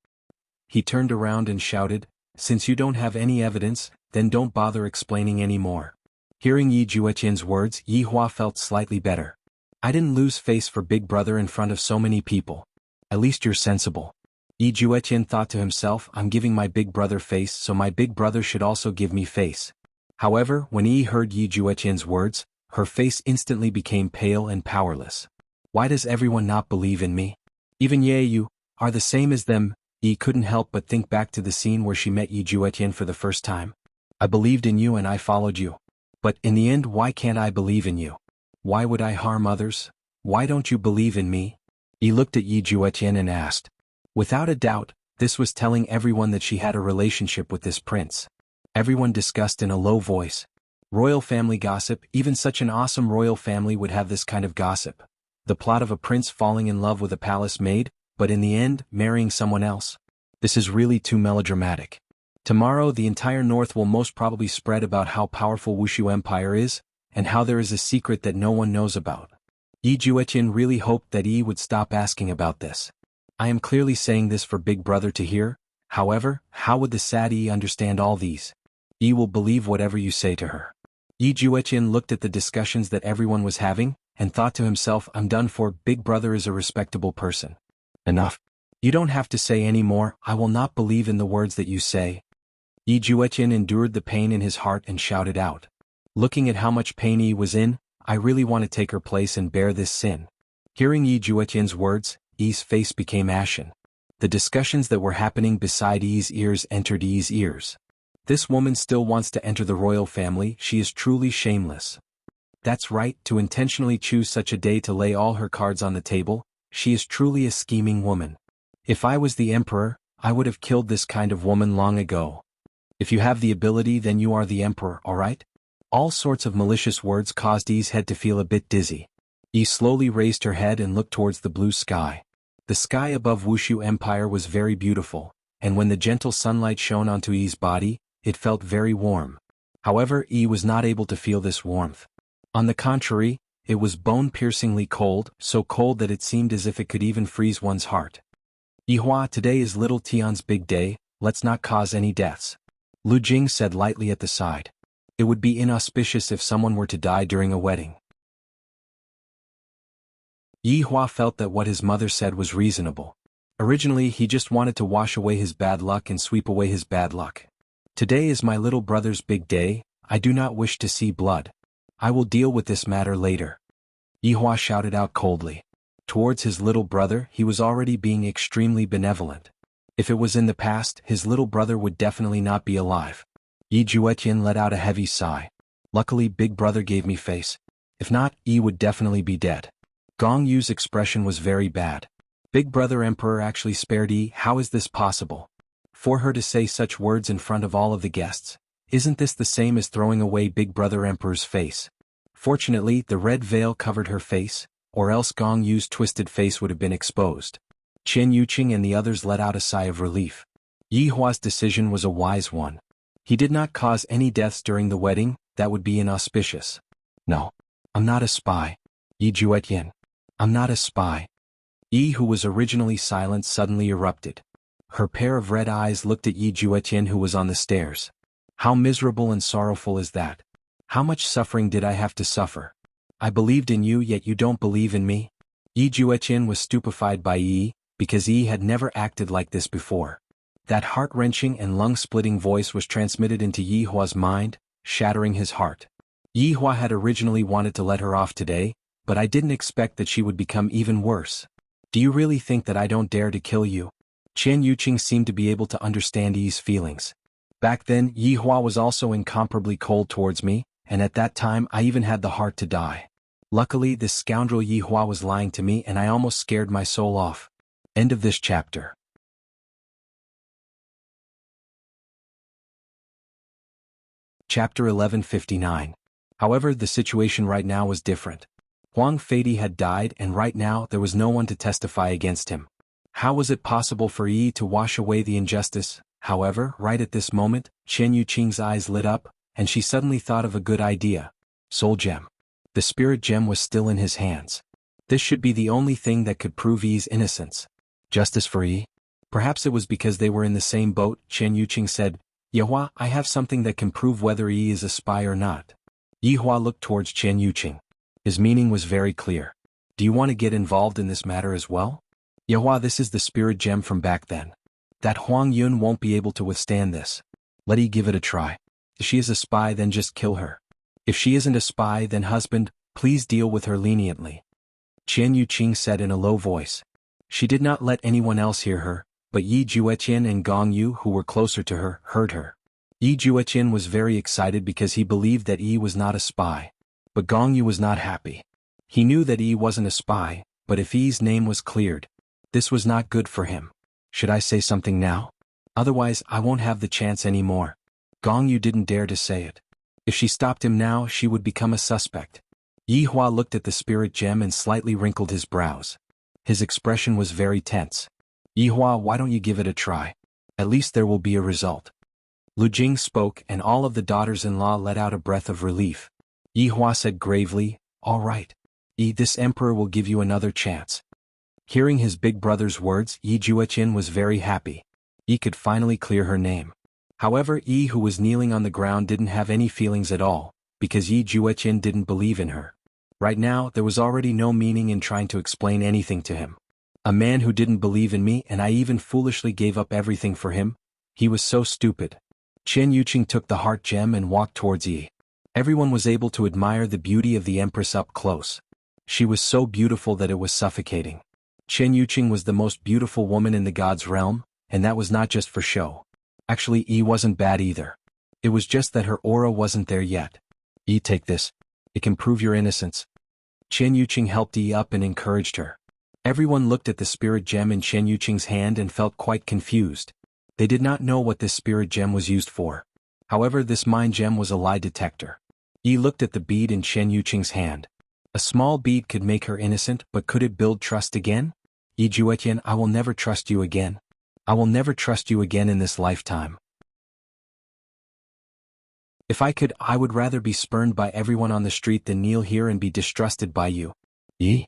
He turned around and shouted, since you don't have any evidence, then don't bother explaining any more. Hearing Yi Juetian's words, Yi Hua felt slightly better. I didn't lose face for Big Brother in front of so many people. At least you're sensible. Yi Juetian thought to himself, I'm giving my big brother face, so my big brother should also give me face. However, when Yi heard Yi Juetian's words, her face instantly became pale and powerless. Why does everyone not believe in me? Even Ye, you are the same as them. Yi couldn't help but think back to the scene where she met Yi Juetian for the first time. I believed in you and I followed you. But in the end, why can't I believe in you? Why would I harm others? Why don't you believe in me? He looked at Yi Juetian and asked. Without a doubt, this was telling everyone that she had a relationship with this prince. Everyone discussed in a low voice. Royal family gossip, even such an awesome royal family would have this kind of gossip. The plot of a prince falling in love with a palace maid, but in the end, marrying someone else. This is really too melodramatic. Tomorrow the entire north will most probably spread about how powerful Wuxia Empire is, and how there is a secret that no one knows about. Yi Juetian really hoped that Yi would stop asking about this. I am clearly saying this for Big Brother to hear, however, how would the sad Yi understand all these? Yi will believe whatever you say to her. Yi Juetian looked at the discussions that everyone was having, and thought to himself, I'm done for, Big Brother is a respectable person. Enough. You don't have to say any more. I will not believe in the words that you say. Yi Juetian endured the pain in his heart and shouted out. Looking at how much pain Yi was in, I really want to take her place and bear this sin. Hearing Yi Juetian's words, Yi's face became ashen. The discussions that were happening beside Yi's ears entered Yi's ears. This woman still wants to enter the royal family. She is truly shameless. That's right, to intentionally choose such a day to lay all her cards on the table. She is truly a scheming woman. If I was the emperor, I would have killed this kind of woman long ago. If you have the ability, then you are the emperor, alright? All sorts of malicious words caused Yi's head to feel a bit dizzy. Yi slowly raised her head and looked towards the blue sky. The sky above Wuxia Empire was very beautiful, and when the gentle sunlight shone onto Yi's body, it felt very warm. However, Yi was not able to feel this warmth. On the contrary, it was bone-piercingly cold, so cold that it seemed as if it could even freeze one's heart. Yihua, today is little Tian's big day, let's not cause any deaths. Lu Jing said lightly at the side. It would be inauspicious if someone were to die during a wedding. Yihua felt that what his mother said was reasonable. Originally, he just wanted to wash away his bad luck and sweep away his bad luck. Today is my little brother's big day, I do not wish to see blood. I will deal with this matter later. Yihua shouted out coldly. Towards his little brother, he was already being extremely benevolent. If it was in the past, his little brother would definitely not be alive. Yi Juetian let out a heavy sigh. Luckily, big brother gave me face. If not, Yi would definitely be dead. Gong Yu's expression was very bad. Big brother emperor actually spared Yi. How is this possible? For her to say such words in front of all of the guests, isn't this the same as throwing away big brother emperor's face? Fortunately, the red veil covered her face, or else Gong Yu's twisted face would have been exposed. Chen Yuqing and the others let out a sigh of relief. Yihua's decision was a wise one. He did not cause any deaths during the wedding, that would be inauspicious. No. I'm not a spy. Yi Juetian. I'm not a spy. Yi, who was originally silent, suddenly erupted. Her pair of red eyes looked at Yi Juetian, who was on the stairs. How miserable and sorrowful is that? How much suffering did I have to suffer? I believed in you, yet you don't believe in me? Yi Juetian was stupefied by Yi, because Yi had never acted like this before. That heart-wrenching and lung-splitting voice was transmitted into Yihua's mind, shattering his heart. Yihua had originally wanted to let her off today, but I didn't expect that she would become even worse. Do you really think that I don't dare to kill you? Chen Yuqing seemed to be able to understand Yi's feelings. Back then, Yihua was also incomparably cold towards me, and at that time I even had the heart to die. Luckily, this scoundrel Yihua was lying to me and I almost scared my soul off. End of this chapter. Chapter 1159. However, the situation right now was different. Huang Feidi had died and right now there was no one to testify against him. How was it possible for Yi to wash away the injustice? However, right at this moment, Chen Yuqing's eyes lit up, and she suddenly thought of a good idea. Soul Gem. The spirit gem was still in his hands. This should be the only thing that could prove Yi's innocence. Justice for Yi? Perhaps it was because they were in the same boat. Chen Yuqing said, Yihua, I have something that can prove whether Yi is a spy or not. Yihua looked towards Chen Yuqing. His meaning was very clear. Do you want to get involved in this matter as well? Yihua, this is the spirit gem from back then. That Huang Yun won't be able to withstand this. Let Yi give it a try. If she is a spy, then just kill her. If she isn't a spy, then husband, please deal with her leniently. Chen Yuqing said in a low voice. She did not let anyone else hear her, but Yi Juetian and Gong Yu, who were closer to her, heard her. Yi Juetian was very excited because he believed that Yi was not a spy. But Gong Yu was not happy. He knew that Yi wasn't a spy, but if Yi's name was cleared, this was not good for him. Should I say something now? Otherwise, I won't have the chance anymore. Gong Yu didn't dare to say it. If she stopped him now, she would become a suspect. Yihua looked at the spirit gem and slightly wrinkled his brows. His expression was very tense. Yihua, why don't you give it a try? At least there will be a result. Lu Jing spoke and all of the daughters-in-law let out a breath of relief. Yihua said gravely, all right. Yi, this emperor will give you another chance. Hearing his big brother's words, Yi Juetian was very happy. Yi could finally clear her name. However, Yi, who was kneeling on the ground, didn't have any feelings at all, because Yi Juetian didn't believe in her. Right now, there was already no meaning in trying to explain anything to him. A man who didn't believe in me and I even foolishly gave up everything for him? He was so stupid. Chen Yuqing took the heart gem and walked towards Yi. Everyone was able to admire the beauty of the Empress up close. She was so beautiful that it was suffocating. Chen Yuqing was the most beautiful woman in the gods' realm, and that was not just for show. Actually, Yi wasn't bad either. It was just that her aura wasn't there yet. Yi, take this. It can prove your innocence. Chen Yuqing helped Yi up and encouraged her. Everyone looked at the spirit gem in Chen Yuqing's hand and felt quite confused. They did not know what this spirit gem was used for. However, this mind gem was a lie detector. Yi looked at the bead in Chen Yuqing's hand. A small bead could make her innocent, but could it build trust again? Yi Juetian, I will never trust you again. I will never trust you again in this lifetime. If I could, I would rather be spurned by everyone on the street than kneel here and be distrusted by you. Yi?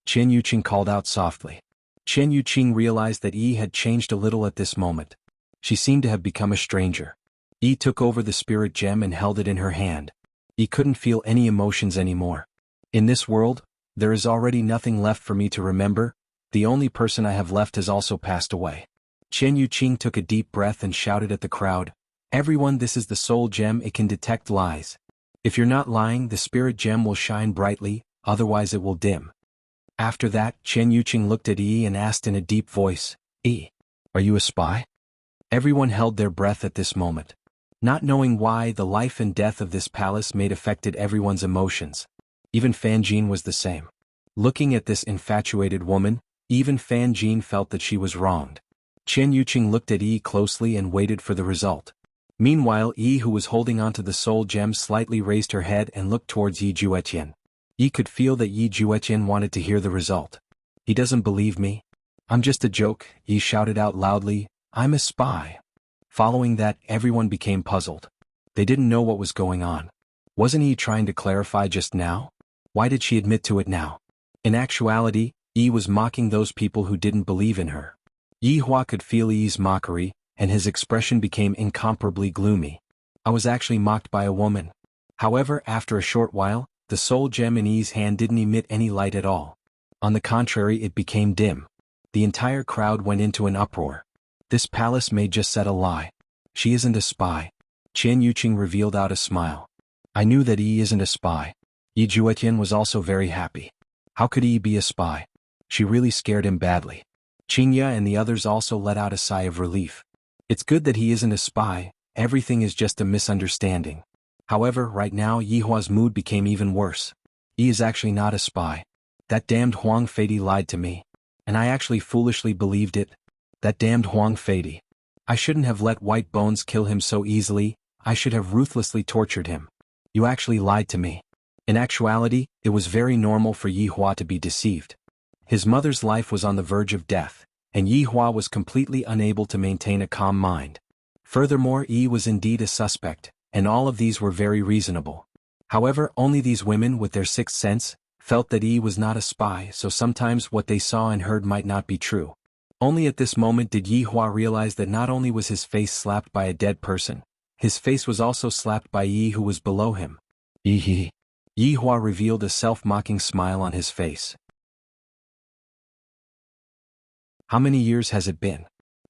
Chen Yuqing called out softly. Chen Yuqing realized that Yi had changed a little at this moment. She seemed to have become a stranger. Yi took over the spirit gem and held it in her hand. Yi couldn't feel any emotions anymore. In this world, there is already nothing left for me to remember. The only person I have left has also passed away. Chen Yuqing took a deep breath and shouted at the crowd, everyone, this is the soul gem, it can detect lies. If you're not lying, the spirit gem will shine brightly, otherwise it will dim. After that, Chen Yuqing looked at Yi and asked in a deep voice, Yi, are you a spy? Everyone held their breath at this moment. Not knowing why, the life and death of this palace made affected everyone's emotions. Even Fan Jin was the same. Looking at this infatuated woman, even Fan Jin felt that she was wronged. Chen Yuqing looked at Yi closely and waited for the result. Meanwhile, Yi, who was holding onto the soul gem, slightly raised her head and looked towards Yi Juetian. Yi could feel that Yi Juetian wanted to hear the result. He doesn't believe me? I'm just a joke, Yi shouted out loudly, I'm a spy. Following that, everyone became puzzled. They didn't know what was going on. Wasn't Yi trying to clarify just now? Why did she admit to it now? In actuality, Yi was mocking those people who didn't believe in her. Yi Hua could feel Yi's mockery, and his expression became incomparably gloomy. I was actually mocked by a woman. However, after a short while, the soul gem in Yi's hand didn't emit any light at all. On the contrary, it became dim. The entire crowd went into an uproar. This palace may just said a lie. She isn't a spy. Chen Yuqing revealed out a smile. I knew that Yi isn't a spy. Yi Juetian was also very happy. How could Yi be a spy? She really scared him badly. Qingya and the others also let out a sigh of relief. It's good that he isn't a spy, everything is just a misunderstanding. However, right now Yi Hua's mood became even worse. Yi is actually not a spy. That damned Huang Feidi lied to me. And I actually foolishly believed it. That damned Huang Feidi. I shouldn't have let White Bones kill him so easily, I should have ruthlessly tortured him. You actually lied to me. In actuality, it was very normal for Yi Hua to be deceived. His mother's life was on the verge of death, and Yi Hua was completely unable to maintain a calm mind. Furthermore, Yi was indeed a suspect, and all of these were very reasonable. However, only these women with their sixth sense felt that Yi was not a spy, so sometimes what they saw and heard might not be true. Only at this moment did Yi Hua realize that not only was his face slapped by a dead person, his face was also slapped by Yi, who was below him. Yi Hua revealed a self-mocking smile on his face. How many years has it been?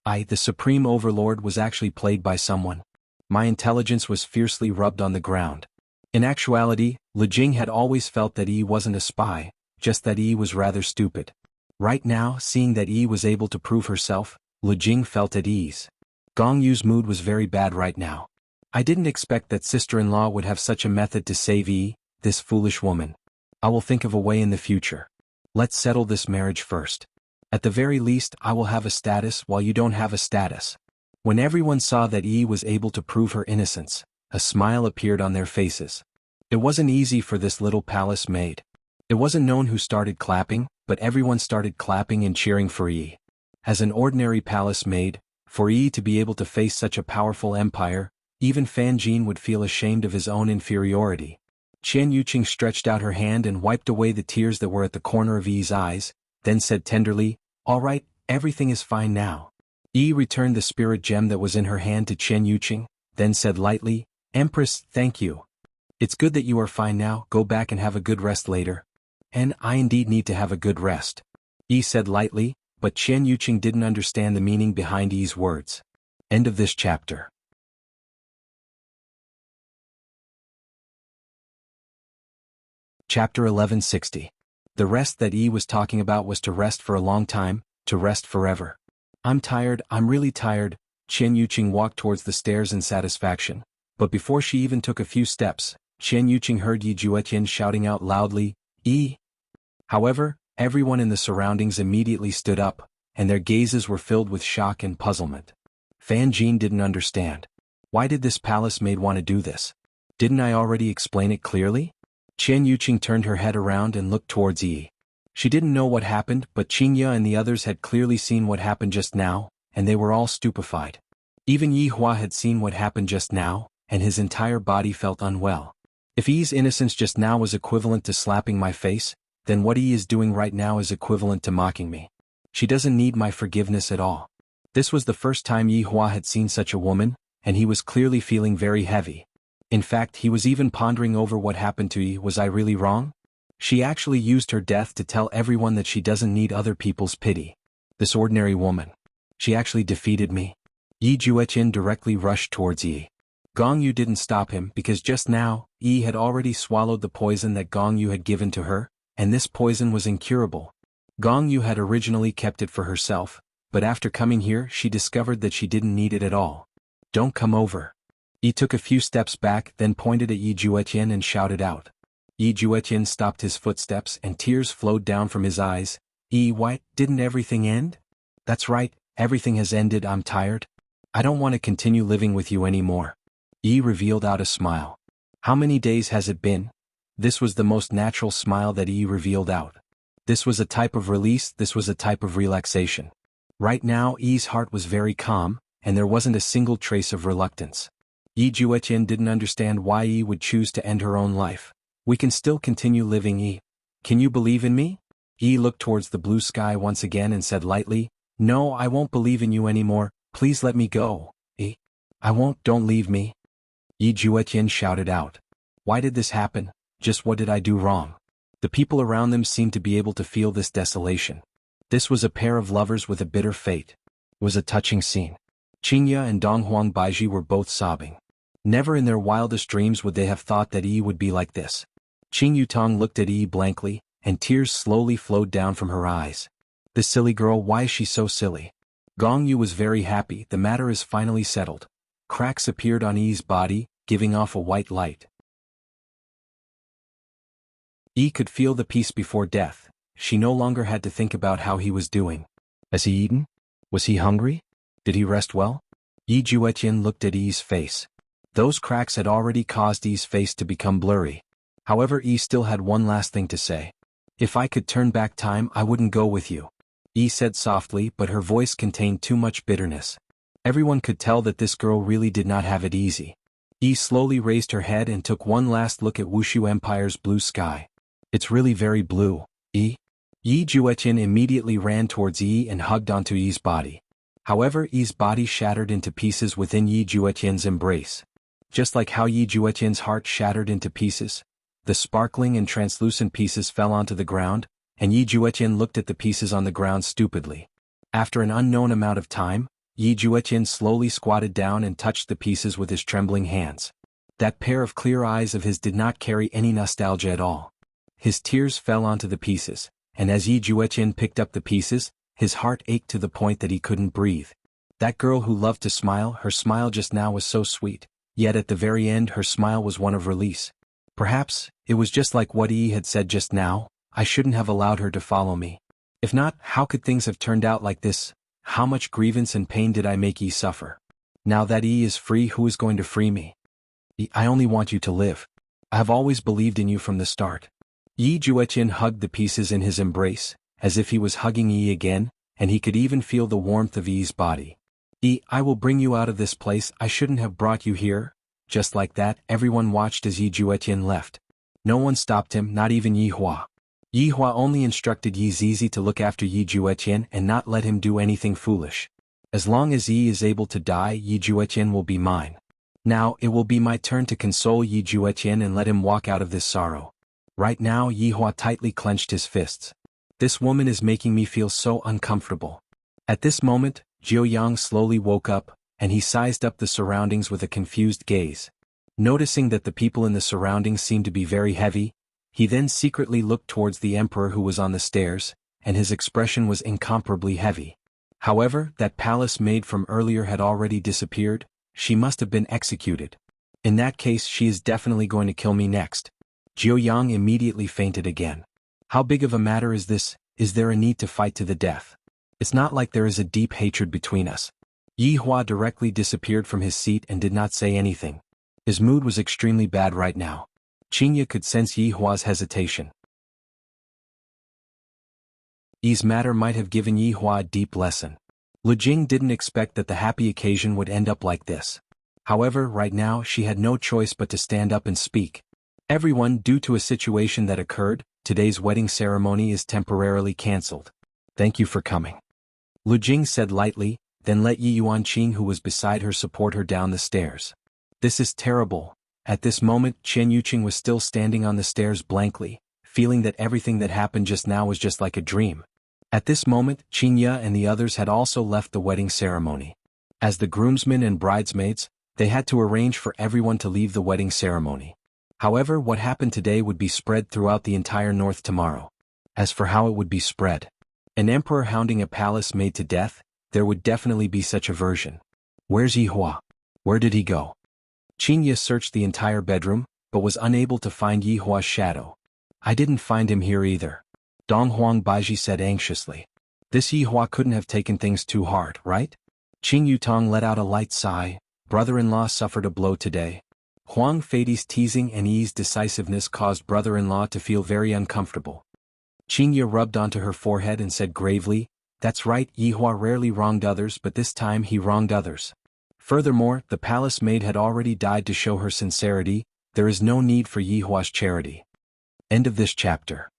I, the Supreme Overlord, was actually played by someone. My intelligence was fiercely rubbed on the ground. In actuality, Li Jing had always felt that Yi wasn't a spy, just that Yi was rather stupid. Right now, seeing that Yi was able to prove herself, Li Jing felt at ease. Gong Yu's mood was very bad right now. I didn't expect that sister-in-law would have such a method to save Yi, this foolish woman. I will think of a way in the future. Let's settle this marriage first. At the very least, I will have a status while you don't have a status. When everyone saw that Yi was able to prove her innocence, a smile appeared on their faces. It wasn't easy for this little palace maid. It wasn't known who started clapping, but everyone started clapping and cheering for Yi. As an ordinary palace maid, for Yi to be able to face such a powerful empire, even Fan Jin would feel ashamed of his own inferiority. Chen Yuqing stretched out her hand and wiped away the tears that were at the corner of Yi's eyes, then said tenderly, all right, everything is fine now. Yi returned the spirit gem that was in her hand to Chen Yuqing, then said lightly, Empress, thank you. It's good that you are fine now, go back and have a good rest later. And I indeed need to have a good rest. Yi said lightly, but Chen Yuqing didn't understand the meaning behind Yi's words. End of this chapter. Chapter 1160. The rest that Yi was talking about was to rest for a long time, to rest forever. I'm tired, I'm really tired. Chen Yuqing walked towards the stairs in satisfaction, but before she even took a few steps, Chen Yuqing heard Yi Juetian shouting out loudly, "Yi!" However, everyone in the surroundings immediately stood up, and their gazes were filled with shock and puzzlement. Fan Jin didn't understand. Why did this palace maid want to do this? Didn't I already explain it clearly? Chen Yuqing turned her head around and looked towards Yi. She didn't know what happened, but Qingya and the others had clearly seen what happened just now, and they were all stupefied. Even Yi Hua had seen what happened just now, and his entire body felt unwell. If Yi's innocence just now was equivalent to slapping my face, then what Yi is doing right now is equivalent to mocking me. She doesn't need my forgiveness at all. This was the first time Yi Hua had seen such a woman, and he was clearly feeling very heavy. In fact, he was even pondering over what happened to Yi. Was I really wrong? She actually used her death to tell everyone that she doesn't need other people's pity. This ordinary woman. She actually defeated me. Yi Juetian directly rushed towards Yi. Gong Yu didn't stop him because just now, Yi had already swallowed the poison that Gong Yu had given to her, and this poison was incurable. Gong Yu had originally kept it for herself, but after coming here she discovered that she didn't need it at all. Don't come over. Yi took a few steps back, then pointed at Yi Juetian and shouted out. Yi Juetian stopped his footsteps and tears flowed down from his eyes. Yi, what? Didn't everything end? That's right, everything has ended. I'm tired. I don't want to continue living with you anymore. Yi revealed out a smile. How many days has it been? This was the most natural smile that Yi revealed out. This was a type of release, this was a type of relaxation. Right now Yi's heart was very calm, and there wasn't a single trace of reluctance. Yi Juetian didn't understand why Yi would choose to end her own life. We can still continue living, Yi. Can you believe in me? Yi looked towards the blue sky once again and said lightly, No, I won't believe in you anymore. Please let me go, Yi. I won't, don't leave me. Yi Juetian shouted out. Why did this happen? Just what did I do wrong? The people around them seemed to be able to feel this desolation. This was a pair of lovers with a bitter fate. It was a touching scene. Qingya and Donghuang Baiji were both sobbing. Never in their wildest dreams would they have thought that Yi would be like this. Qing Yutong looked at Yi blankly, and tears slowly flowed down from her eyes. This silly girl, why is she so silly? Gong Yu was very happy, the matter is finally settled. Cracks appeared on Yi's body, giving off a white light. Yi could feel the peace before death. She no longer had to think about how he was doing. Has he eaten? Was he hungry? Did he rest well? Yi Juetian looked at Yi's face. Those cracks had already caused Yi's face to become blurry. However, Yi still had one last thing to say. If I could turn back time, I wouldn't go with you. Yi said softly, but her voice contained too much bitterness. Everyone could tell that this girl really did not have it easy. Yi slowly raised her head and took one last look at Wushu Empire's blue sky. It's really very blue, Yi. Yi Juetian immediately ran towards Yi and hugged onto Yi's body. However, Yi's body shattered into pieces within Yi Juetian's embrace. Just like how Yi Juetian's heart shattered into pieces, the sparkling and translucent pieces fell onto the ground, and Yi Juetian looked at the pieces on the ground stupidly. After an unknown amount of time, Yi Juetian slowly squatted down and touched the pieces with his trembling hands. That pair of clear eyes of his did not carry any nostalgia at all. His tears fell onto the pieces, and as Yi Juetian picked up the pieces, his heart ached to the point that he couldn't breathe. That girl who loved to smile, her smile just now was so sweet, yet at the very end her smile was one of release. Perhaps, it was just like what Yi had said just now, I shouldn't have allowed her to follow me. If not, how could things have turned out like this? How much grievance and pain did I make Yi suffer? Now that Yi is free, who is going to free me? Yi, I only want you to live. I have always believed in you from the start. Yi Juetian hugged the pieces in his embrace, as if he was hugging Yi again, and he could even feel the warmth of Yi's body. Yi, I will bring you out of this place, I shouldn't have brought you here. Just like that, everyone watched as Yi Juetian left. No one stopped him, not even Yi Hua. Yi Hua only instructed Yi Zizi to look after Yi Juetian and not let him do anything foolish. As long as Yi is able to die, Yi Juetian will be mine. Now, it will be my turn to console Yi Juetian and let him walk out of this sorrow. Right now, Yi Hua tightly clenched his fists. This woman is making me feel so uncomfortable. At this moment, Jiu Yang slowly woke up, and he sized up the surroundings with a confused gaze. Noticing that the people in the surroundings seemed to be very heavy, he then secretly looked towards the emperor who was on the stairs, and his expression was incomparably heavy. However, that palace maid from earlier had already disappeared. She must have been executed. In that case, she is definitely going to kill me next. Jiu Yang immediately fainted again. How big of a matter is this? Is there a need to fight to the death? It's not like there is a deep hatred between us. Yi Hua directly disappeared from his seat and did not say anything. His mood was extremely bad right now. Qingye could sense Yi Hua's hesitation. Yi's matter might have given Yi Hua a deep lesson. Lu Jing didn't expect that the happy occasion would end up like this. However, right now she had no choice but to stand up and speak. Everyone, due to a situation that occurred, today's wedding ceremony is temporarily cancelled. Thank you for coming. Lu Jing said lightly, then let Yi Yuanqing who was beside her support her down the stairs. This is terrible. At this moment, Chen Yuqing was still standing on the stairs blankly, feeling that everything that happened just now was just like a dream. At this moment, Qingye and the others had also left the wedding ceremony. As the groomsmen and bridesmaids, they had to arrange for everyone to leave the wedding ceremony. However, what happened today would be spread throughout the entire north tomorrow. As for how it would be spread, an emperor hounding a palace maid to death, there would definitely be such a version. Where's Yi Hua? Where did he go? Qingye searched the entire bedroom, but was unable to find Yi Hua's shadow. I didn't find him here either. Dong Huang Baiji said anxiously. This Yi Hua couldn't have taken things too hard, right? Qing Yutong let out a light sigh. Brother-in-law suffered a blow today. Huang Feidi's teasing and Yi's decisiveness caused brother-in-law to feel very uncomfortable. Qingye rubbed onto her forehead and said gravely, that's right, Yi Hua rarely wronged others, but this time he wronged others. Furthermore, the palace maid had already died to show her sincerity. There is no need for Yi Hua's charity. End of this chapter.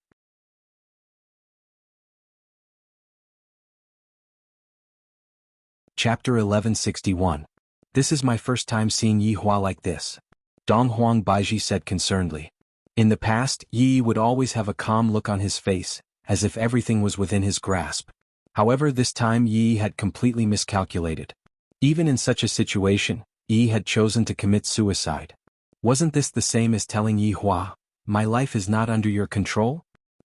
Chapter 1161. This is my first time seeing Yi Hua like this. Dong Huang Baiji said concernedly. In the past, Yi would always have a calm look on his face, as if everything was within his grasp. However, this time Yi had completely miscalculated. Even in such a situation, Yi had chosen to commit suicide. Wasn't this the same as telling Yi Hua, my life is not under your control?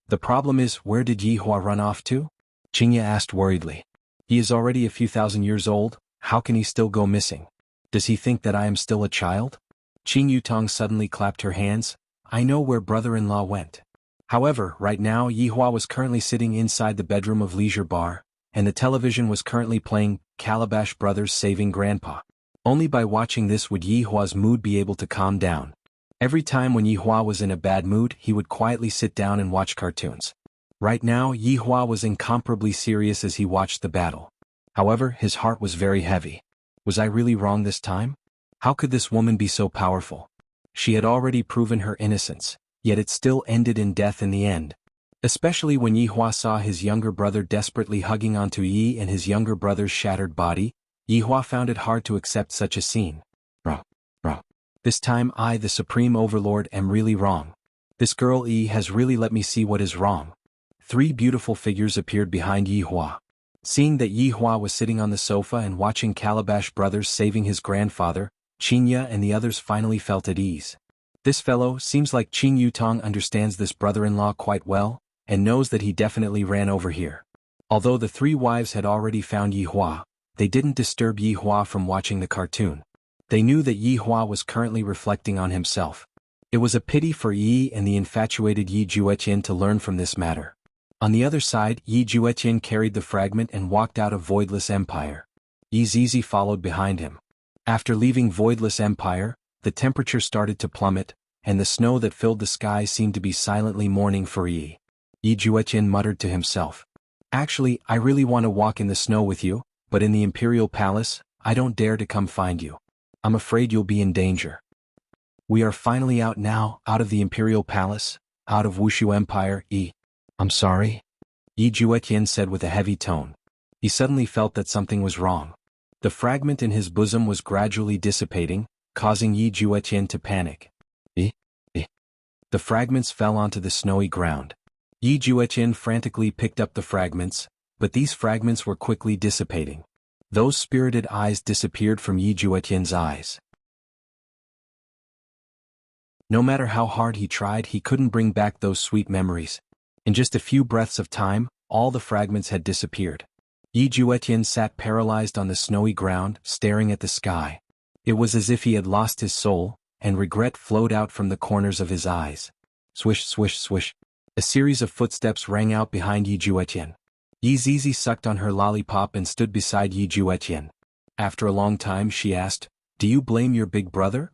The problem is, where did Yi Hua run off to? Qingye asked worriedly. He is already a few thousand years old, how can he still go missing? Does he think that I am still a child? Qing Yutong suddenly clapped her hands. I know where brother-in-law went. However, right now Yi Hua was currently sitting inside the bedroom of Leisure Bar, and the television was currently playing Calabash Brothers Saving Grandpa. Only by watching this would Yi Hua's mood be able to calm down. Every time when Yi Hua was in a bad mood, he would quietly sit down and watch cartoons. Right now, Yi Hua was incomparably serious as he watched the battle. However, his heart was very heavy. Was I really wrong this time? How could this woman be so powerful? She had already proven her innocence, yet it still ended in death in the end. Especially when Yi Hua saw his younger brother desperately hugging onto Yi and his younger brother's shattered body, Yi Hua found it hard to accept such a scene. This time I, the Supreme Overlord, am really wrong. This girl Yi has really let me see what is wrong. 3 beautiful figures appeared behind Yi Hua. Seeing that Yi Hua was sitting on the sofa and watching Calabash Brothers saving his grandfather, Qingye and the others finally felt at ease. This fellow seems like Qing Yutong understands this brother-in-law quite well, and knows that he definitely ran over here. Although the 3 wives had already found Yi Hua, they didn't disturb Yi Hua from watching the cartoon. They knew that Yi Hua was currently reflecting on himself. It was a pity for Yi and the infatuated Yi Juetian to learn from this matter. On the other side, Yi Juetian carried the fragment and walked out of Voidless Empire. Yi Zizi followed behind him. After leaving Voidless Empire, the temperature started to plummet, and the snow that filled the sky seemed to be silently mourning for Yi. Yi Juetian muttered to himself. Actually, I really want to walk in the snow with you, but in the Imperial Palace, I don't dare to come find you. I'm afraid you'll be in danger. We are finally out now, out of the Imperial Palace, out of Wuxia Empire, Yi. I'm sorry? Yi Juetian said with a heavy tone. He suddenly felt that something was wrong. The fragment in his bosom was gradually dissipating, causing Yi Juetian to panic. The fragments fell onto the snowy ground. Yi Juetian frantically picked up the fragments, but these fragments were quickly dissipating. Those spirited eyes disappeared from Yi Juetian's eyes. No matter how hard he tried, he couldn't bring back those sweet memories. In just a few breaths of time, all the fragments had disappeared. Yi Juetian sat paralyzed on the snowy ground, staring at the sky. It was as if he had lost his soul, and regret flowed out from the corners of his eyes. Swish, swish, swish. A series of footsteps rang out behind Yi Juetian. Yi Zizi sucked on her lollipop and stood beside Yi Juetian. After a long time she asked, "Do you blame your big brother?"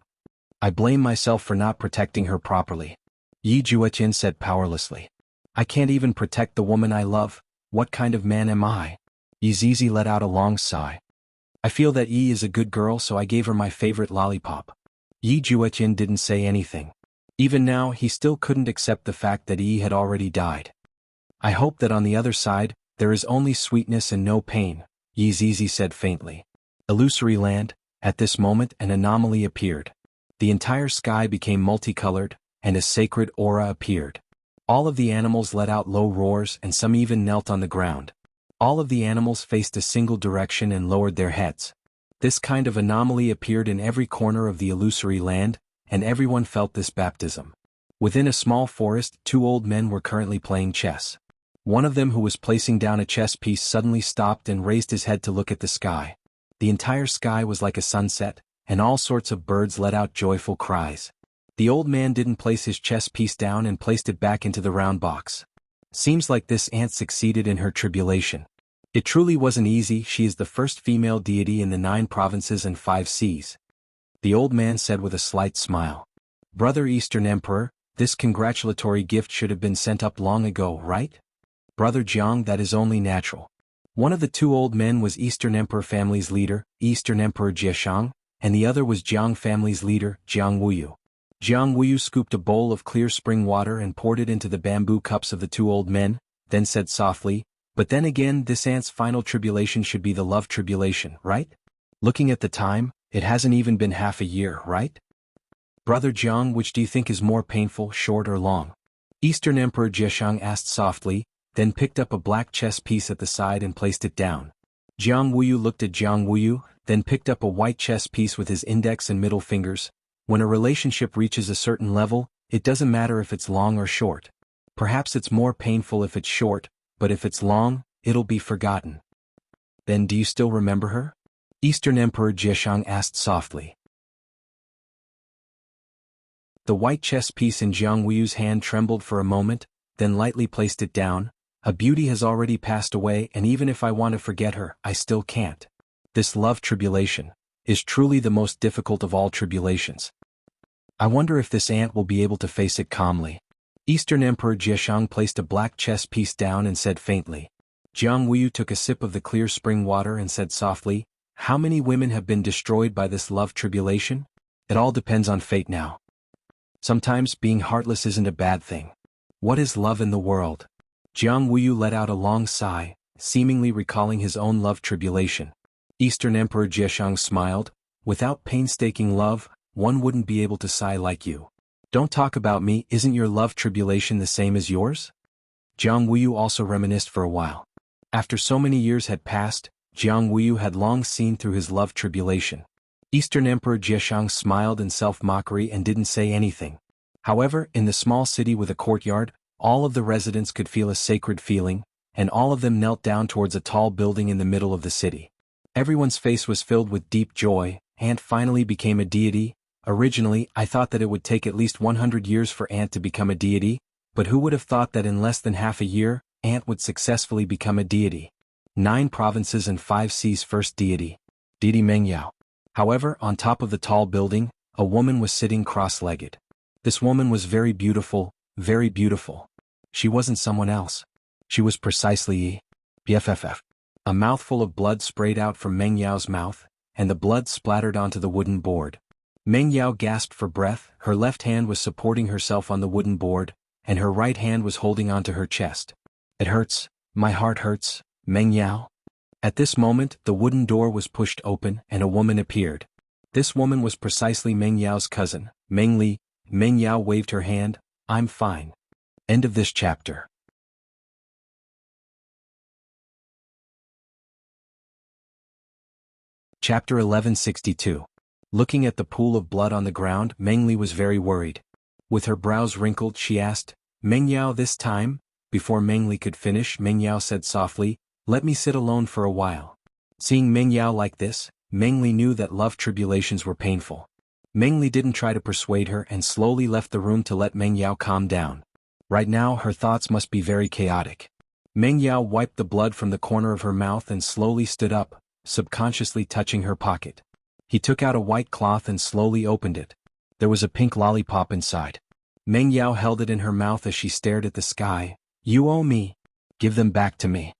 "I blame myself for not protecting her properly," Yi Juetian said powerlessly. "I can't even protect the woman I love. What kind of man am I?" Yi Zizi let out a long sigh. "I feel that Yi is a good girl, so I gave her my favorite lollipop." Yi Juetian didn't say anything. Even now he still couldn't accept the fact that Yi had already died. "I hope that on the other side, there is only sweetness and no pain," Yi Zizi said faintly. Illusory land. At this moment an anomaly appeared. The entire sky became multicolored, and a sacred aura appeared. All of the animals let out low roars and some even knelt on the ground. All of the animals faced a single direction and lowered their heads. This kind of anomaly appeared in every corner of the illusory land, and everyone felt this baptism. Within a small forest, two old men were currently playing chess. One of them, who was placing down a chess piece, suddenly stopped and raised his head to look at the sky. The entire sky was like a sunset, and all sorts of birds let out joyful cries. The old man didn't place his chess piece down and placed it back into the round box. "Seems like this ant succeeded in her tribulation. It truly wasn't easy. She is the first female deity in the 9 provinces and 5 seas." The old man said with a slight smile. "Brother Eastern Emperor, this congratulatory gift should have been sent up long ago, right?" "Brother Jiang, that is only natural." One of the two old men was Eastern Emperor family's leader, Eastern Emperor Jieshang, and the other was Jiang family's leader, Jiang Wuyu. Jiang Wuyu scooped a bowl of clear spring water and poured it into the bamboo cups of the two old men, then said softly, "But then again, this ant's final tribulation should be the love tribulation, right? Looking at the time, it hasn't even been half a year, right? Brother Jiang, which do you think is more painful, short or long?" Eastern Emperor Jieshang asked softly, then picked up a black chess piece at the side and placed it down. Jiang Wuyu looked at Jiang Wuyu, then picked up a white chess piece with his index and middle fingers. When a relationship reaches a certain level, it doesn't matter if it's long or short. Perhaps it's more painful if it's short, but if it's long, it'll be forgotten. "Then do you still remember her?" Eastern Emperor Jieshang asked softly. The white chess piece in Jiang Wuyu's hand trembled for a moment, then lightly placed it down. "A beauty has already passed away, and even if I want to forget her, I still can't. This love tribulation is truly the most difficult of all tribulations. I wonder if this ant will be able to face it calmly." Eastern Emperor Jieshang placed a black chess piece down and said faintly. Jiang Wuyu took a sip of the clear spring water and said softly, "How many women have been destroyed by this love tribulation? It all depends on fate now. Sometimes being heartless isn't a bad thing. What is love in the world?" Jiang Wuyu let out a long sigh, seemingly recalling his own love tribulation. Eastern Emperor Jieshang smiled. "Without painstaking love, one wouldn't be able to sigh like you. Don't talk about me. Isn't your love tribulation the same as yours?" Jiang Wuyu also reminisced for a while. After so many years had passed, Jiang Wuyu had long seen through his love tribulation. Eastern Emperor Jieshang smiled in self-mockery and didn't say anything. However, in the small city with a courtyard, all of the residents could feel a sacred feeling, and all of them knelt down towards a tall building in the middle of the city. Everyone's face was filled with deep joy. Ant finally became a deity. Originally, I thought that it would take at least 100 years for Ant to become a deity, but who would have thought that in less than half a year, Ant would successfully become a deity. 9 provinces and 5 seas first deity. Deity Mengyao. However, on top of the tall building, a woman was sitting cross-legged. This woman was very beautiful, very beautiful. She wasn't someone else. She was precisely Yi. BFFF. A mouthful of blood sprayed out from Meng Yao's mouth, and the blood splattered onto the wooden board. Meng Yao gasped for breath. Her left hand was supporting herself on the wooden board, and her right hand was holding onto her chest. "It hurts, my heart hurts, Meng Yao." At this moment, the wooden door was pushed open and a woman appeared. This woman was precisely Meng Yao's cousin, Meng Li. Meng Yao waved her hand. "I'm fine." End of this chapter. Chapter 1162. Looking at the pool of blood on the ground, Mengli was very worried. With her brows wrinkled, she asked, "Mengyao this time?" Before Mengli could finish, Mengyao said softly, "Let me sit alone for a while." Seeing Mengyao like this, Mengli knew that love tribulations were painful. Mengli didn't try to persuade her and slowly left the room to let Mengyao calm down. Right now her thoughts must be very chaotic. Mengyao wiped the blood from the corner of her mouth and slowly stood up, subconsciously touching her pocket. He took out a white cloth and slowly opened it. There was a pink lollipop inside. Mengyao held it in her mouth as she stared at the sky. "You owe me. Give them back to me."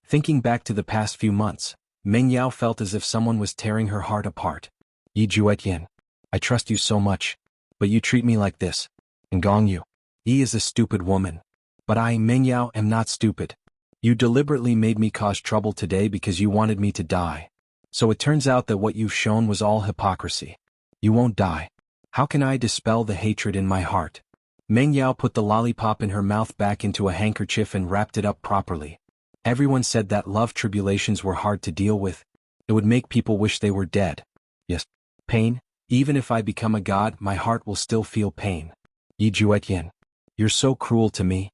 Thinking back to the past few months, Mengyao felt as if someone was tearing her heart apart. "Yi Juetien. I trust you so much. But you treat me like this. And Gong Yu. Yi is a stupid woman. But I, Mengyao, am not stupid. You deliberately made me cause trouble today because you wanted me to die. So it turns out that what you've shown was all hypocrisy. You won't die. How can I dispel the hatred in my heart?" Mengyao put the lollipop in her mouth back into a handkerchief and wrapped it up properly. Everyone said that love tribulations were hard to deal with. It would make people wish they were dead. Yes. Pain. Even if I become a god, my heart will still feel pain. Yi Juetien. You're so cruel to me.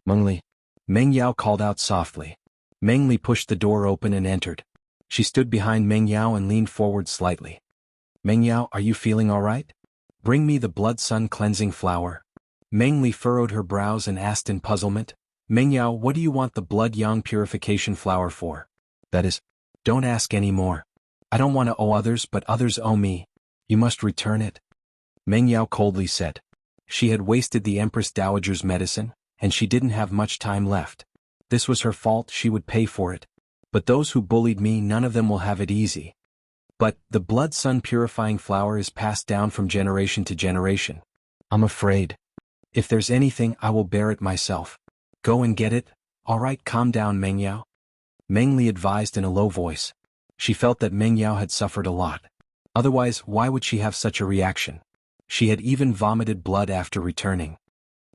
Mengli. Mengyao called out softly. Mengli pushed the door open and entered. She stood behind Mengyao and leaned forward slightly. "Mengyao, are you feeling all right? Bring me the blood sun cleansing flower." Mengli furrowed her brows and asked in puzzlement, "Mengyao, what do you want the blood yang purification flower for?" "That is, don't ask any more. I don't want to owe others, but others owe me. You must return it." Mengyao coldly said. She had wasted the Empress Dowager's medicine, and she didn't have much time left. This was her fault, she would pay for it. But those who bullied me, none of them will have it easy. "But the blood sun purifying flower is passed down from generation to generation. I'm afraid. If there's anything, I will bear it myself. Go and get it." "All right, calm down, Mengyao," Mengli advised in a low voice. She felt that Mengyao had suffered a lot. Otherwise, why would she have such a reaction? She had even vomited blood after returning.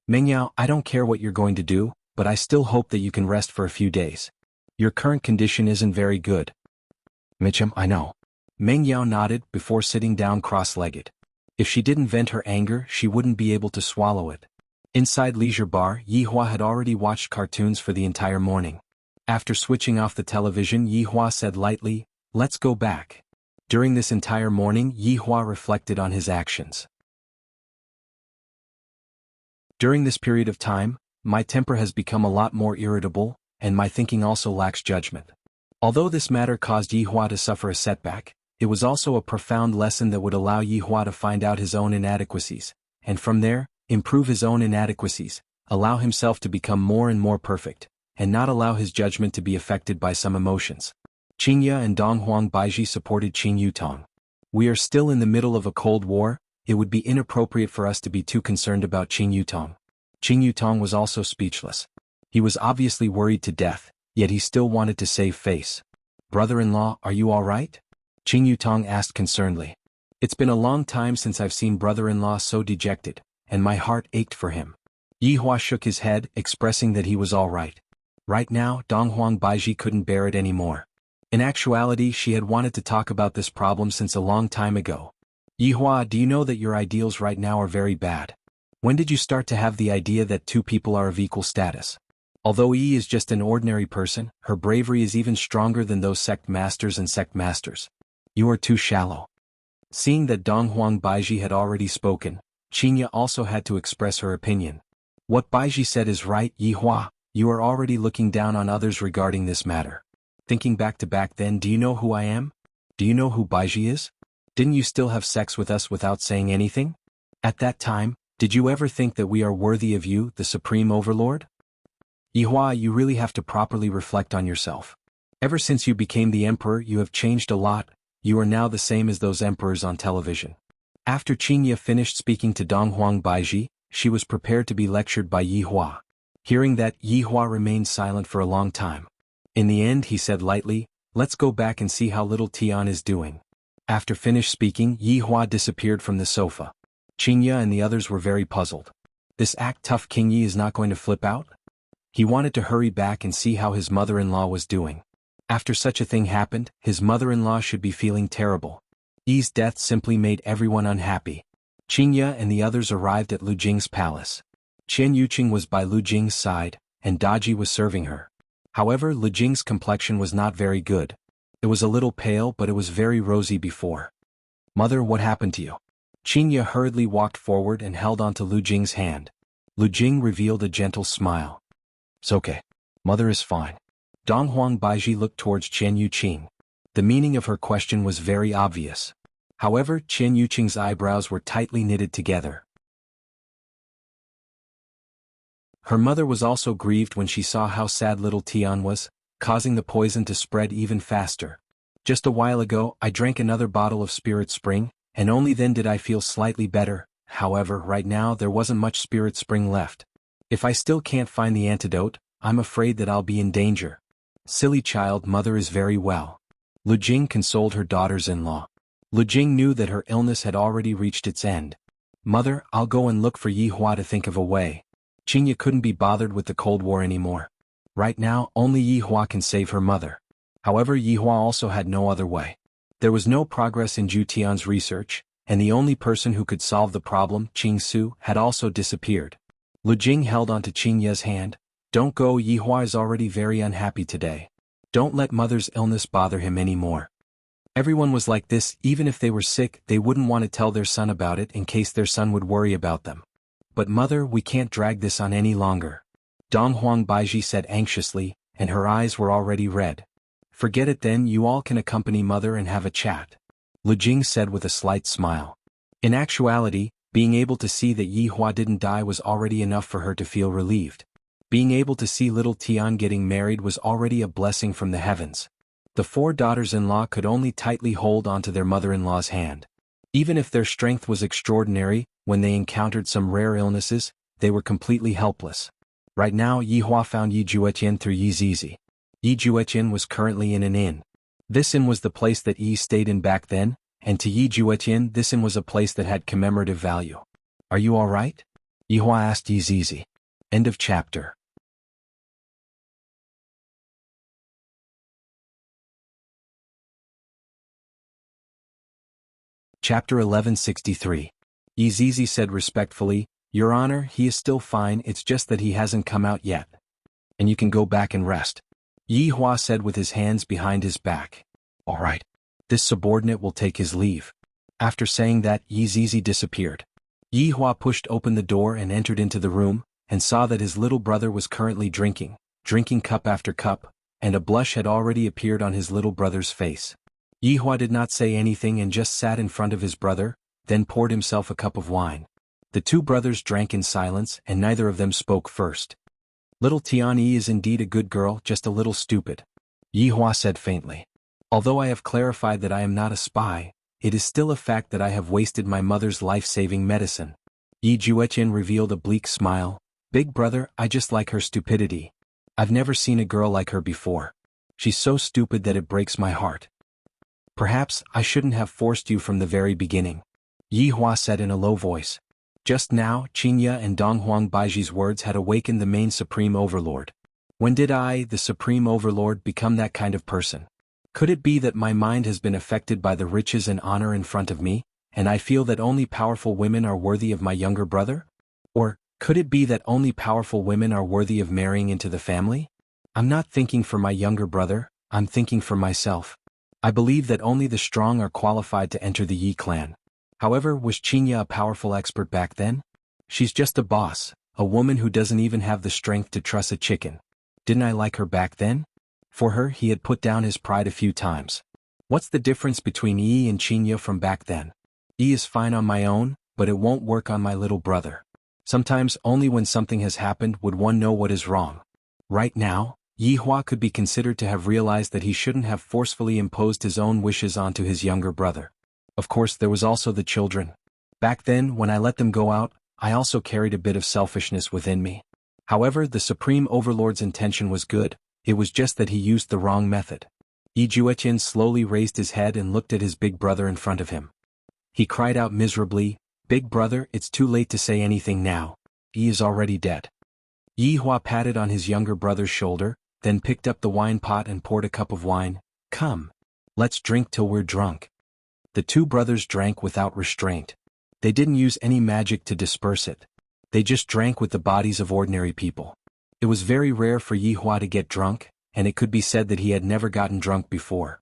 "Mengyao, I don't care what you're going to do, but I still hope that you can rest for a few days. Your current condition isn't very good." "Mitchum, I know." Mengyao nodded before sitting down cross-legged. If she didn't vent her anger, she wouldn't be able to swallow it. Inside Leisure Bar, Yihua had already watched cartoons for the entire morning. After switching off the television, Yihua said lightly, "Let's go back." During this entire morning, Yihua reflected on his actions. During this period of time, my temper has become a lot more irritable, and my thinking also lacks judgment. Although this matter caused Yihua to suffer a setback, it was also a profound lesson that would allow Yihua to find out his own inadequacies, and from there, improve his own inadequacies, allow himself to become more and more perfect, and not allow his judgment to be affected by some emotions. Qingye and Donghuang Baiji supported Qin Yutong. "We are still in the middle of a cold war. It would be inappropriate for us to be too concerned about Qin Yutong." Qin Yutong was also speechless. He was obviously worried to death, yet he still wanted to save face. "Brother-in-law, are you all right?" Qin Yutong asked concernedly. "It's been a long time since I've seen brother-in-law so dejected, and my heart ached for him." Yihua shook his head, expressing that he was all right. Right now, Donghuang Baiji couldn't bear it anymore. In actuality, she had wanted to talk about this problem since a long time ago. "Yihua, do you know that your ideals right now are very bad? When did you start to have the idea that two people are of equal status? Although Yi is just an ordinary person, her bravery is even stronger than those sect masters and sect masters. You are too shallow." Seeing that Donghuang Baiji had already spoken, Qingye also had to express her opinion. "What Baiji said is right, Yihua. You are already looking down on others regarding this matter. Thinking back then, do you know who I am? Do you know who Baiji is? Didn't you still have sex with us without saying anything? At that time, did you ever think that we are worthy of you, the Supreme Overlord?" Yihua, you really have to properly reflect on yourself. Ever since you became the emperor, you have changed a lot. You are now the same as those emperors on television. After Qingye finished speaking to Donghuang Baiji, she was prepared to be lectured by Yihua. Hearing that, Yihua remained silent for a long time. In the end, he said lightly, "Let's go back and see how little Tian is doing." After finished speaking, Yihua disappeared from the sofa. Qingye and the others were very puzzled. This act tough King Yi is not going to flip out? He wanted to hurry back and see how his mother-in-law was doing. After such a thing happened, his mother-in-law should be feeling terrible. Yi's death simply made everyone unhappy. Qingye and the others arrived at Lu Jing's palace. Chen Yuqing was by Lu Jing's side, and Daji was serving her. However, Lu Jing's complexion was not very good. It was a little pale, but it was very rosy before. "Mother, what happened to you?" Qingye hurriedly walked forward and held onto Lu Jing's hand. Lu Jing revealed a gentle smile. "It's okay. Mother is fine." Donghuang Baiji looked towards Chen Yuqing. The meaning of her question was very obvious. However, Chen Yuqing's eyebrows were tightly knitted together. Her mother was also grieved when she saw how sad little Tian was, causing the poison to spread even faster. "Just a while ago, I drank another bottle of Spirit Spring, and only then did I feel slightly better. However, right now there wasn't much Spirit Spring left. If I still can't find the antidote, I'm afraid that I'll be in danger." "Silly child, mother is very well." Lu Jing consoled her daughters-in-law. Lu Jing knew that her illness had already reached its end. "Mother, I'll go and look for Yi Hua to think of a way." Qingye couldn't be bothered with the Cold War anymore. Right now, only Yi Hua can save her mother. However, Yi Hua also had no other way. There was no progress in Zhu Tian's research, and the only person who could solve the problem, Qing Su, had also disappeared. Lu Jing held onto Qingye's hand. "Don't go, Yi Hua is already very unhappy today. Don't let mother's illness bother him anymore." Everyone was like this. Even if they were sick, they wouldn't want to tell their son about it in case their son would worry about them. "But mother, we can't drag this on any longer," Donghuang Baiji said anxiously, and her eyes were already red. "Forget it then, you all can accompany mother and have a chat," Lu Jing said with a slight smile. In actuality, being able to see that Yi Hua didn't die was already enough for her to feel relieved. Being able to see little Tian getting married was already a blessing from the heavens. The four daughters-in-law could only tightly hold onto their mother-in-law's hand. Even if their strength was extraordinary, when they encountered some rare illnesses, they were completely helpless. Right now, Yi Hua found Yi Juetian through Yi Zizi. Yi Juetian was currently in an inn. This inn was the place that Yi stayed in back then, and to Yi Juetian this inn was a place that had commemorative value. "Are you all right?" Yi Hua asked Yi Zizi. End of chapter. Chapter 1163. Yi Zizi said respectfully, "Your Honor, he is still fine, it's just that he hasn't come out yet. And you can go back and rest." Yi Hua said with his hands behind his back. "All right. This subordinate will take his leave." After saying that, Yi Zizi disappeared. Yi Hua pushed open the door and entered into the room, and saw that his little brother was currently drinking cup after cup, and a blush had already appeared on his little brother's face. Yi Hua did not say anything and just sat in front of his brother, then poured himself a cup of wine. The two brothers drank in silence and neither of them spoke first. "Little Tianyi is indeed a good girl, just a little stupid," Yi Hua said faintly. "Although I have clarified that I am not a spy, it is still a fact that I have wasted my mother's life-saving medicine." Yi Juetian revealed a bleak smile. "Big brother, I just like her stupidity. I've never seen a girl like her before. She's so stupid that it breaks my heart. Perhaps I shouldn't have forced you from the very beginning," Yi Hua said in a low voice. Just now, Qingye and Donghuang Baiji's words had awakened the main Supreme Overlord. When did I, the Supreme Overlord, become that kind of person? Could it be that my mind has been affected by the riches and honor in front of me, and I feel that only powerful women are worthy of my younger brother? Or, could it be that only powerful women are worthy of marrying into the family? I'm not thinking for my younger brother, I'm thinking for myself. I believe that only the strong are qualified to enter the Yi clan. However, was Qingye a powerful expert back then? She's just a boss, a woman who doesn't even have the strength to truss a chicken. Didn't I like her back then? For her, he had put down his pride a few times. What's the difference between Yi and Qingye from back then? Yi is fine on my own, but it won't work on my little brother. Sometimes only when something has happened would one know what is wrong. Right now, Yi Hua could be considered to have realized that he shouldn't have forcefully imposed his own wishes onto his younger brother. Of course, there was also the children. Back then, when I let them go out, I also carried a bit of selfishness within me. However, the Supreme Overlord's intention was good, it was just that he used the wrong method. Yi Juetian slowly raised his head and looked at his big brother in front of him. He cried out miserably, "Big brother, it's too late to say anything now. Yi is already dead." Yi Hua patted on his younger brother's shoulder, then picked up the wine pot and poured a cup of wine. Come. Let's drink till we're drunk. The two brothers drank without restraint. They didn't use any magic to disperse it. They just drank with the bodies of ordinary people. It was very rare for Yi Hua to get drunk, and it could be said that he had never gotten drunk before.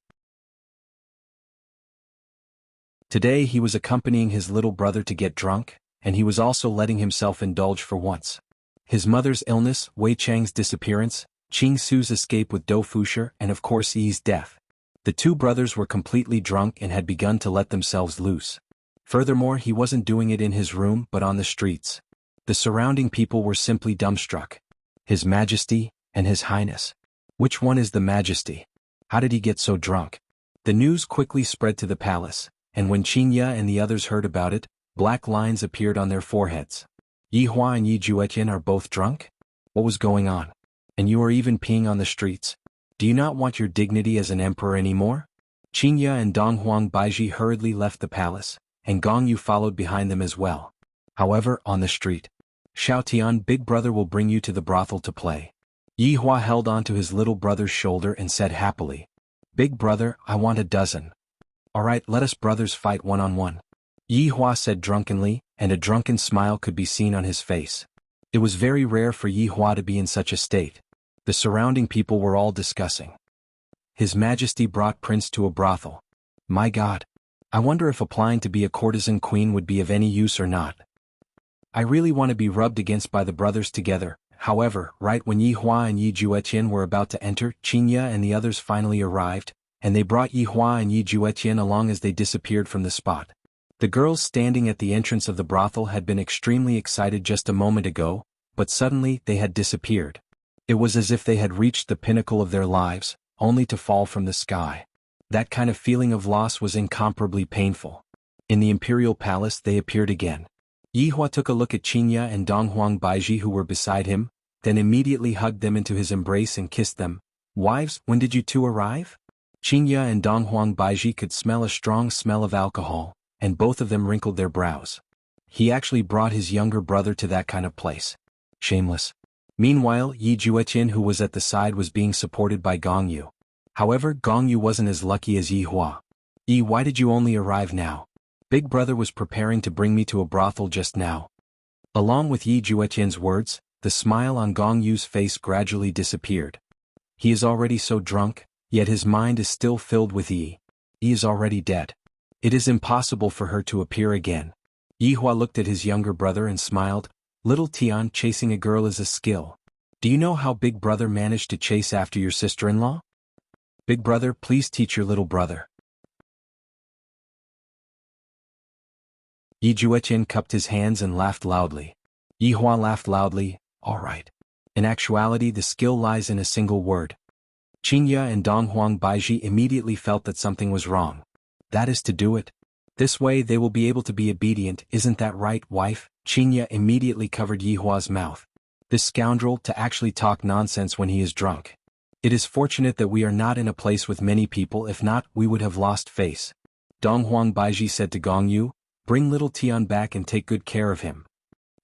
Today he was accompanying his little brother to get drunk, and he was also letting himself indulge for once. His mother's illness, Wei Chang's disappearance, Qing Su's escape with Dou Fusher, and of course Yi's death. The two brothers were completely drunk and had begun to let themselves loose. Furthermore, he wasn't doing it in his room but on the streets. The surrounding people were simply dumbstruck. His Majesty, and His Highness. Which one is the Majesty? How did he get so drunk? The news quickly spread to the palace, and when Qingya and the others heard about it, black lines appeared on their foreheads. Yi Hua and Yi Juetian are both drunk? What was going on? And you are even peeing on the streets? Do you not want your dignity as an emperor anymore? Qingya and Donghuang Baiji hurriedly left the palace, and Gong Yu followed behind them as well. However, on the street, Xiao Tian, big brother will bring you to the brothel to play. Yi Hua held onto his little brother's shoulder and said happily, Big brother, I want a dozen. Alright, let us brothers fight one-on-one. Yi Hua said drunkenly, and a drunken smile could be seen on his face. It was very rare for Yi Hua to be in such a state. The surrounding people were all discussing. His Majesty brought Prince to a brothel. My God. I wonder if applying to be a courtesan queen would be of any use or not. I really want to be rubbed against by the brothers together. However, right when Yi Hua and Yi Juetian were about to enter, Qingya and the others finally arrived, and they brought Yi Hua and Yi Juetian along as they disappeared from the spot. The girls standing at the entrance of the brothel had been extremely excited just a moment ago, but suddenly they had disappeared. It was as if they had reached the pinnacle of their lives, only to fall from the sky. That kind of feeling of loss was incomparably painful. In the imperial palace they appeared again. Yi Hua took a look at Qingya and Donghuang Baiji who were beside him, then immediately hugged them into his embrace and kissed them. Wives, when did you two arrive? Qingya and Donghuang Baiji could smell a strong smell of alcohol, and both of them wrinkled their brows. He actually brought his younger brother to that kind of place. Shameless. Meanwhile, Yi Juetian who was at the side was being supported by Gong Yu. However, Gong Yu wasn't as lucky as Yi Hua. Yi, why did you only arrive now? Big brother was preparing to bring me to a brothel just now. Along with Yi Juetian's words, the smile on Gong Yu's face gradually disappeared. He is already so drunk, yet his mind is still filled with Yi. Yi is already dead. It is impossible for her to appear again. Yi Hua looked at his younger brother and smiled. Little Tian, chasing a girl is a skill. Do you know how Big Brother managed to chase after your sister-in-law? Big Brother, please teach your little brother. Yi Juetian cupped his hands and laughed loudly. Yi Hua laughed loudly. All right. In actuality, the skill lies in a single word. Qingya and Donghuang Baiji immediately felt that something was wrong. That is to do it. This way they will be able to be obedient, isn't that right, wife? Qingya immediately covered Yi Hua's mouth. This scoundrel to actually talk nonsense when he is drunk. It is fortunate that we are not in a place with many people, if not, we would have lost face. Donghuang Baiji said to Gong Yu, bring little Tian back and take good care of him.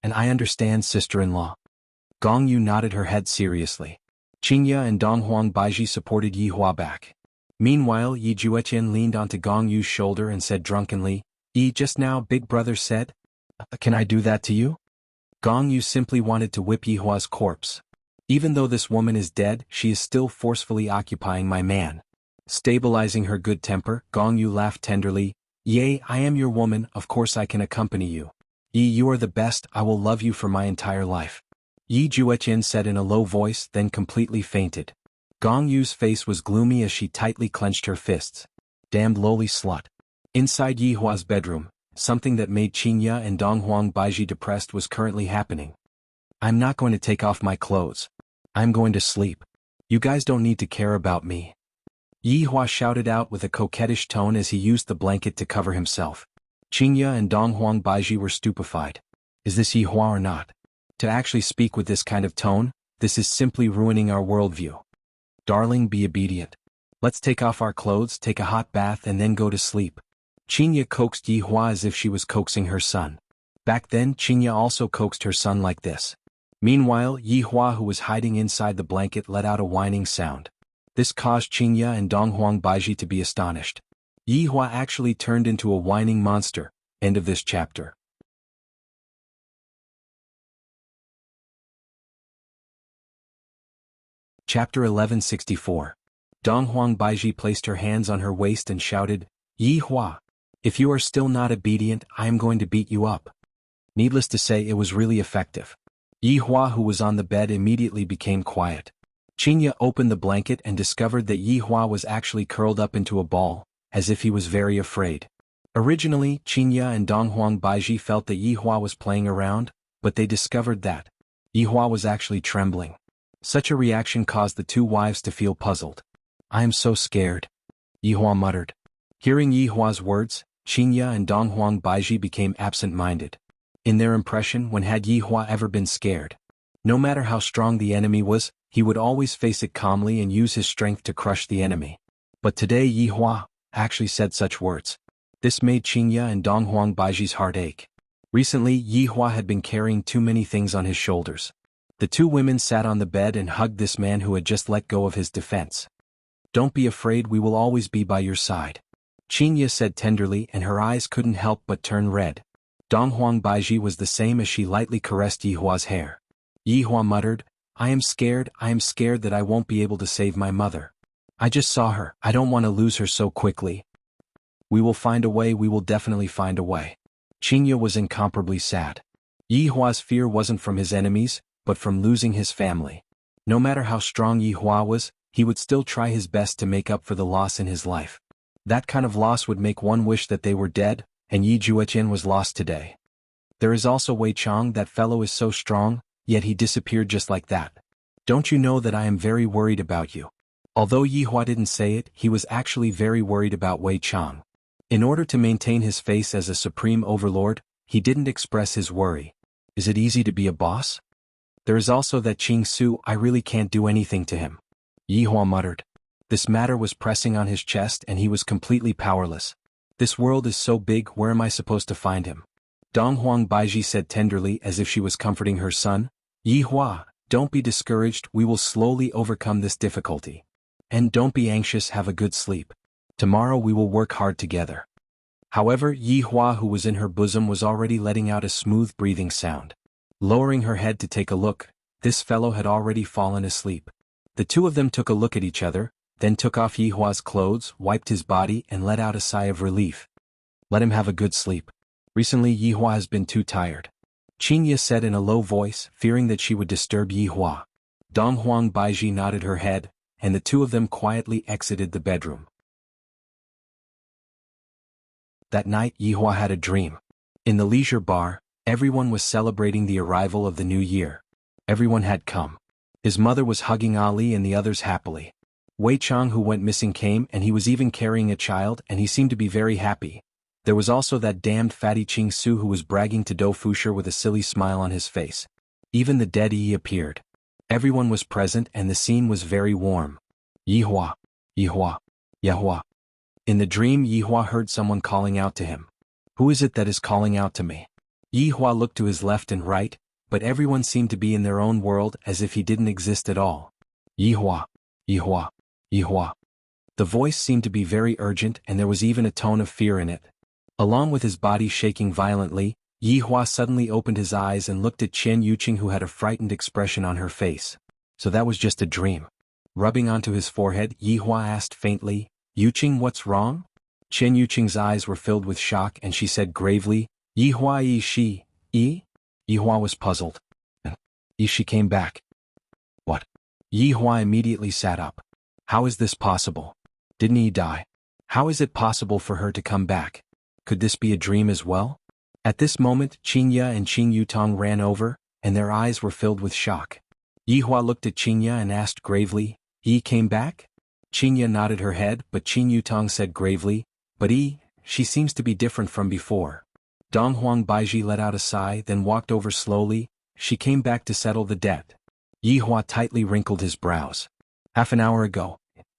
And I understand, sister-in-law. Gong Yu nodded her head seriously. Qingya and Donghuang Baiji supported Yi Hua back. Meanwhile, Yi Juetian leaned onto Gong Yu's shoulder and said drunkenly, Yi, just now Big Brother said, can I do that to you? Gong Yu simply wanted to whip Yi Hua's corpse. Even though this woman is dead, she is still forcefully occupying my man. Stabilizing her good temper, Gong Yu laughed tenderly. Yea, I am your woman, of course I can accompany you. Yi, you are the best, I will love you for my entire life. Yi Juetian said in a low voice, then completely fainted. Gong Yu's face was gloomy as she tightly clenched her fists. Damned lowly slut. Inside Yi Hua's bedroom, something that made Qingya and Donghuang Baiji depressed was currently happening. I'm not going to take off my clothes. I'm going to sleep. You guys don't need to care about me. Yi Hua shouted out with a coquettish tone as he used the blanket to cover himself. Qingya and Donghuang Baiji were stupefied. Is this Yi Hua or not? To actually speak with this kind of tone, this is simply ruining our worldview. Darling, be obedient. Let's take off our clothes, take a hot bath and then go to sleep. Qingya coaxed Yi Hua as if she was coaxing her son. Back then, Qingya also coaxed her son like this. Meanwhile, Yi Hua, who was hiding inside the blanket, let out a whining sound. This caused Qingya and Donghuang Baiji to be astonished. Yi Hua actually turned into a whining monster. End of this chapter. Chapter 1164. Donghuang Baiji placed her hands on her waist and shouted, "Yi Hua! If you are still not obedient, I am going to beat you up." Needless to say, it was really effective. Yi Hua, who was on the bed, immediately became quiet. Qingya opened the blanket and discovered that Yi Hua was actually curled up into a ball, as if he was very afraid. Originally, Qingya and Donghuang Baiji felt that Yi Hua was playing around, but they discovered that Yi Hua was actually trembling. Such a reaction caused the two wives to feel puzzled. "I am so scared," Yi Hua muttered. Hearing Yi Hua's words, Qingya and Donghuang Baiji became absent-minded. In their impression, when had Yi Hua ever been scared? No matter how strong the enemy was, he would always face it calmly and use his strength to crush the enemy. But today Yi Hua actually said such words. This made Qingya and Donghuang Baiji's heart ache. Recently, Yi Hua had been carrying too many things on his shoulders. The two women sat on the bed and hugged this man who had just let go of his defense. "Don't be afraid, we will always be by your side," Qingya said tenderly, and her eyes couldn't help but turn red. Donghuang Baiji was the same as she lightly caressed Yi Hua's hair. Yi Hua muttered, I am scared that I won't be able to save my mother. I just saw her, I don't want to lose her so quickly." "We will find a way, we will definitely find a way." Qingya was incomparably sad. Yi Hua's fear wasn't from his enemies, but from losing his family. No matter how strong Yi Hua was, he would still try his best to make up for the loss in his life. That kind of loss would make one wish that they were dead, and Yi Jueqian was lost today. There is also Wei Chang, that fellow is so strong, yet he disappeared just like that. Don't you know that I am very worried about you? Although Yi Hua didn't say it, he was actually very worried about Wei Chang. In order to maintain his face as a supreme overlord, he didn't express his worry. Is it easy to be a boss? There is also that Qing Su, I really can't do anything to him. Yi Hua muttered. This matter was pressing on his chest and he was completely powerless. This world is so big, where am I supposed to find him? Donghuang Baiji said tenderly, as if she was comforting her son. Yi Hua, don't be discouraged, we will slowly overcome this difficulty. And don't be anxious, have a good sleep. Tomorrow we will work hard together. However, Yi Hua, who was in her bosom, was already letting out a smooth breathing sound. Lowering her head to take a look, this fellow had already fallen asleep. The two of them took a look at each other, then took off Yi Hua's clothes, wiped his body, and let out a sigh of relief. Let him have a good sleep. Recently Yi Hua has been too tired. Qingya said in a low voice, fearing that she would disturb Yi Hua. Donghuang Baiji nodded her head, and the two of them quietly exited the bedroom. That night Yi Hua had a dream. In the leisure bar, everyone was celebrating the arrival of the new year. Everyone had come. His mother was hugging Ali and the others happily. Wei Chang, who went missing, came, and he was even carrying a child, and he seemed to be very happy. There was also that damned fatty Qing Su, who was bragging to Do Fusher with a silly smile on his face. Even the dead Yi appeared. Everyone was present and the scene was very warm. Yi Hua, Yi Hua, Yi Hua. In the dream Yi Hua heard someone calling out to him. Who is it that is calling out to me? Yi Hua looked to his left and right, but everyone seemed to be in their own world, as if he didn't exist at all. Yi Hua, Yi Hua, Yi Hua. The voice seemed to be very urgent, and there was even a tone of fear in it. Along with his body shaking violently, Yi Hua suddenly opened his eyes and looked at Chen Yuqing, who had a frightened expression on her face. So that was just a dream. Rubbing onto his forehead, Yi Hua asked faintly, Yuqing, what's wrong? Chen Yuqing's eyes were filled with shock and she said gravely, Yi Hua Yi Shi, Yi? Yi Hua was puzzled. Yi Shi came back. What? Yi Hua immediately sat up. How is this possible? Didn't he die? How is it possible for her to come back? Could this be a dream as well? At this moment, Qingya and Qing Yutong ran over, and their eyes were filled with shock. Yi Hua looked at Qingya and asked gravely, Yi came back? Qingya nodded her head, but Qing Yutong said gravely, but Yi, she seems to be different from before. Donghuang Baiji let out a sigh, then walked over slowly. She came back to settle the debt. Yi Hua tightly wrinkled his brows. Half an hour ago.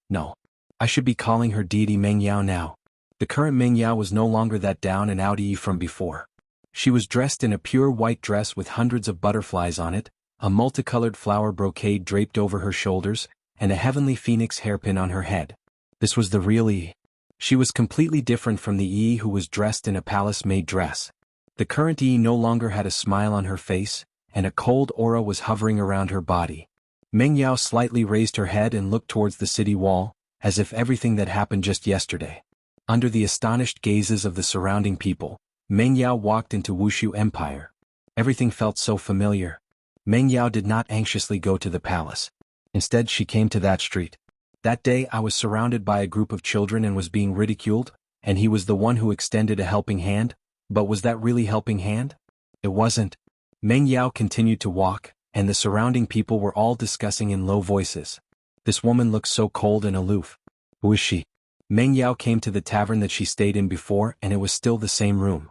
No. I should be calling her deity Meng Yao now. The current Meng Yao was no longer that down and out Yi from before. She was dressed in a pure white dress with hundreds of butterflies on it, a multicolored flower brocade draped over her shoulders, and a heavenly phoenix hairpin on her head. This was the real Yi. She was completely different from the Yi who was dressed in a palace-made dress. The current Yi no longer had a smile on her face, and a cold aura was hovering around her body. Meng Yao slightly raised her head and looked towards the city wall, as if everything that happened just yesterday. Under the astonished gazes of the surrounding people, Meng Yao walked into Wuxia Empire. Everything felt so familiar. Meng Yao did not anxiously go to the palace. Instead, she came to that street. That day I was surrounded by a group of children and was being ridiculed, and he was the one who extended a helping hand, but was that really helping hand? It wasn't. Meng Yao continued to walk, and the surrounding people were all discussing in low voices. This woman looks so cold and aloof. Who is she? Meng Yao came to the tavern that she stayed in before, and it was still the same room.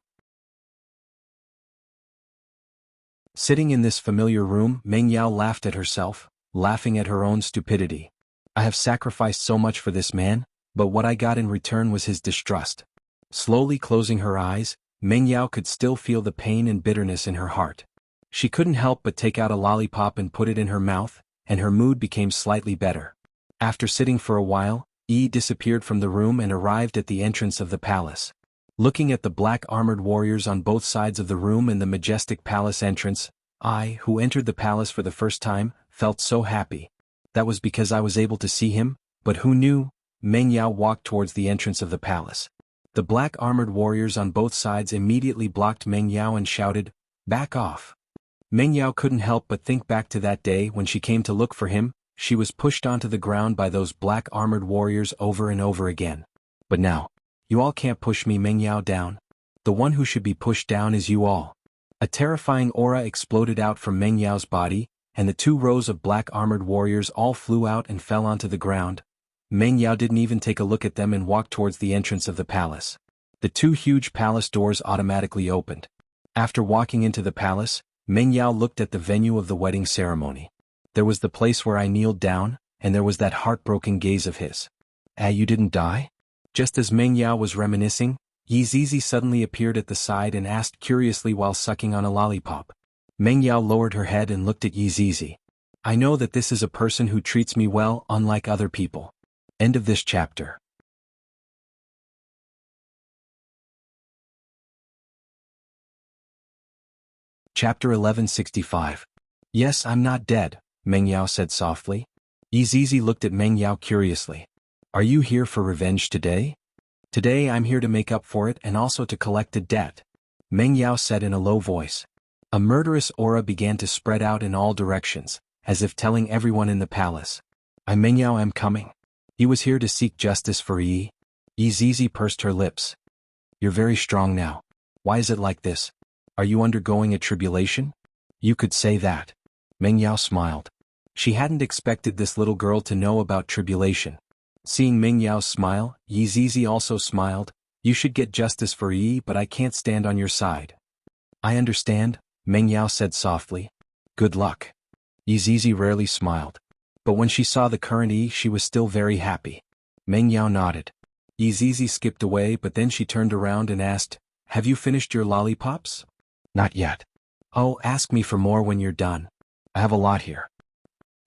Sitting in this familiar room, Meng Yao laughed at herself, laughing at her own stupidity. I have sacrificed so much for this man, but what I got in return was his distrust. Slowly closing her eyes, Meng Yao could still feel the pain and bitterness in her heart. She couldn't help but take out a lollipop and put it in her mouth, and her mood became slightly better. After sitting for a while, Yi disappeared from the room and arrived at the entrance of the palace. Looking at the black armored warriors on both sides of the room and the majestic palace entrance, I, who entered the palace for the first time, felt so happy. That was because I was able to see him, but who knew? Meng Yao walked towards the entrance of the palace. The black armored warriors on both sides immediately blocked Meng Yao and shouted, "Back off." Meng Yao couldn't help but think back to that day when she came to look for him. She was pushed onto the ground by those black armored warriors over and over again. But now, you all can't push me, Meng Yao down. The one who should be pushed down is you all. A terrifying aura exploded out from Meng Yao's body, and the 2 rows of black armored warriors all flew out and fell onto the ground. Meng Yao didn't even take a look at them and walked towards the entrance of the palace. The 2 huge palace doors automatically opened. After walking into the palace, Meng Yao looked at the venue of the wedding ceremony. There was the place where I kneeled down, and there was that heartbroken gaze of his. "Ah, you didn't die?" Just as Meng Yao was reminiscing, Yi Zizi suddenly appeared at the side and asked curiously while sucking on a lollipop. Meng Yao lowered her head and looked at Yi Zizi. "I know that this is a person who treats me well, unlike other people." End of this chapter. Chapter 1165. "Yes, I'm not dead," Meng Yao said softly. Yi Zizi looked at Meng Yao curiously. "Are you here for revenge today?" "Today I'm here to make up for it and also to collect a debt," Meng Yao said in a low voice. A murderous aura began to spread out in all directions, as if telling everyone in the palace, "I Meng Yao am coming." He was here to seek justice for Yi. Yi Zizi pursed her lips. "You're very strong now. Why is it like this? Are you undergoing a tribulation?" "You could say that." Meng Yao smiled. She hadn't expected this little girl to know about tribulation. Seeing Meng Yao's smile, Yi Zizi also smiled. "You should get justice for Yi, but I can't stand on your side." "I understand," Meng Yao said softly. "Good luck." Yi Zizi rarely smiled. But when she saw the current Yi, she was still very happy. Meng Yao nodded. Yi Zizi skipped away, but then she turned around and asked, "Have you finished your lollipops?" "Not yet." "Oh, ask me for more when you're done. I have a lot here."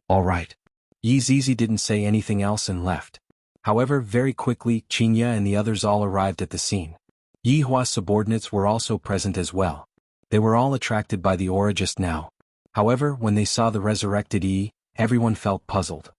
"All right." Yi Zizi didn't say anything else and left. However, very quickly, Qinya and the others all arrived at the scene. Yi Hua's subordinates were also present as well. They were all attracted by the aura just now. However, when they saw the resurrected Yi, everyone felt puzzled.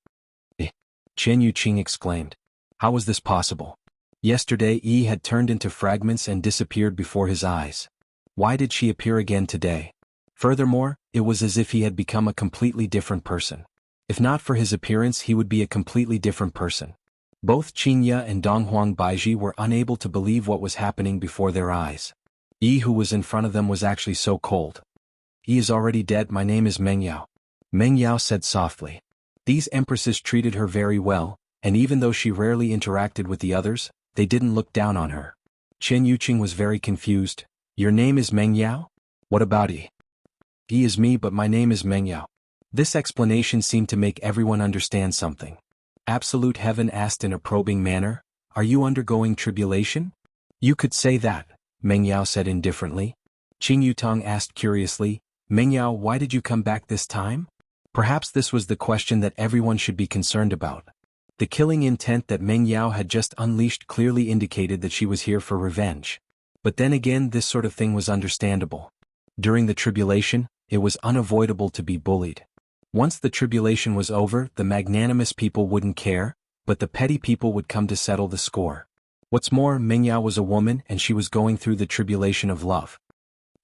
Chen Yuqing exclaimed. How was this possible? Yesterday Yi had turned into fragments and disappeared before his eyes. Why did she appear again today? Furthermore, it was as if he had become a completely different person. If not for his appearance, he would be a completely different person. Both Qinya and Donghuang Baiji were unable to believe what was happening before their eyes. Yi, who was in front of them, was actually so cold. He is already dead. My name is Meng Yao. Meng Yao said softly. These empresses treated her very well, and even though she rarely interacted with the others, they didn't look down on her. Chen Yuqing was very confused. Your name is Meng Yao? What about Yi? He is me, but my name is Meng Yao. This explanation seemed to make everyone understand something. Absolute Heaven asked in a probing manner, Are you undergoing tribulation? You could say that, Meng Yao said indifferently. Qing Yutong asked curiously, Mengyao, why did you come back this time? Perhaps this was the question that everyone should be concerned about. The killing intent that Mengyao had just unleashed clearly indicated that she was here for revenge. But then again, this sort of thing was understandable. During the tribulation, it was unavoidable to be bullied. Once the tribulation was over, the magnanimous people wouldn't care, but the petty people would come to settle the score. What's more, Mengyao was a woman and she was going through the tribulation of love.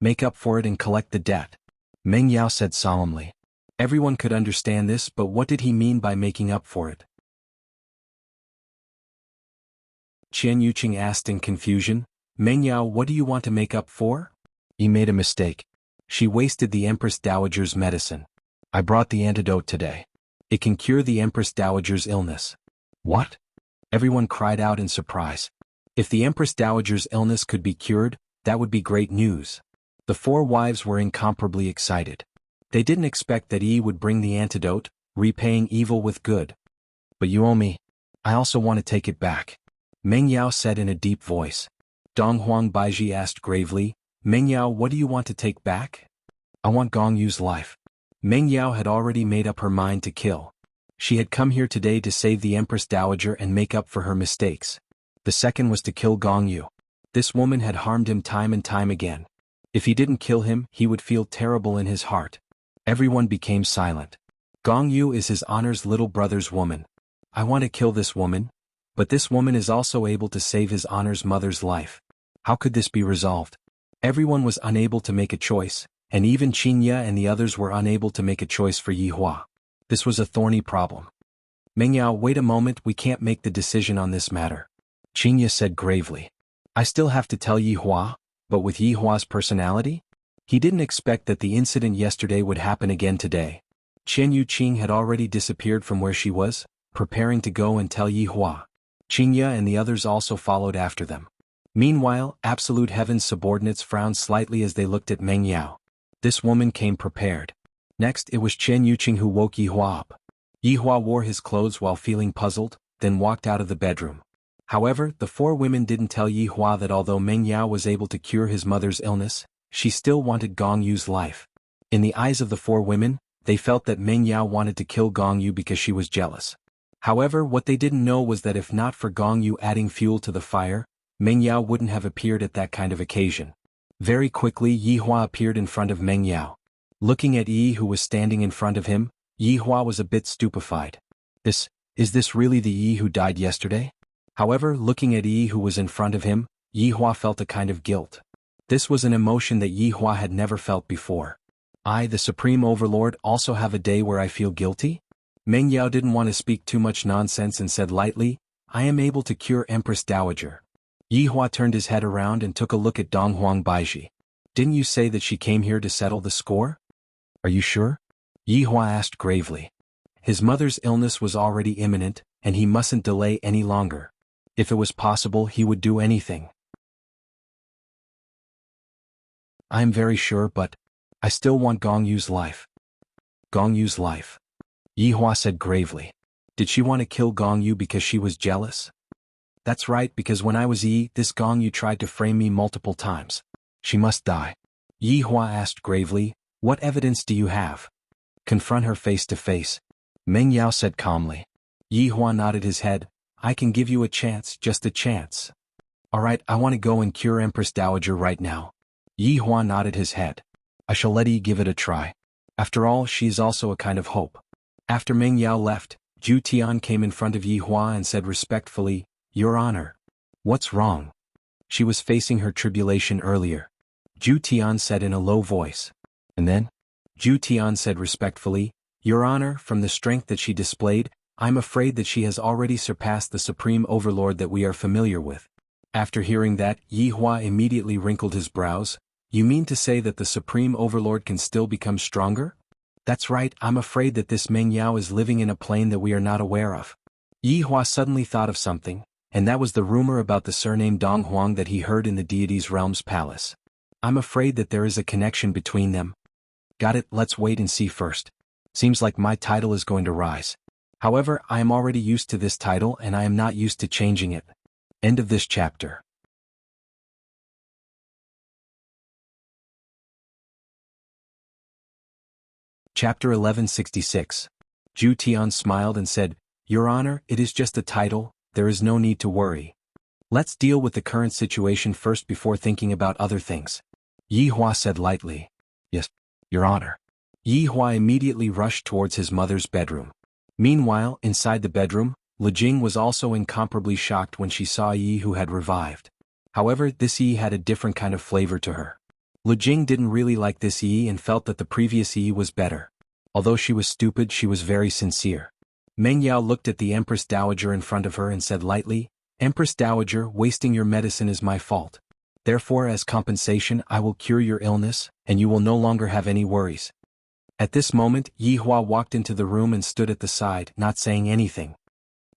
Make up for it and collect the debt, Mengyao said solemnly. Everyone could understand this, but what did he mean by making up for it? Chen Yuqing asked in confusion. Mengyao, what do you want to make up for? He made a mistake. She wasted the Empress Dowager's medicine. I brought the antidote today. It can cure the Empress Dowager's illness. What? Everyone cried out in surprise. If the Empress Dowager's illness could be cured, that would be great news. The four wives were incomparably excited. They didn't expect that Yi would bring the antidote, repaying evil with good. But you owe me. I also want to take it back, Mengyao said in a deep voice. Donghuang Baiji asked gravely, Mengyao, what do you want to take back? I want Gongyu's life. Mengyao had already made up her mind to kill. She had come here today to save the Empress Dowager and make up for her mistakes. The second was to kill Gongyu. This woman had harmed him time and time again. If he didn't kill him, he would feel terrible in his heart. Everyone became silent. Gongyu is his honor's little brother's woman. I want to kill this woman, but this woman is also able to save his honor's mother's life. How could this be resolved? Everyone was unable to make a choice, and even Qinya and the others were unable to make a choice for Yihua. This was a thorny problem. Mengyao, wait a moment, we can't make the decision on this matter, Qinya said gravely. I still have to tell Yihua, but with Yihua's personality? He didn't expect that the incident yesterday would happen again today. Chen Yuqing had already disappeared from where she was, preparing to go and tell Yihua. Qinya and the others also followed after them. Meanwhile, Absolute Heaven's subordinates frowned slightly as they looked at Mengyao. This woman came prepared. Next, it was Chen Yuqing who woke Yihua up. Yihua wore his clothes while feeling puzzled, then walked out of the bedroom. However, the four women didn't tell Yihua that although Mengyao was able to cure his mother's illness, she still wanted Gongyu's life. In the eyes of the four women, they felt that Mengyao wanted to kill Gongyu because she was jealous. However, what they didn't know was that if not for Gongyu adding fuel to the fire, Mengyao wouldn't have appeared at that kind of occasion. Very quickly, Yihua appeared in front of Mengyao. Looking at Yi who was standing in front of him, Yihua was a bit stupefied. Is this really the Yi who died yesterday? However, looking at Yi who was in front of him, Yihua felt a kind of guilt. This was an emotion that Yihua had never felt before. I, the Supreme Overlord, also have a day where I feel guilty? Mengyao didn't want to speak too much nonsense and said lightly, I am able to cure Empress Dowager. Yihua turned his head around and took a look at Donghuang Baiji. Didn't you say that she came here to settle the score? Are you sure? Yihua asked gravely. His mother's illness was already imminent, and he mustn't delay any longer. If it was possible, he would do anything. I am very sure, but I still want Gongyu's life. Gongyu's life? Yihua said gravely. Did she want to kill Gongyu because she was jealous? That's right, because when I was Yi, this Gongyu tried to frame me multiple times. She must die. Yihua asked gravely, what evidence do you have? Confront her face to face, Mengyao said calmly. Yihua nodded his head. I can give you a chance, just a chance. Alright, I want to go and cure Empress Dowager right now. Yihua nodded his head. I shall let Yi give it a try. After all, she is also a kind of hope. After Mengyao left, Zhu Tian came in front of Yihua and said respectfully, Your Honor. What's wrong? She was facing her tribulation earlier. Zhu Tian said in a low voice. And then? Zhu Tian said respectfully, Your Honor, from the strength that she displayed, I'm afraid that she has already surpassed the Supreme Overlord that we are familiar with. After hearing that, Yihua immediately wrinkled his brows. You mean to say that the Supreme Overlord can still become stronger? That's right, I'm afraid that this Mengyao is living in a plane that we are not aware of. Yihua suddenly thought of something, and that was the rumor about the surname Donghuang that he heard in the deity's realm's palace. I'm afraid that there is a connection between them. Got it, let's wait and see first. Seems like my title is going to rise. However, I am already used to this title and I am not used to changing it. End of this chapter. Chapter 1166. Zhu Tian smiled and said, Your Honor, it is just a title, there is no need to worry. Let's deal with the current situation first before thinking about other things. Yi Hua said lightly. Yes, Your Honor. Yi Hua immediately rushed towards his mother's bedroom. Meanwhile, inside the bedroom, Li Jing was also incomparably shocked when she saw Yi who had revived. However, this Yi had a different kind of flavor to her. Li Jing didn't really like this Yi and felt that the previous Yi was better. Although she was stupid, she was very sincere. Meng Yao looked at the Empress Dowager in front of her and said lightly, Empress Dowager, wasting your medicine is my fault. Therefore, as compensation, I will cure your illness, and you will no longer have any worries. At this moment, Yi Hua walked into the room and stood at the side, not saying anything.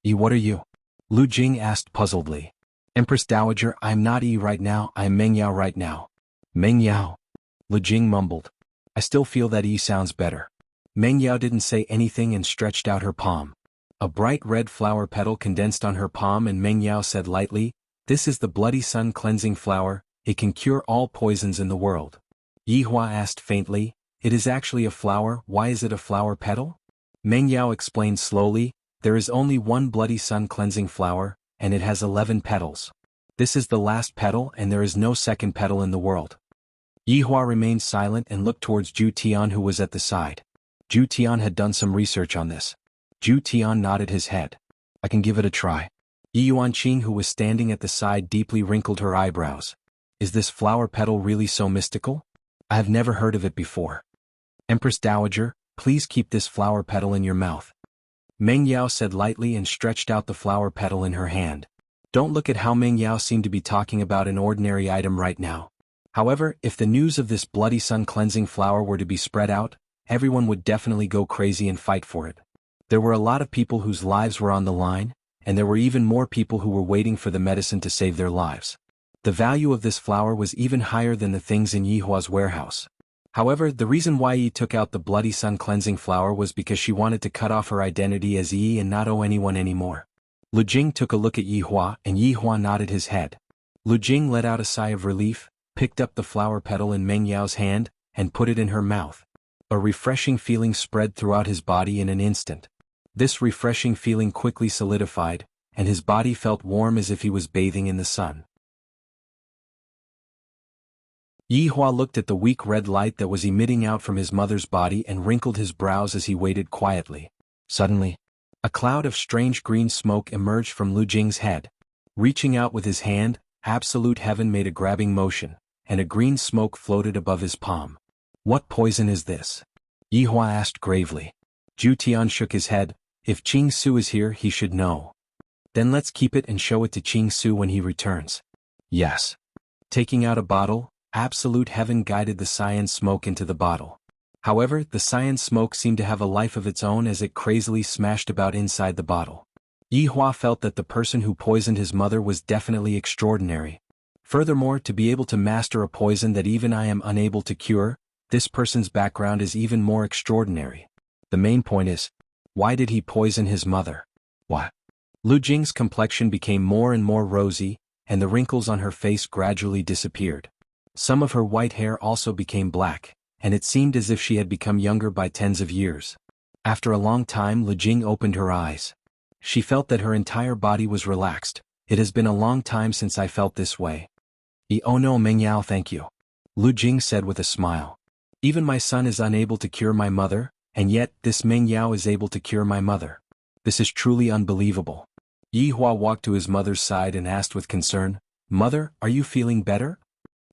Yi, what are you? Lu Jing asked puzzledly. Empress Dowager, I am not Yi right now, I am Meng Yao right now. Meng Yao. Li Jing mumbled. I still feel that Yi sounds better. Meng Yao didn't say anything and stretched out her palm. A bright red flower petal condensed on her palm and Meng Yao said lightly, This is the Bloody Sun cleansing flower, it can cure all poisons in the world. Yi Hua asked faintly, It is actually a flower, why is it a flower petal? Meng Yao explained slowly, There is only one Bloody Sun cleansing flower, and it has 11 petals. This is the last petal and there is no second petal in the world. Yi Hua remained silent and looked towards Zhu Tian who was at the side. Zhu Tian had done some research on this. Zhu Tian nodded his head. I can give it a try. Yi Yuanqing who was standing at the side deeply wrinkled her eyebrows. Is this flower petal really so mystical? I have never heard of it before. Empress Dowager, please keep this flower petal in your mouth. Meng Yao said lightly and stretched out the flower petal in her hand. Don't look at how Meng Yao seemed to be talking about an ordinary item right now. However, if the news of this Bloody Sun cleansing flower were to be spread out, everyone would definitely go crazy and fight for it. There were a lot of people whose lives were on the line, and there were even more people who were waiting for the medicine to save their lives. The value of this flower was even higher than the things in Yi Hua's warehouse. However, the reason why Yi took out the Bloody Sun cleansing flower was because she wanted to cut off her identity as Yi and not owe anyone anymore. Lu Jing took a look at Yi Hua and Yi Hua nodded his head. Lu Jing let out a sigh of relief, picked up the flower petal in Meng Yao's hand, and put it in her mouth. A refreshing feeling spread throughout his body in an instant. This refreshing feeling quickly solidified, and his body felt warm as if he was bathing in the sun. Yi Hua looked at the weak red light that was emitting out from his mother's body and wrinkled his brows as he waited quietly. Suddenly, a cloud of strange green smoke emerged from Lu Jing's head. Reaching out with his hand, Absolute Heaven made a grabbing motion, and a green smoke floated above his palm. What poison is this? Yi Hua asked gravely. Zhu Tian shook his head. If Qing Su is here, he should know. Then let's keep it and show it to Qing Su when he returns. Yes. Taking out a bottle, Absolute Heaven guided the cyan smoke into the bottle. However, the cyan smoke seemed to have a life of its own as it crazily smashed about inside the bottle. Yi Hua felt that the person who poisoned his mother was definitely extraordinary. Furthermore, to be able to master a poison that even I am unable to cure, this person's background is even more extraordinary. The main point is, why did he poison his mother? What? Lu Jing's complexion became more and more rosy, and the wrinkles on her face gradually disappeared. Some of her white hair also became black, and it seemed as if she had become younger by tens of years. After a long time, Lu Jing opened her eyes. She felt that her entire body was relaxed. It has been a long time since I felt this way. Oh no, Meng Yao, thank you. Lu Jing said with a smile. Even my son is unable to cure my mother, and yet this Meng Yao is able to cure my mother. This is truly unbelievable. Yi Hua walked to his mother's side and asked with concern, Mother, are you feeling better?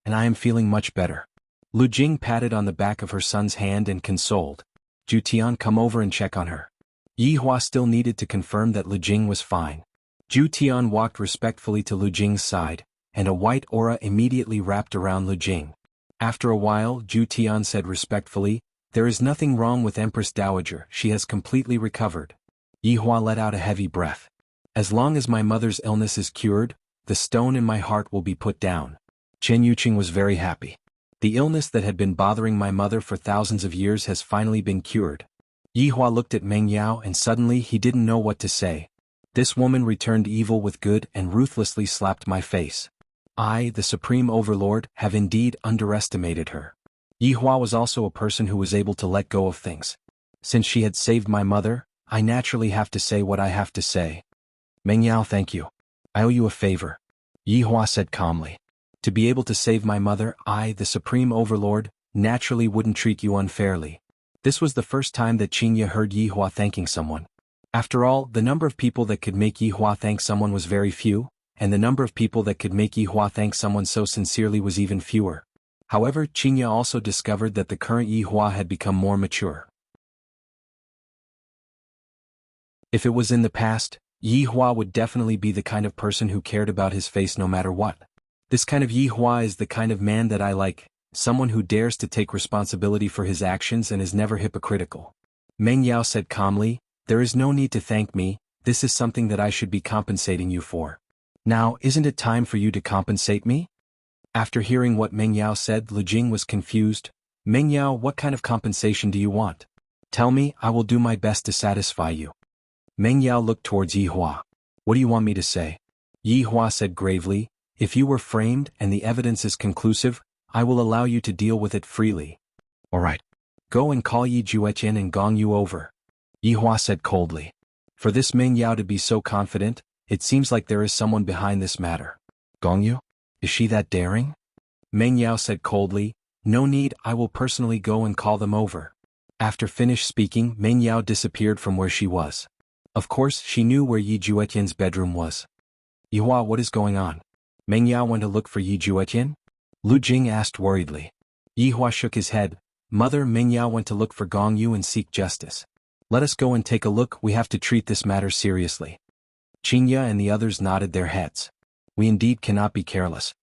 And I am feeling much better. Lu Jing patted on the back of her son's hand and consoled. Zhu Tian, come over and check on her. Yi Hua still needed to confirm that Lu Jing was fine. Zhu Tian walked respectfully to Lu Jing's side, and a white aura immediately wrapped around Lu Jing. After a while, Zhu Tian said respectfully, There is nothing wrong with Empress Dowager, she has completely recovered. Yi Hua let out a heavy breath. As long as my mother's illness is cured, the stone in my heart will be put down. Chen Yuqing was very happy. The illness that had been bothering my mother for thousands of years has finally been cured. Yi Hua looked at Meng Yao and suddenly he didn't know what to say. This woman returned evil with good and ruthlessly slapped my face. I, the Supreme Overlord, have indeed underestimated her. Yi Hua was also a person who was able to let go of things. Since she had saved my mother, I naturally have to say what I have to say. Meng Yao, thank you. I owe you a favor. Yi Hua said calmly. To be able to save my mother, I, the Supreme Overlord, naturally wouldn't treat you unfairly. This was the first time that Qingye heard Yi Hua thanking someone. After all, the number of people that could make Yi Hua thank someone was very few, and the number of people that could make Yi Hua thank someone so sincerely was even fewer. However, Qingye also discovered that the current Yi Hua had become more mature. If it was in the past, Yi Hua would definitely be the kind of person who cared about his face no matter what. This kind of Yi Hua is the kind of man that I like, someone who dares to take responsibility for his actions and is never hypocritical. Meng Yao said calmly, there is no need to thank me, this is something that I should be compensating you for. Now, isn't it time for you to compensate me? After hearing what Meng Yao said, Lu Jing was confused. Meng Yao, what kind of compensation do you want? Tell me, I will do my best to satisfy you. Meng Yao looked towards Yi Hua. What do you want me to say? Yi Hua said gravely, if you were framed and the evidence is conclusive, I will allow you to deal with it freely. Alright. Go and call Yi Juetian and Gong Yu over. Yi Hua said coldly. For this Meng Yao to be so confident, it seems like there is someone behind this matter. Gong Yu? Is she that daring? Meng Yao said coldly, no need, I will personally go and call them over. After finished speaking, Meng Yao disappeared from where she was. Of course, she knew where Yi Juetian's bedroom was. Yi Hua, what is going on? Meng Yao went to look for Yi Juetian? Lu Jing asked worriedly. Yi Hua shook his head. Mother, Meng Yao went to look for Gong Yu and seek justice. Let us go and take a look, we have to treat this matter seriously. Qingye and the others nodded their heads. We indeed cannot be careless.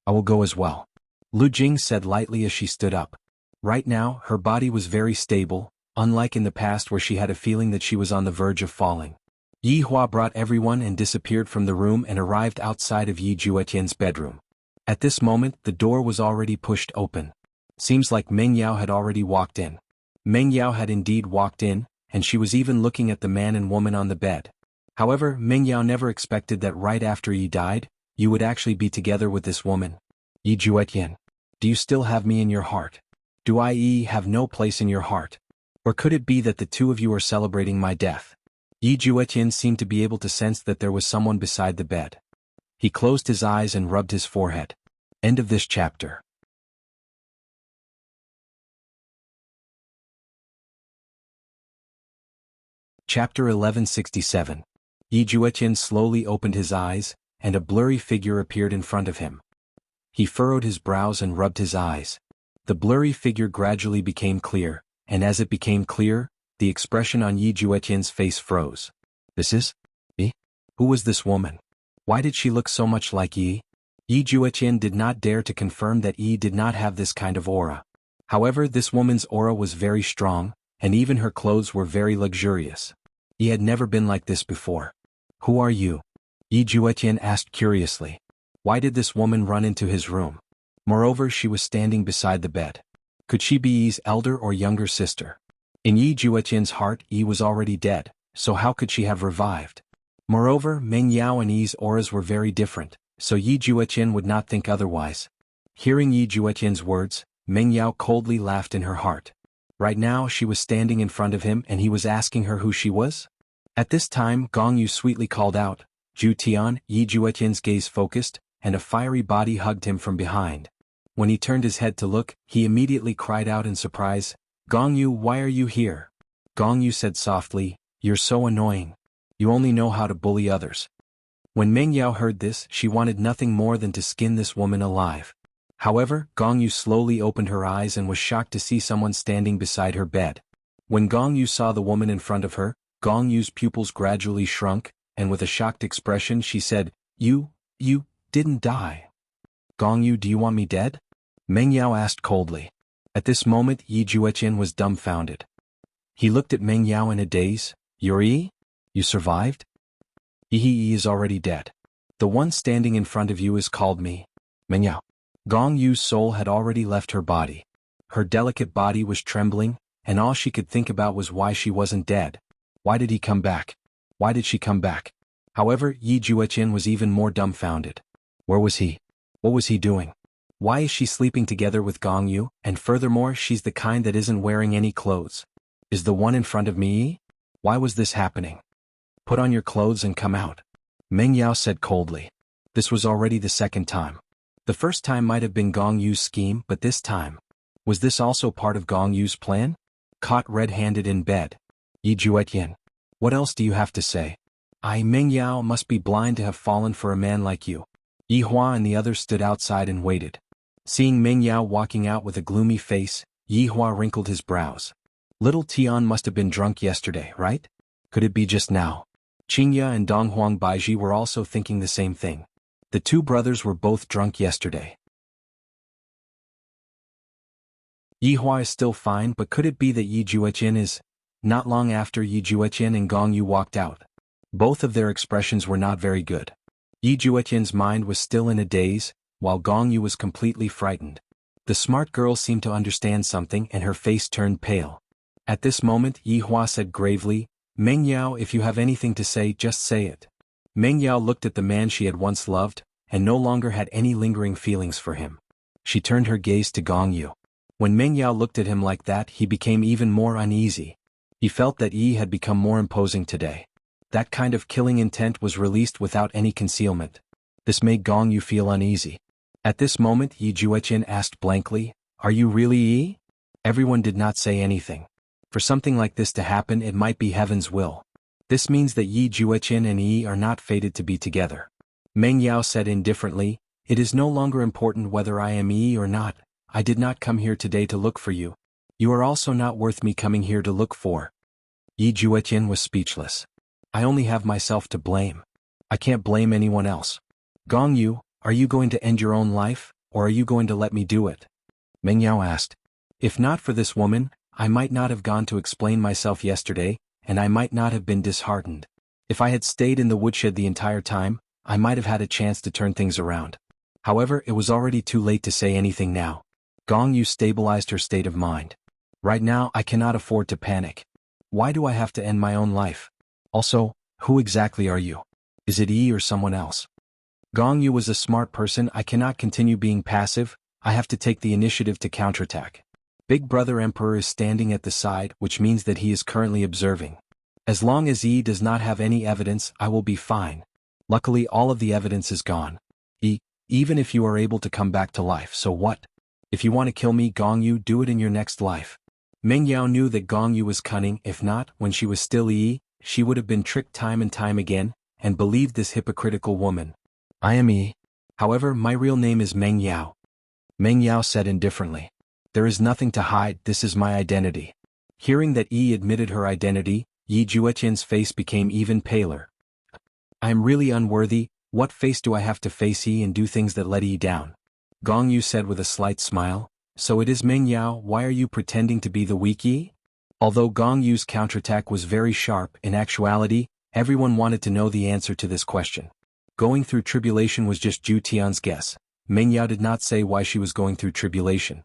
I will go as well. Lu Jing said lightly as she stood up. Right now, her body was very stable, unlike in the past where she had a feeling that she was on the verge of falling. Yi Hua brought everyone and disappeared from the room and arrived outside of Yi Juetian's bedroom. At this moment, the door was already pushed open. Seems like Meng Yao had already walked in. Meng Yao had indeed walked in, and she was even looking at the man and woman on the bed. However, Meng Yao never expected that right after Yi died, you would actually be together with this woman. Yi Juetian, do you still have me in your heart? Do I have no place in your heart? Or could it be that the two of you are celebrating my death? Yi Juetian seemed to be able to sense that there was someone beside the bed. He closed his eyes and rubbed his forehead. End of this chapter. Chapter 1167. Yi Juetian slowly opened his eyes, and a blurry figure appeared in front of him. He furrowed his brows and rubbed his eyes. The blurry figure gradually became clear, and as it became clear, the expression on Yi Juetian's face froze. This is? Yi? Who was this woman? Why did she look so much like Yi? Yi Juetian did not dare to confirm that Yi did not have this kind of aura. However, this woman's aura was very strong, and even her clothes were very luxurious. Yi had never been like this before. Who are you? Yi Juetian asked curiously. Why did this woman run into his room? Moreover, she was standing beside the bed. Could she be Yi's elder or younger sister? In Yi Juetian's heart, Yi was already dead, so how could she have revived? Moreover, Meng Yao and Yi's auras were very different, so Yi Juetian would not think otherwise. Hearing Yi Juetian's words, Meng Yao coldly laughed in her heart. Right now she was standing in front of him and he was asking her who she was? At this time, Gong Yu sweetly called out, Ju Tian. Yi Juetian's gaze focused, and a fiery body hugged him from behind. When he turned his head to look, he immediately cried out in surprise, Gong Yu, why are you here? Gong Yu said softly, you're so annoying. You only know how to bully others. When Meng Yao heard this, she wanted nothing more than to skin this woman alive. However, Gong Yu slowly opened her eyes and was shocked to see someone standing beside her bed. When Gong Yu saw the woman in front of her, Gong Yu's pupils gradually shrunk, and with a shocked expression she said, You didn't die. Gong Yu, do you want me dead? Meng Yao asked coldly. At this moment Yi Juetian was dumbfounded. He looked at Meng Yao in a daze. You're Yi? You survived? Yi is already dead. The one standing in front of you is called me. Meng Yao. Gong Yu's soul had already left her body. Her delicate body was trembling, and all she could think about was why she wasn't dead. Why did he come back? Why did she come back? However, Yi Juetian was even more dumbfounded. Where was he? What was he doing? Why is she sleeping together with Gong Yu, and furthermore she's the kind that isn't wearing any clothes? Is the one in front of me Yi? Why was this happening? Put on your clothes and come out. Meng Yao said coldly. This was already the second time. The first time might have been Gong Yu's scheme, but this time. Was this also part of Gong Yu's plan? Caught red-handed in bed. Yi Juetian. What else do you have to say? Meng Yao must be blind to have fallen for a man like you. Yi Hua and the others stood outside and waited. Seeing Meng Yao walking out with a gloomy face, Yi Hua wrinkled his brows. Little Tian must have been drunk yesterday, right? Could it be just now? Qingya and Donghuang Baiji were also thinking the same thing. The two brothers were both drunk yesterday. Yi Hua is still fine, but could it be that Yi Juetian is? Not long after Yi Juetian and Gong Yu walked out. Both of their expressions were not very good. Yi Juetian's mind was still in a daze, while Gong Yu was completely frightened. The smart girl seemed to understand something and her face turned pale. At this moment Yi Hua said gravely, Meng Yao, if you have anything to say, just say it. Meng Yao looked at the man she had once loved, and no longer had any lingering feelings for him. She turned her gaze to Gong Yu. When Meng Yao looked at him like that, he became even more uneasy. He felt that Yi had become more imposing today. That kind of killing intent was released without any concealment. This made Gong Yu feel uneasy. At this moment Yi Juetian asked blankly, Are you really Yi? Everyone did not say anything. For something like this to happen, it might be heaven's will. This means that Yi Juetian and Yi are not fated to be together. Meng Yao said indifferently, It is no longer important whether I am Yi or not. I did not come here today to look for you. You are also not worth me coming here to look for. Yi Juetian was speechless. I only have myself to blame. I can't blame anyone else. Gong Yu, are you going to end your own life, or are you going to let me do it? Meng Yao asked. If not for this woman, I might not have gone to explain myself yesterday, and I might not have been disheartened. If I had stayed in the woodshed the entire time, I might have had a chance to turn things around. However, it was already too late to say anything now. Gong Yu stabilized her state of mind. Right now I cannot afford to panic. Why do I have to end my own life? Also, who exactly are you? Is it Yi or someone else? Gong Yu was a smart person. I cannot continue being passive. I have to take the initiative to counterattack. Big Brother Emperor is standing at the side, which means that he is currently observing. As long as Yi does not have any evidence, I will be fine. Luckily all of the evidence is gone. Yi, even if you are able to come back to life, so what? If you want to kill me, Gong Yu, do it in your next life. Meng Yao knew that Gong Yu was cunning. If not, when she was still Yi, she would have been tricked time and time again, and believed this hypocritical woman. I am Yi. However, my real name is Meng Yao. Meng Yao said indifferently. There is nothing to hide, this is my identity. Hearing that Yi admitted her identity, Yi Juetian's face became even paler. I am really unworthy. What face do I have to face Yi and do things that let Yi down? Gong Yu said with a slight smile. So it is Meng Yao, why are you pretending to be the weak Yi? Although Gong Yu's counterattack was very sharp, in actuality, everyone wanted to know the answer to this question. Going through tribulation was just Ju Tian's guess. Meng Yao did not say why she was going through tribulation.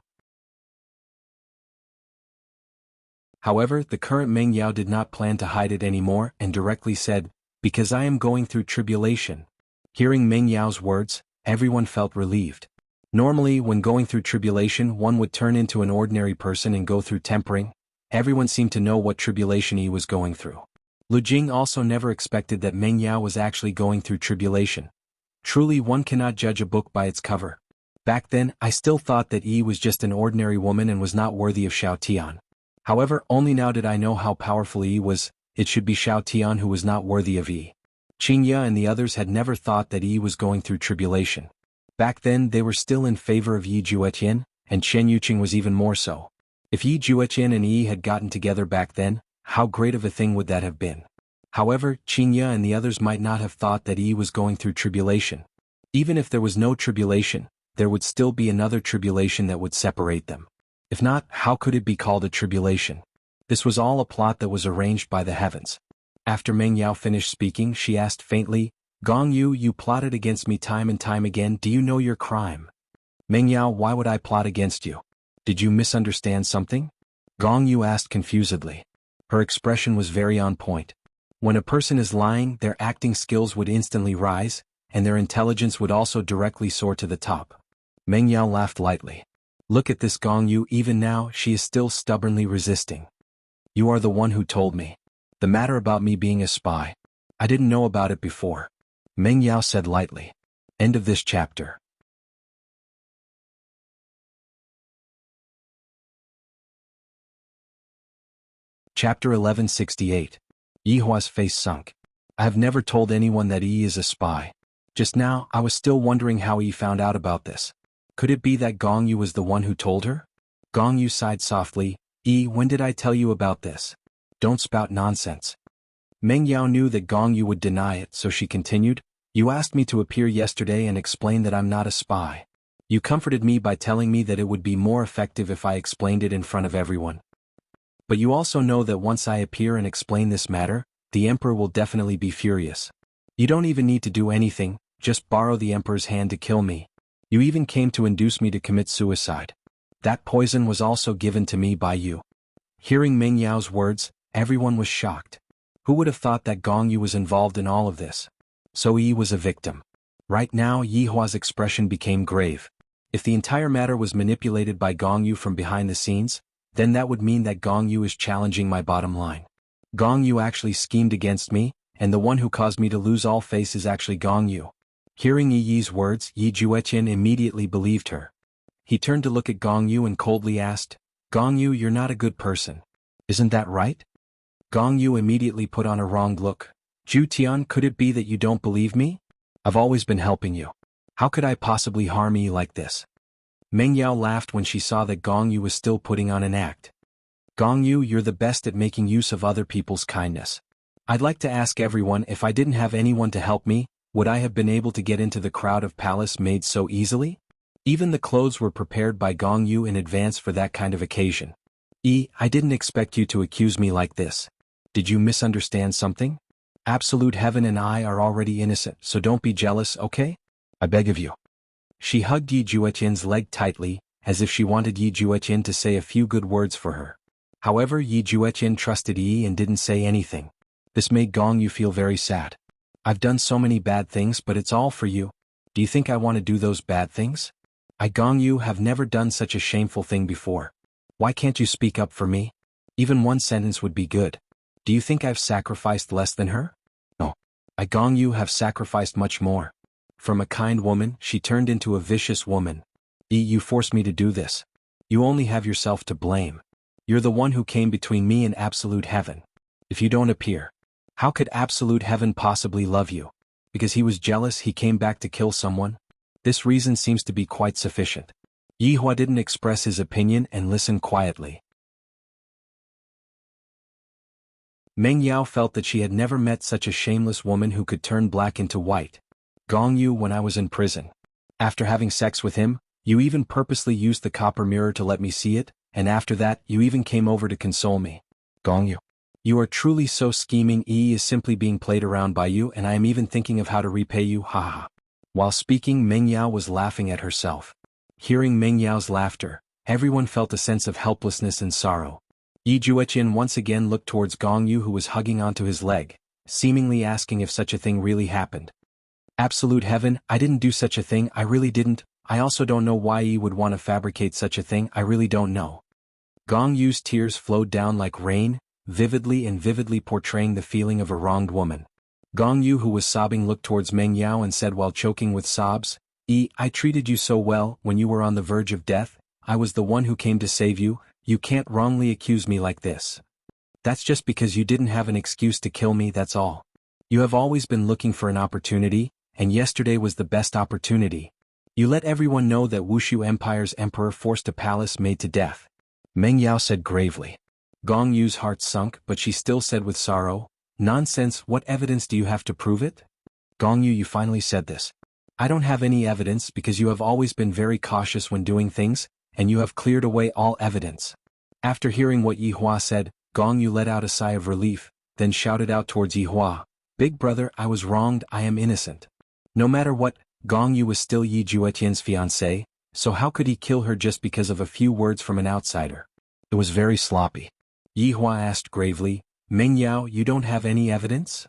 However, the current Meng Yao did not plan to hide it anymore and directly said, Because I am going through tribulation. Hearing Meng Yao's words, everyone felt relieved. Normally, when going through tribulation, one would turn into an ordinary person and go through tempering. Everyone seemed to know what tribulation he was going through. Lu Jing also never expected that Meng Yao was actually going through tribulation. Truly, one cannot judge a book by its cover. Back then, I still thought that Yi was just an ordinary woman and was not worthy of Xiao Tian. However, only now did I know how powerful Yi was. It should be Xiao Tian who was not worthy of Yi. Qingya and the others had never thought that Yi was going through tribulation. Back then they were still in favor of Yi Juetian, and Chen Yuqing was even more so. If Yi Juetian and Yi had gotten together back then, how great of a thing would that have been? However, Qingya and the others might not have thought that Yi was going through tribulation. Even if there was no tribulation, there would still be another tribulation that would separate them. If not, how could it be called a tribulation? This was all a plot that was arranged by the heavens. After Meng Yao finished speaking, she asked faintly, Gong Yu, you plotted against me time and time again. Do you know your crime? Meng Yao, why would I plot against you? Did you misunderstand something? Gong Yu asked confusedly. Her expression was very on point. When a person is lying, their acting skills would instantly rise, and their intelligence would also directly soar to the top. Meng Yao laughed lightly. Look at this Gong Yu, even now she is still stubbornly resisting. You are the one who told me. The matter about me being a spy. I didn't know about it before. Meng Yao said lightly. End of this chapter. Chapter 1168. Yi Hua's face sunk. I have never told anyone that Yi is a spy. Just now, I was still wondering how Yi found out about this. Could it be that Gong Yu was the one who told her? Gong Yu sighed softly. Yi, when did I tell you about this? Don't spout nonsense. Meng Yao knew that Gong Yu would deny it, so she continued. You asked me to appear yesterday and explain that I'm not a spy. You comforted me by telling me that it would be more effective if I explained it in front of everyone. But you also know that once I appear and explain this matter, the Emperor will definitely be furious. You don't even need to do anything, just borrow the Emperor's hand to kill me. You even came to induce me to commit suicide. That poison was also given to me by you. Hearing Meng Yao's words, everyone was shocked. Who would have thought that Gong Yu was involved in all of this? So Yi was a victim. Right now Yi Hua's expression became grave. If the entire matter was manipulated by Gong Yu from behind the scenes, then that would mean that Gong Yu is challenging my bottom line. Gong Yu actually schemed against me, and the one who caused me to lose all face is actually Gong Yu. Hearing Yi's words, Yi Juetian immediately believed her. He turned to look at Gong Yu and coldly asked, Gong Yu, you're not a good person. Isn't that right? Gong Yu immediately put on a wronged look. Ju Tian, could it be that you don't believe me? I've always been helping you. How could I possibly harm you like this? Meng Yao laughed when she saw that Gong Yu was still putting on an act. Gong Yu, you're the best at making use of other people's kindness. I'd like to ask everyone, if I didn't have anyone to help me, would I have been able to get into the crowd of palace maids so easily? Even the clothes were prepared by Gong Yu in advance for that kind of occasion. I didn't expect you to accuse me like this. Did you misunderstand something? Absolute Heaven and I are already innocent, so don't be jealous, okay? I beg of you. She hugged Yi Juetian's leg tightly, as if she wanted Yi Juetian to say a few good words for her. However, Yi Juetian trusted Yi and didn't say anything. This made Gong Yu feel very sad. I've done so many bad things, but it's all for you. Do you think I want to do those bad things? I, Gong Yu, have never done such a shameful thing before. Why can't you speak up for me? Even one sentence would be good. Do you think I've sacrificed less than her? No. I, Gong Yu, have sacrificed much more. From a kind woman, she turned into a vicious woman. You forced me to do this. You only have yourself to blame. You're the one who came between me and Absolute Heaven. If you don't appear, how could Absolute Heaven possibly love you? Because he was jealous he came back to kill someone? This reason seems to be quite sufficient. Yi Hua didn't express his opinion and listened quietly. Meng Yao felt that she had never met such a shameless woman who could turn black into white. Gong Yu, when I was in prison. After having sex with him, you even purposely used the copper mirror to let me see it, and after that you even came over to console me. Gong Yu. You are truly so scheming. Is simply being played around by you, and I am even thinking of how to repay you, ha ha. While speaking, Meng Yao was laughing at herself. Hearing Meng Yao's laughter, everyone felt a sense of helplessness and sorrow. Yi Juetian once again looked towards Gong Yu, who was hugging onto his leg, seemingly asking if such a thing really happened. Absolute Heaven, I didn't do such a thing, I really didn't. I also don't know why Yi would want to fabricate such a thing, I really don't know. Gong Yu's tears flowed down like rain, vividly portraying the feeling of a wronged woman. Gong Yu, who was sobbing, looked towards Meng Yao and said while choking with sobs, I treated you so well. When you were on the verge of death, I was the one who came to save you. You can't wrongly accuse me like this. That's just because you didn't have an excuse to kill me, that's all. You have always been looking for an opportunity, and yesterday was the best opportunity. You let everyone know that Wuxia Empire's emperor forced a palace maid to death. Meng Yao said gravely. Gong Yu's heart sunk, but she still said with sorrow, Nonsense, what evidence do you have to prove it? Gong Yu, you finally said this. I don't have any evidence because you have always been very cautious when doing things, and you have cleared away all evidence. After hearing what Yi Hua said, Gong Yu let out a sigh of relief, then shouted out towards Yi Hua, Big brother, I was wronged, I am innocent. No matter what, Gong Yu was still Yi Juetian's fiancé, so how could he kill her just because of a few words from an outsider? It was very sloppy. Yi Hua asked gravely, Meng Yao, you don't have any evidence?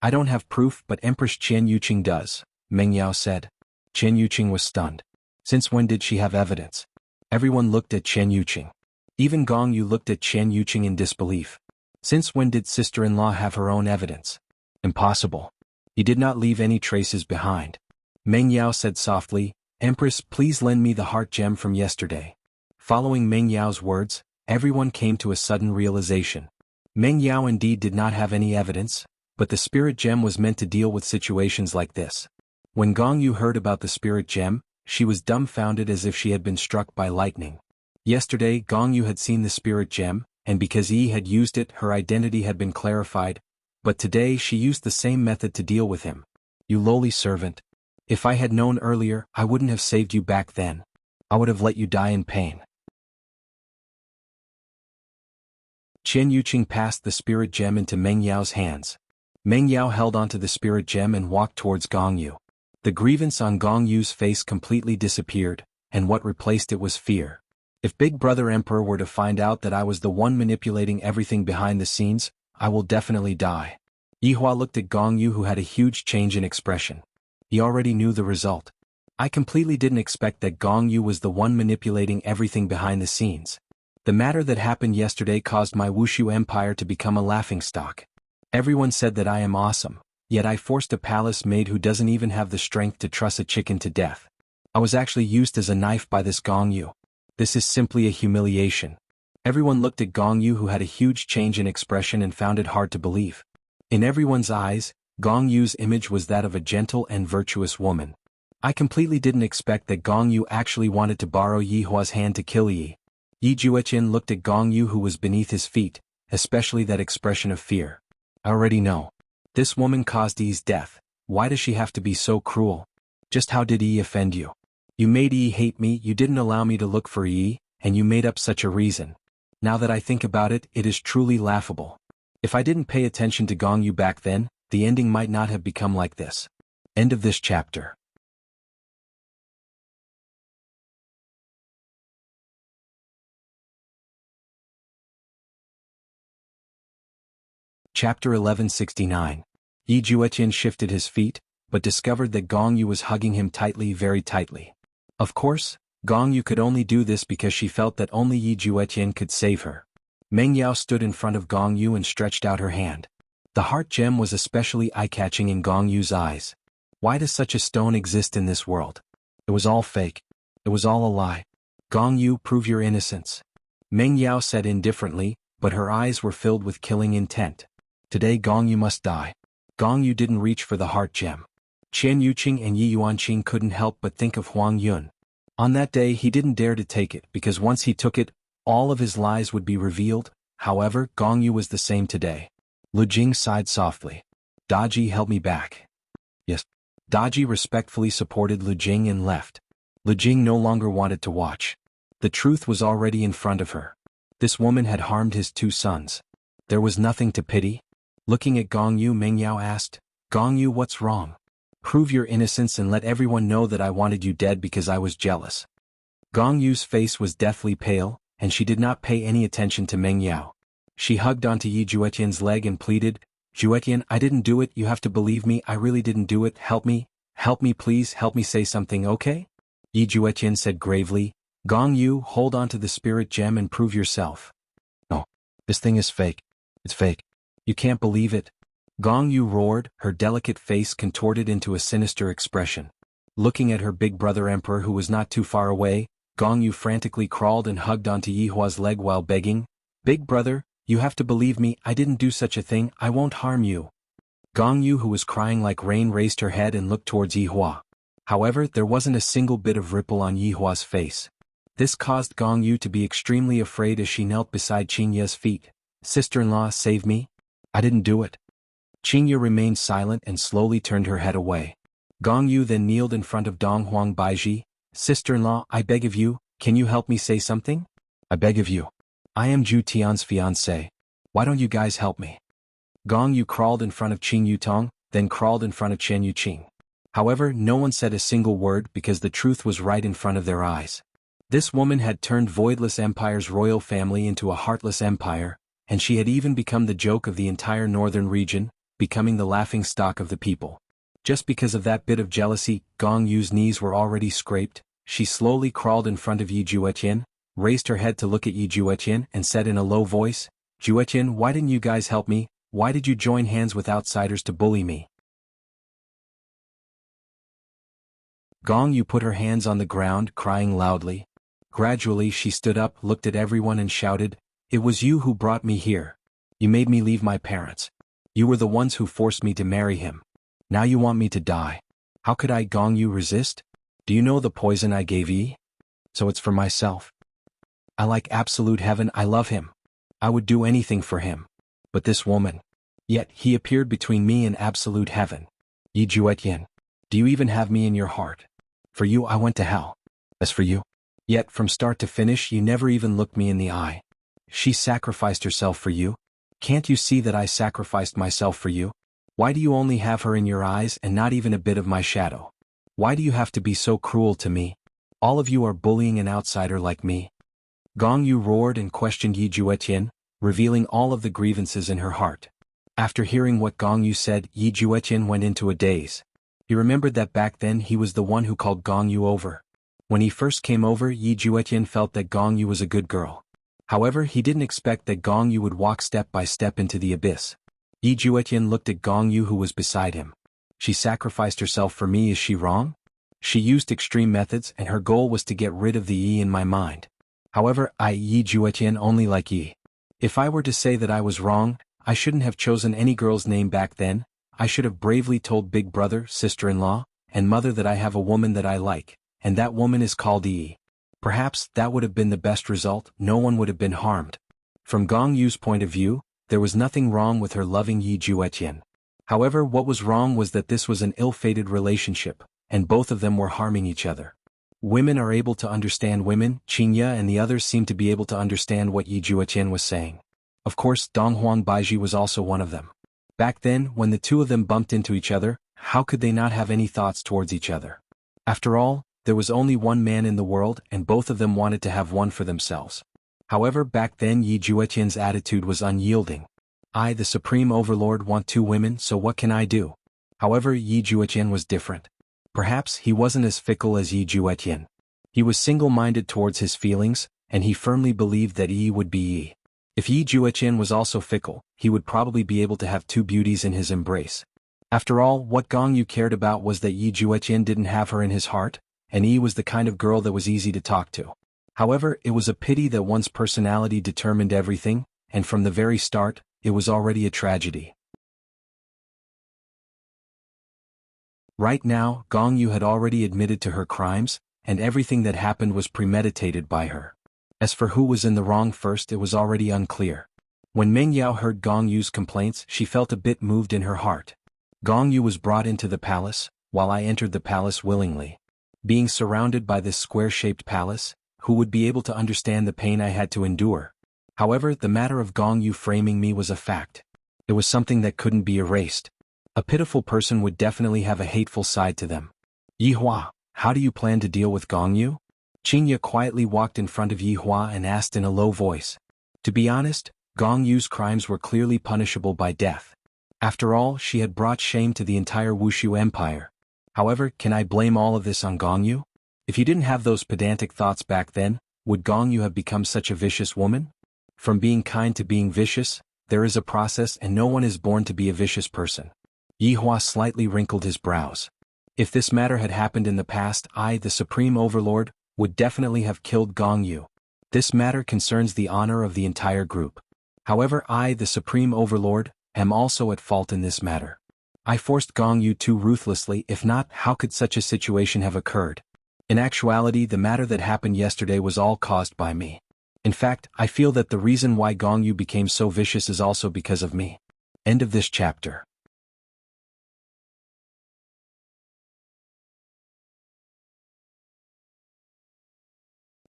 I don't have proof, but Empress Chen Yuqing does, Meng Yao said. Chen Yuqing was stunned. Since when did she have evidence? Everyone looked at Chen Yuqing. Even Gong Yu looked at Chen Yuqing in disbelief. Since when did sister-in-law have her own evidence? Impossible. He did not leave any traces behind. Meng Yao said softly, "Empress, please lend me the heart gem from yesterday." Following Meng Yao's words, everyone came to a sudden realization. Meng Yao indeed did not have any evidence, but the spirit gem was meant to deal with situations like this. When Gong Yu heard about the spirit gem, she was dumbfounded as if she had been struck by lightning. Yesterday, Gong Yu had seen the spirit gem, and because Yi had used it, her identity had been clarified, but today she used the same method to deal with him. "You lowly servant. If I had known earlier, I wouldn't have saved you back then. I would have let you die in pain." Chen Yuqing passed the spirit gem into Meng Yao's hands. Meng Yao held onto the spirit gem and walked towards Gong Yu. The grievance on Gong Yu's face completely disappeared, and what replaced it was fear. If Big Brother Emperor were to find out that I was the one manipulating everything behind the scenes, I will definitely die. Yihua looked at Gong Yu, who had a huge change in expression. He already knew the result. I completely didn't expect that Gong Yu was the one manipulating everything behind the scenes. The matter that happened yesterday caused my Wuxia empire to become a laughingstock. Everyone said that I am awesome, yet I forced a palace maid who doesn't even have the strength to truss a chicken to death. I was actually used as a knife by this Gong Yu. This is simply a humiliation. Everyone looked at Gong Yu, who had a huge change in expression, and found it hard to believe. In everyone's eyes, Gong Yu's image was that of a gentle and virtuous woman. I completely didn't expect that Gong Yu actually wanted to borrow Yihua's hand to kill Yi. Yi Jueqian looked at Gong Yu, who was beneath his feet, especially that expression of fear. I already know. This woman caused Yi's death. Why does she have to be so cruel? Just how did Yi offend you? You made Yi hate me, you didn't allow me to look for Yi, and you made up such a reason. Now that I think about it, it is truly laughable. If I didn't pay attention to Gong Yu back then, the ending might not have become like this. End of this chapter. Chapter 1169. Yi Jueqian shifted his feet, but discovered that Gong Yu was hugging him tightly, very tightly. Of course, Gong Yu could only do this because she felt that only Yi Jueqian could save her. Meng Yao stood in front of Gong Yu and stretched out her hand. The heart gem was especially eye-catching in Gong Yu's eyes. Why does such a stone exist in this world? It was all fake. It was all a lie. Gong Yu, prove your innocence. Meng Yao said indifferently, but her eyes were filled with killing intent. Today Gong Yu must die. Gong Yu didn't reach for the heart gem. Chen Yuqing and Yi Yuanqing couldn't help but think of Huang Yun. On that day he didn't dare to take it because once he took it, all of his lies would be revealed. However, Gong Yu was the same today. Lu Jing sighed softly. Daji held me back. Yes. Daji respectfully supported Lu Jing and left. Lu Jing no longer wanted to watch. The truth was already in front of her. This woman had harmed his two sons. There was nothing to pity. Looking at Gong Yu, Meng Yao asked, "Gong Yu, what's wrong? Prove your innocence and let everyone know that I wanted you dead because I was jealous." Gong Yu's face was deathly pale, and she did not pay any attention to Meng Yao. She hugged onto Yi Jueqian's leg and pleaded, "Jueqian, I didn't do it, you have to believe me, I really didn't do it, help me please, help me say something, okay?" Yi Jueqian said gravely, "Gong Yu, hold on to the spirit gem and prove yourself." "No, this thing is fake. It's fake. You can't believe it." Gong Yu roared, her delicate face contorted into a sinister expression. Looking at her big brother emperor, who was not too far away, Gong Yu frantically crawled and hugged onto Yihua's leg while begging, "Big brother, you have to believe me, I didn't do such a thing, I won't harm you." Gong Yu, who was crying like rain, raised her head and looked towards Yihua. However, there wasn't a single bit of ripple on Yihua's face. This caused Gong Yu to be extremely afraid as she knelt beside Qingya's feet. "Sister-in-law, save me. I didn't do it." Qingya remained silent and slowly turned her head away. Gong Yu then kneeled in front of Dong Huang Baiji. "Sister-in-law, I beg of you, can you help me say something? I beg of you. I am Zhu Tian's fiancé. Why don't you guys help me?" Gong Yu crawled in front of Qing Yutong, then crawled in front of Chen Yuqing. However, no one said a single word because the truth was right in front of their eyes. This woman had turned Voidless Empire's royal family into a heartless empire, and she had even become the joke of the entire northern region, becoming the laughingstock of the people. Just because of that bit of jealousy, Gong Yu's knees were already scraped, she slowly crawled in front of Yi Juetian, raised her head to look at Yi Juetian and said in a low voice, "Juetian, why didn't you guys help me? Why did you join hands with outsiders to bully me?" Gong Yu put her hands on the ground, crying loudly. Gradually she stood up, looked at everyone and shouted, "It was you who brought me here. You made me leave my parents. You were the ones who forced me to marry him. Now you want me to die. How could I, Gong Yu, resist? Do you know the poison I gave Yi? So it's for myself. I like absolute heaven, I love him. I would do anything for him. But this woman. Yet he appeared between me and absolute heaven. Yi Juetian, do you even have me in your heart? For you I went to hell. As for you. Yet from start to finish you never even looked me in the eye. She sacrificed herself for you. Can't you see that I sacrificed myself for you? Why do you only have her in your eyes and not even a bit of my shadow? Why do you have to be so cruel to me? All of you are bullying an outsider like me." Gong Yu roared and questioned Yi Juetian, revealing all of the grievances in her heart. After hearing what Gong Yu said, Yi Juetian went into a daze. He remembered that back then he was the one who called Gong Yu over. When he first came over, Yi Juetian felt that Gong Yu was a good girl. However, he didn't expect that Gong Yu would walk step by step into the abyss. Yi Juetian looked at Gong Yu who was beside him. She sacrificed herself for me, is she wrong? She used extreme methods and her goal was to get rid of the Yi in my mind. However, I, Yi Juetian, only like Yi. If I were to say that I was wrong, I shouldn't have chosen any girl's name back then. I should have bravely told big brother, sister-in-law, and mother that I have a woman that I like, and that woman is called Yi. Perhaps that would have been the best result, no one would have been harmed. From Gong Yu's point of view, there was nothing wrong with her loving Yi Juetian. However, what was wrong was that this was an ill-fated relationship, and both of them were harming each other. Women are able to understand women, Qingya and the others seemed to be able to understand what Yi Juetian was saying. Of course, Donghuang Baiji was also one of them. Back then, when the two of them bumped into each other, how could they not have any thoughts towards each other? After all, there was only one man in the world and both of them wanted to have one for themselves. However, back then Yi Juetian's attitude was unyielding. I, the Supreme Overlord, want two women, so what can I do? However, Yi Juetian was different. Perhaps he wasn't as fickle as Yi Juetian. He was single-minded towards his feelings, and he firmly believed that Yi would be Yi. If Yi Juetian was also fickle, he would probably be able to have two beauties in his embrace. After all, what Gong Yu cared about was that Yi Juetian didn't have her in his heart, and Yi was the kind of girl that was easy to talk to. However, it was a pity that one's personality determined everything, and from the very start, it was already a tragedy. Right now, Gong Yu had already admitted to her crimes, and everything that happened was premeditated by her. As for who was in the wrong first, it was already unclear. When Meng Yao heard Gong Yu's complaints, she felt a bit moved in her heart. Gong Yu was brought into the palace, while I entered the palace willingly. Being surrounded by this square-shaped palace, who would be able to understand the pain I had to endure? However, the matter of Gong Yu framing me was a fact. It was something that couldn't be erased. A pitiful person would definitely have a hateful side to them. Yi Hua, how do you plan to deal with Gong Yu? Qingya quietly walked in front of Yi Hua and asked in a low voice. To be honest, Gong Yu's crimes were clearly punishable by death. After all, she had brought shame to the entire Wuxia Empire. However, can I blame all of this on Gong Yu? If you didn't have those pedantic thoughts back then, would Gong Yu have become such a vicious woman? From being kind to being vicious, there is a process and no one is born to be a vicious person. Yi Hua slightly wrinkled his brows. If this matter had happened in the past, I, the Supreme Overlord, would definitely have killed Gong Yu. This matter concerns the honor of the entire group. However, I, the Supreme Overlord, am also at fault in this matter. I forced Gong Yu too ruthlessly, if not, how could such a situation have occurred? In actuality, the matter that happened yesterday was all caused by me. In fact, I feel that the reason why Gong Yu became so vicious is also because of me. End of this chapter.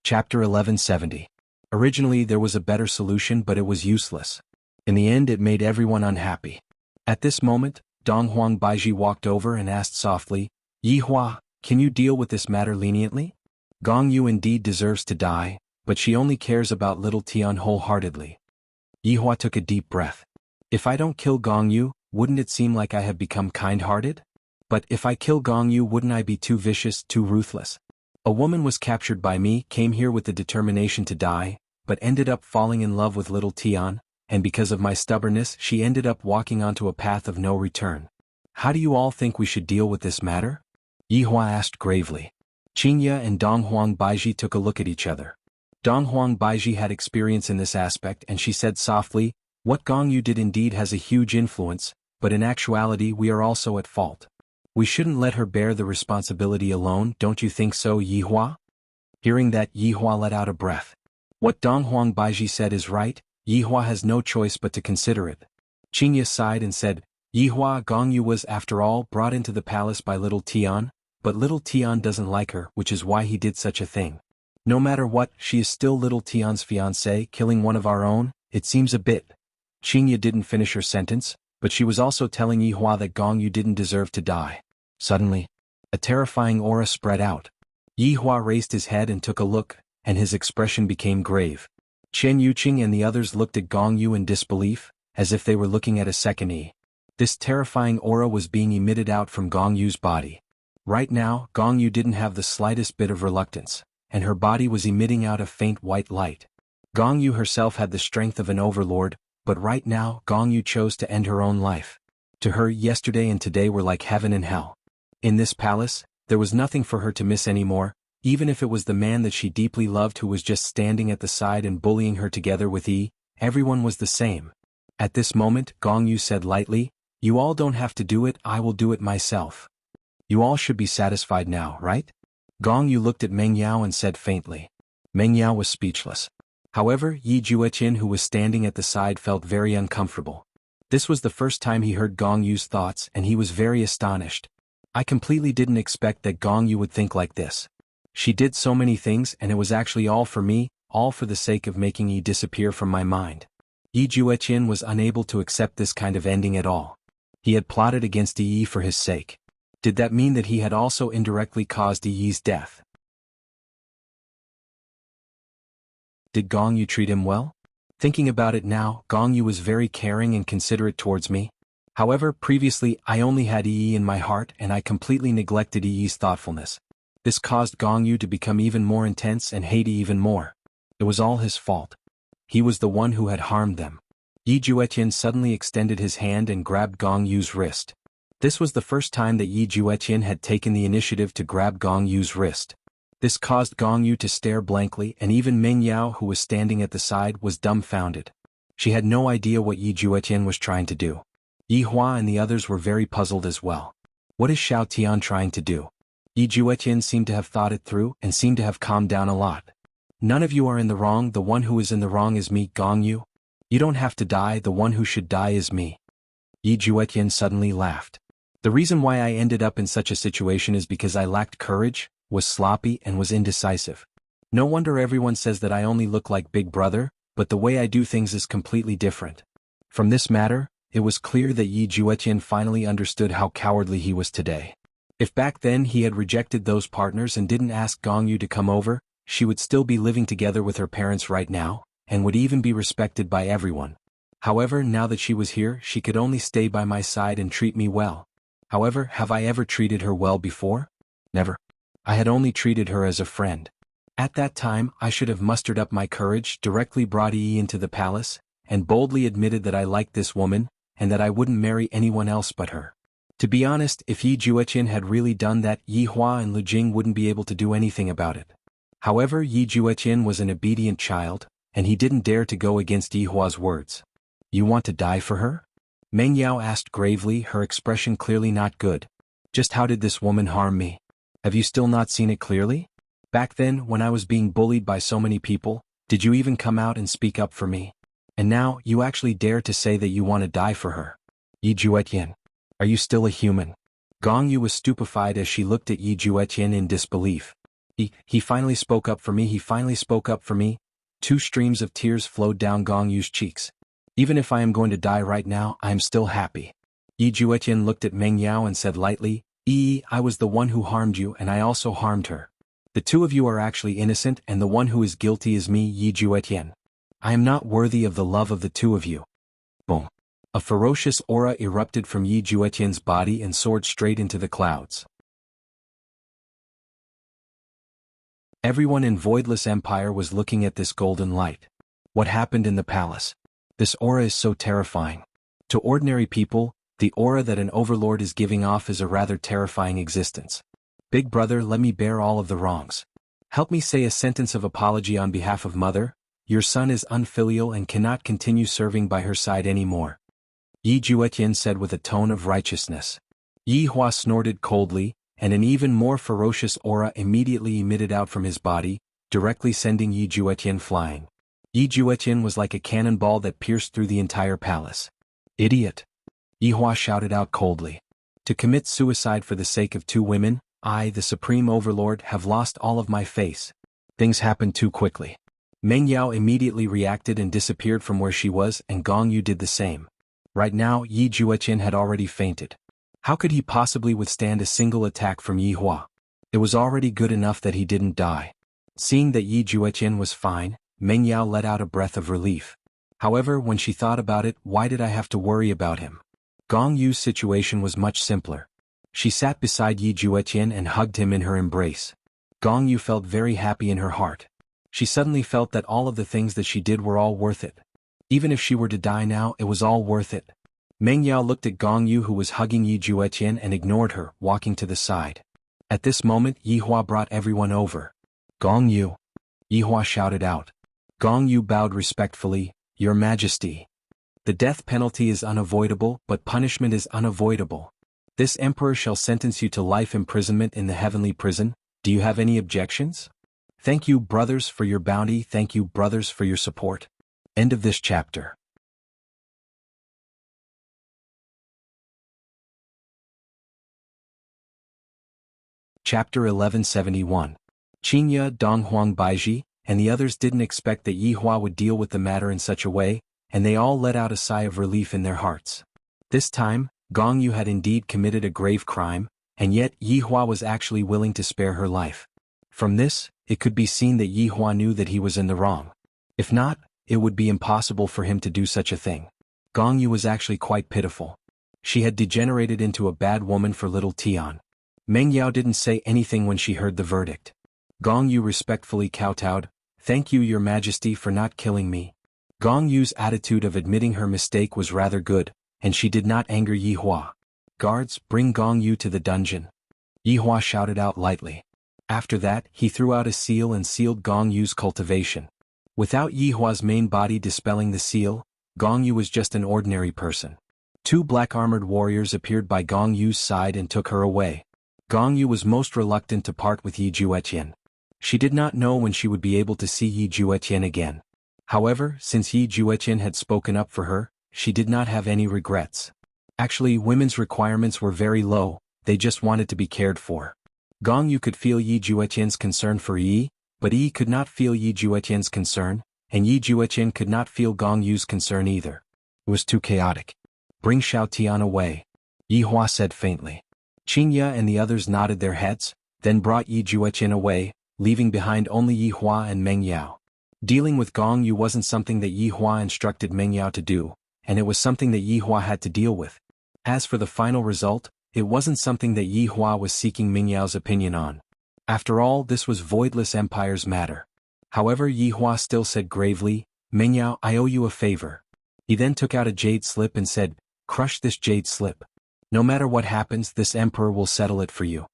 Chapter 1170. Originally there was a better solution but it was useless. In the end it made everyone unhappy. At this moment, Donghuang Baiji walked over and asked softly, Yi Hua, can you deal with this matter leniently? Gong Yu indeed deserves to die, but she only cares about little Tian wholeheartedly. Yi Hua took a deep breath. If I don't kill Gong Yu, wouldn't it seem like I have become kind-hearted? But if I kill Gong Yu, wouldn't I be too vicious, too ruthless? A woman was captured by me, came here with the determination to die, but ended up falling in love with little Tian, and because of my stubbornness she ended up walking onto a path of no return. How do you all think we should deal with this matter? Yihua asked gravely. Qingya and Donghuang Baiji took a look at each other. Donghuang Baiji had experience in this aspect and she said softly, "What Gongyu did indeed has a huge influence, but in actuality we are also at fault. We shouldn't let her bear the responsibility alone, don't you think so, Yihua?" Hearing that, Yihua let out a breath. What Donghuang Baiji said is right, Yihua has no choice but to consider it. Qingya sighed and said, "Yihua, Gongyu was, after all, brought into the palace by little Tian, but little Tian doesn't like her, which is why he did such a thing. No matter what, she is still little Tian's fiancée, killing one of our own, it seems a bit." Qingya didn't finish her sentence, but she was also telling Yihua that Gongyu didn't deserve to die. Suddenly, a terrifying aura spread out. Yihua raised his head and took a look, and his expression became grave. Chen Yuqing and the others looked at Gongyu in disbelief, as if they were looking at a second Yi. This terrifying aura was being emitted out from Gongyu's body. Right now, Gongyu didn't have the slightest bit of reluctance, and her body was emitting out a faint white light. Gongyu herself had the strength of an overlord, but right now Gongyu chose to end her own life. To her, yesterday and today were like heaven and hell. In this palace, there was nothing for her to miss anymore, even if it was the man that she deeply loved who was just standing at the side and bullying her together with Yi, everyone was the same. At this moment, Gongyu said lightly, "You all don't have to do it, I will do it myself. You all should be satisfied now, right?" Gongyu looked at Meng Yao and said faintly. Meng Yao was speechless. However, Yi Jueqin, who was standing at the side, felt very uncomfortable. This was the first time he heard Gongyu's thoughts and he was very astonished. I completely didn't expect that Gongyu would think like this. She did so many things and it was actually all for me, all for the sake of making Yi disappear from my mind. Yi Jueqin was unable to accept this kind of ending at all. He had plotted against Yi for his sake. Did that mean that he had also indirectly caused Yi's death? Did Gongyu treat him well? Thinking about it now, Gongyu was very caring and considerate towards me. However, previously I only had Yi in my heart and I completely neglected Yi's thoughtfulness. This caused Gongyu to become even more intense and hate Yi even more. It was all his fault. He was the one who had harmed them. Yi Jueqin suddenly extended his hand and grabbed Gongyu's wrist. This was the first time that Yi Jueqin had taken the initiative to grab Gongyu's wrist. This caused Gongyu to stare blankly and even Meng Yao, who was standing at the side, was dumbfounded. She had no idea what Yi Jueqin was trying to do. Yihua and the others were very puzzled as well. What is Xiao Tian trying to do? Yi Jueqin seemed to have thought it through and seemed to have calmed down a lot. None of you are in the wrong, the one who is in the wrong is me, Gongyu. You don't have to die, the one who should die is me. Yi Jueqin suddenly laughed. The reason why I ended up in such a situation is because I lacked courage, was sloppy and was indecisive. No wonder everyone says that I only look like Big Brother, but the way I do things is completely different. From this matter, it was clear that Yi Jueqin finally understood how cowardly he was today. If back then he had rejected those partners and didn't ask Gongyu to come over, she would still be living together with her parents right now, and would even be respected by everyone. However, now that she was here, she could only stay by my side and treat me well. However, have I ever treated her well before? Never. I had only treated her as a friend. At that time, I should have mustered up my courage, directly brought Yi into the palace, and boldly admitted that I liked this woman, and that I wouldn't marry anyone else but her. To be honest, if Yi Jueqin had really done that, Yihua and Lu Jing wouldn't be able to do anything about it. However, Yi Jueqin was an obedient child, and he didn't dare to go against Yihua's words. You want to die for her? Meng Yao asked gravely, her expression clearly not good. Just how did this woman harm me? Have you still not seen it clearly? Back then, when I was being bullied by so many people, did you even come out and speak up for me? And now, you actually dare to say that you want to die for her. Yi Jueqin, are you still a human? Gongyu was stupefied as she looked at Yi Jueqin in disbelief. He finally spoke up for me, he finally spoke up for me. 2 streams of tears flowed down Gongyu's cheeks. Even if I am going to die right now, I am still happy. Yi Jueqin looked at Meng Yao and said lightly, I was the one who harmed you and I also harmed her. The 2 of you are actually innocent and the one who is guilty is me, Yi Jueqin. I am not worthy of the love of the 2 of you. Boom. A ferocious aura erupted from Yi Jueqin's body and soared straight into the clouds. Everyone in Voidless Empire was looking at this golden light. What happened in the palace? This aura is so terrifying. To ordinary people, the aura that an overlord is giving off is a rather terrifying existence. Big brother, let me bear all of the wrongs. Help me say a sentence of apology on behalf of mother. Your son is unfilial and cannot continue serving by her side anymore. Yi Juetian said with a tone of righteousness. Yi Hua snorted coldly, and an even more ferocious aura immediately emitted out from his body, directly sending Yi Juetian flying. Yi Juetian was like a cannonball that pierced through the entire palace. Idiot! Yi Hua shouted out coldly. To commit suicide for the sake of two women, I, the Supreme Overlord, have lost all of my face. Things happened too quickly. Meng Yao immediately reacted and disappeared from where she was, and Gong Yu did the same. Right now, Yi Juetian had already fainted. How could he possibly withstand a single attack from Yi Hua? It was already good enough that he didn't die. Seeing that Yi Juetian was fine, Meng Yao let out a breath of relief. However, when she thought about it, why did I have to worry about him? Gong Yu's situation was much simpler. She sat beside Yi Juetian and hugged him in her embrace. Gong Yu felt very happy in her heart. She suddenly felt that all of the things that she did were all worth it. Even if she were to die now, it was all worth it. Meng Yao looked at Gong Yu, who was hugging Yi Juetian, and ignored her, walking to the side. At this moment, Yi Hua brought everyone over. Gong Yu! Yi Hua shouted out. Gong Yu bowed respectfully. Your Majesty. The death penalty is unavoidable, but punishment is unavoidable. This emperor shall sentence you to life imprisonment in the heavenly prison. Do you have any objections? Thank you, brothers, for your bounty. Thank you, brothers, for your support. End of this chapter. Chapter 1171. Qingye, Donghuang Baiji, and the others didn't expect that Yi Hua would deal with the matter in such a way, and they all let out a sigh of relief in their hearts. This time, Gong Yu had indeed committed a grave crime, and yet Yi Hua was actually willing to spare her life. From this, it could be seen that Yi Hua knew that he was in the wrong. If not, it would be impossible for him to do such a thing. Gong Yu was actually quite pitiful. She had degenerated into a bad woman for little Tian. Meng Yao didn't say anything when she heard the verdict. Gong Yu respectfully kowtowed. Thank you, Your Majesty, for not killing me. Gong Yu's attitude of admitting her mistake was rather good, and she did not anger Yi Hua. Guards, bring Gong Yu to the dungeon. Yi Hua shouted out lightly. After that, he threw out a seal and sealed Gong Yu's cultivation. Without Yi Hua's main body dispelling the seal, Gong Yu was just an ordinary person. Two black-armored warriors appeared by Gong Yu's side and took her away. Gong Yu was most reluctant to part with Yi Juetian. She did not know when she would be able to see Yi Juetian again. However, since Yi Juetian had spoken up for her, she did not have any regrets. Actually, women's requirements were very low, they just wanted to be cared for. Gong Yu could feel Yi Juetian's concern for Yi, but Yi could not feel Yi Juetian's concern, and Yi Juetian could not feel Gong Yu's concern either. It was too chaotic. Bring Xiao Tian away, Yi Hua said faintly. Qingye and the others nodded their heads, then brought Yi Juetian away, leaving behind only Yi Hua and Meng Yao. Dealing with Gong Yu wasn't something that Yi Hua instructed Meng Yao to do, and it was something that Yi Hua had to deal with. As for the final result, it wasn't something that Yi Hua was seeking Meng Yao's opinion on. After all, this was Voidless Empire's matter. However, Yi Hua still said gravely, Meng Yao, I owe you a favor. He then took out a jade slip and said, crush this jade slip. No matter what happens, this emperor will settle it for you.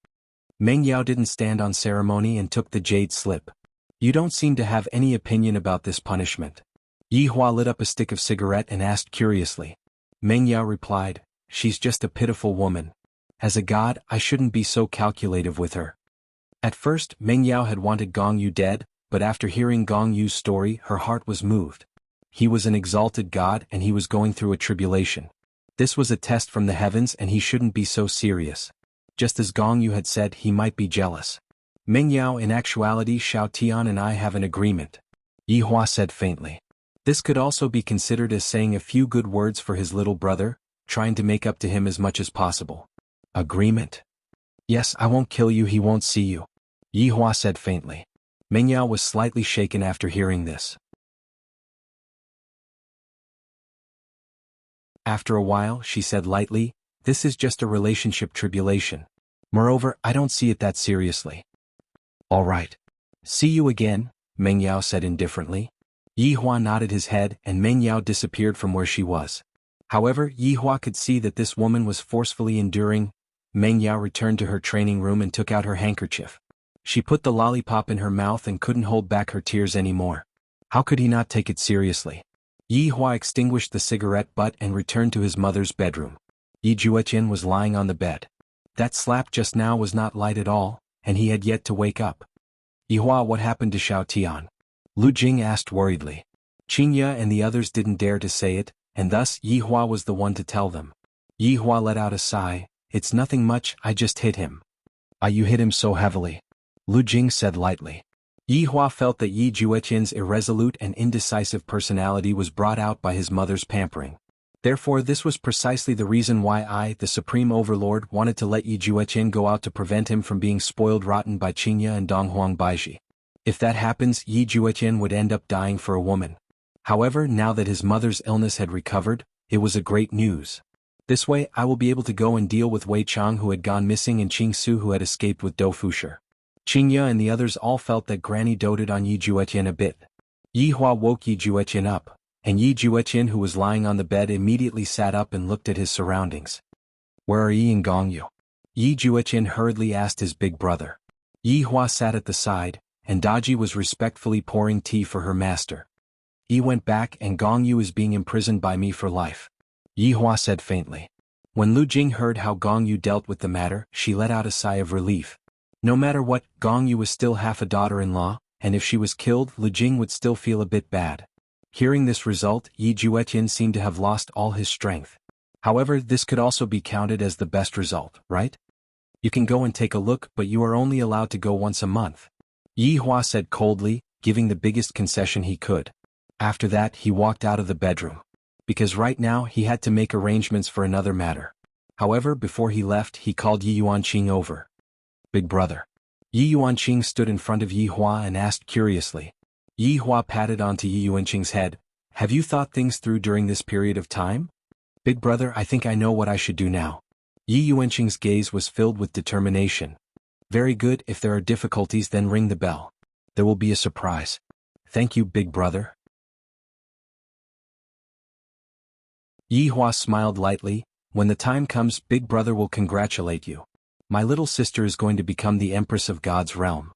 Meng Yao didn't stand on ceremony and took the jade slip. You don't seem to have any opinion about this punishment. Yi Hua lit up a stick of cigarette and asked curiously. Meng Yao replied, she's just a pitiful woman. As a god, I shouldn't be so calculative with her. At first, Meng Yao had wanted Gong Yu dead, but after hearing Gong Yu's story, her heart was moved. He was an exalted god and he was going through a tribulation. This was a test from the heavens and he shouldn't be so serious. Just as Gong Yu had said, he might be jealous. Meng Yao, in actuality, Xiao Tian and I have an agreement, Yi Hua said faintly. This could also be considered as saying a few good words for his little brother, trying to make up to him as much as possible. Agreement? Yes, I won't kill you, he won't see you, Yi Hua said faintly. Meng Yao was slightly shaken after hearing this. After a while, she said lightly, this is just a relationship tribulation. Moreover, I don't see it that seriously. All right. See you again, Meng Yao said indifferently. Yi Hua nodded his head and Meng Yao disappeared from where she was. However, Yi Hua could see that this woman was forcefully enduring. Meng Yao returned to her training room and took out her handkerchief. She put the lollipop in her mouth and couldn't hold back her tears anymore. How could he not take it seriously? Yi Hua extinguished the cigarette butt and returned to his mother's bedroom. Yi Juetian was lying on the bed. That slap just now was not light at all, and he had yet to wake up. Yi Hua, what happened to Xiao Tian? Lu Jing asked worriedly. Qing Ye and the others didn't dare to say it, and thus Yi Hua was the one to tell them. Yi Hua let out a sigh. It's nothing much, I just hit him. Ah, you hit him so heavily? Lu Jing said lightly. Yi Hua felt that Yi Juetian's irresolute and indecisive personality was brought out by his mother's pampering. Therefore this was precisely the reason why I, the Supreme Overlord, wanted to let Yi Juetian go out to prevent him from being spoiled rotten by Qing Ye and Donghuang Baiji. If that happens, Yi Juetian would end up dying for a woman. However, now that his mother's illness had recovered, it was a great news. This way I will be able to go and deal with Wei Chang who had gone missing and Qing Su who had escaped with Dou Fusher. Qing Ye and the others all felt that Granny doted on Yi Juetian a bit. Yi Hua woke Yi Juetian up, and Yi Juetian who was lying on the bed immediately sat up and looked at his surroundings. Where are Yi and Gongyu? Yi Juetian hurriedly asked his big brother. Yi Hua sat at the side, and Daji was respectfully pouring tea for her master. Yi went back and Gongyu is being imprisoned by me for life. Yi Hua said faintly. When Lu Jing heard how Gongyu dealt with the matter, she let out a sigh of relief. No matter what, Gongyu was still half a daughter-in-law, and if she was killed, Lu Jing would still feel a bit bad. Hearing this result, Yi Juetian seemed to have lost all his strength. However, this could also be counted as the best result, right? You can go and take a look, but you are only allowed to go once a month. Yi Hua said coldly, giving the biggest concession he could. After that, he walked out of the bedroom. Because right now, he had to make arrangements for another matter. However, before he left, he called Yi Yuanqing over. Big brother. Yi Yuanqing stood in front of Yi Hua and asked curiously. Yi Hua patted onto Yi Yuanqing's head. Have you thought things through during this period of time? Big brother, I think I know what I should do now. Yi Yuanqing's gaze was filled with determination. Very good, if there are difficulties then ring the bell. There will be a surprise. Thank you, big brother. Yi Hua smiled lightly. When the time comes, big brother will congratulate you. My little sister is going to become the Empress of God's realm.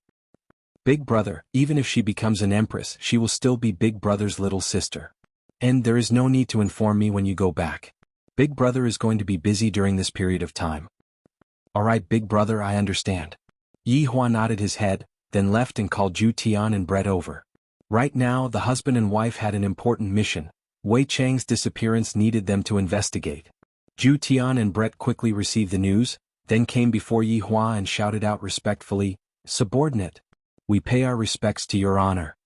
Big brother, even if she becomes an empress, she will still be big brother's little sister. And there is no need to inform me when you go back. Big brother is going to be busy during this period of time. Alright big brother, I understand. Yi Hua nodded his head, then left and called Zhu Tian and Brett over. Right now, the husband and wife had an important mission. Wei Chang's disappearance needed them to investigate. Zhu Tian and Brett quickly received the news, then came before Yi Hua and shouted out respectfully, Subordinate. We pay our respects to your honor.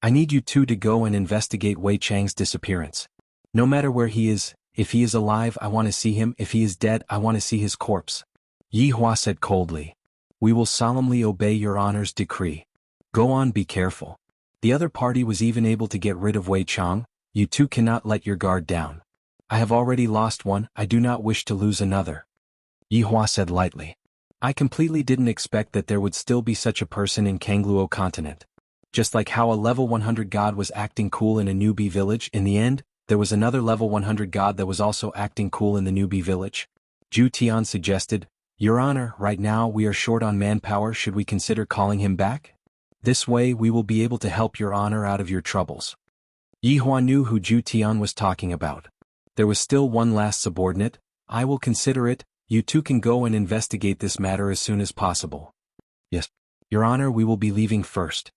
I need you two to go and investigate Wei Chang's disappearance. No matter where he is, if he is alive I want to see him, if he is dead I want to see his corpse. Yi Hua said coldly. We will solemnly obey your honor's decree. Go on, be careful. The other party was even able to get rid of Wei Chang. You two cannot let your guard down. I have already lost one, I do not wish to lose another. Yi Hua said lightly. I completely didn't expect that there would still be such a person in Kangluo continent. Just like how a level 100 god was acting cool in a newbie village, in the end, there was another level 100 god that was also acting cool in the newbie village. Zhu Tian suggested, Your Honor, right now we are short on manpower, should we consider calling him back? This way we will be able to help your honor out of your troubles. Yi Hua knew who Zhu Tian was talking about. There was still one last subordinate. I will consider it. You two can go and investigate this matter as soon as possible. Yes, Your Honor, we will be leaving first.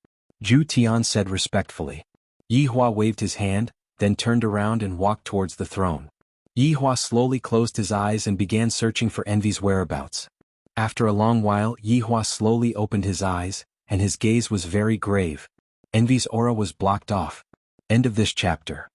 Zhu Tian said respectfully. Yi Hua waved his hand, then turned around and walked towards the throne. Yi Hua slowly closed his eyes and began searching for Envy's whereabouts. After a long while, Yi Hua slowly opened his eyes, and his gaze was very grave. Envy's aura was blocked off. End of this chapter.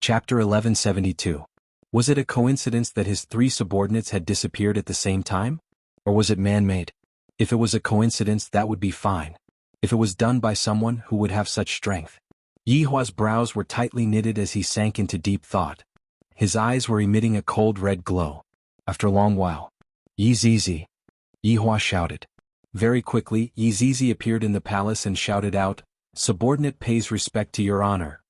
Chapter 1172. Was it a coincidence that his three subordinates had disappeared at the same time? Or was it man-made? If it was a coincidence, that would be fine. If it was done by someone who would have such strength. Yi Hua's brows were tightly knitted as he sank into deep thought. His eyes were emitting a cold red glow. After a long while. Yi Zizi. Yi Hua shouted. Very quickly, Yi Zizi appeared in the palace and shouted out, "Subordinate pays respect to your honor.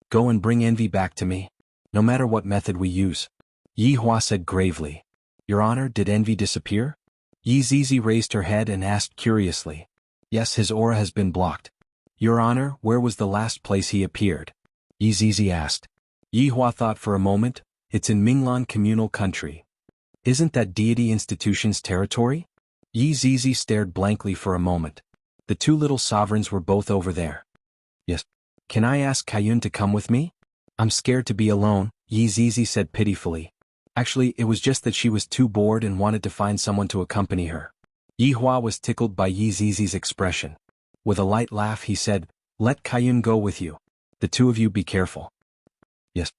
Go and bring envy back to me. No matter what method we use." Yi Hua said gravely. "Your honor, did envy disappear?" Yi Zizi raised her head and asked curiously. "Yes, his aura has been blocked." "Your honor, where was the last place he appeared?" Yi Zizi asked. Yi Hua thought for a moment. "It's in Minglan communal country. Isn't that deity institution's territory?" Yi Zizi stared blankly for a moment. The two little sovereigns were both over there. "Yes. Can I ask Kayun to come with me?" "I'm scared to be alone," Yi Zizi said pitifully. Actually, it was just that she was too bored and wanted to find someone to accompany her. Yi Hua was tickled by Yi Zizi's expression. With a light laugh he said, "Let Kayun go with you. The two of you be careful." "Yes."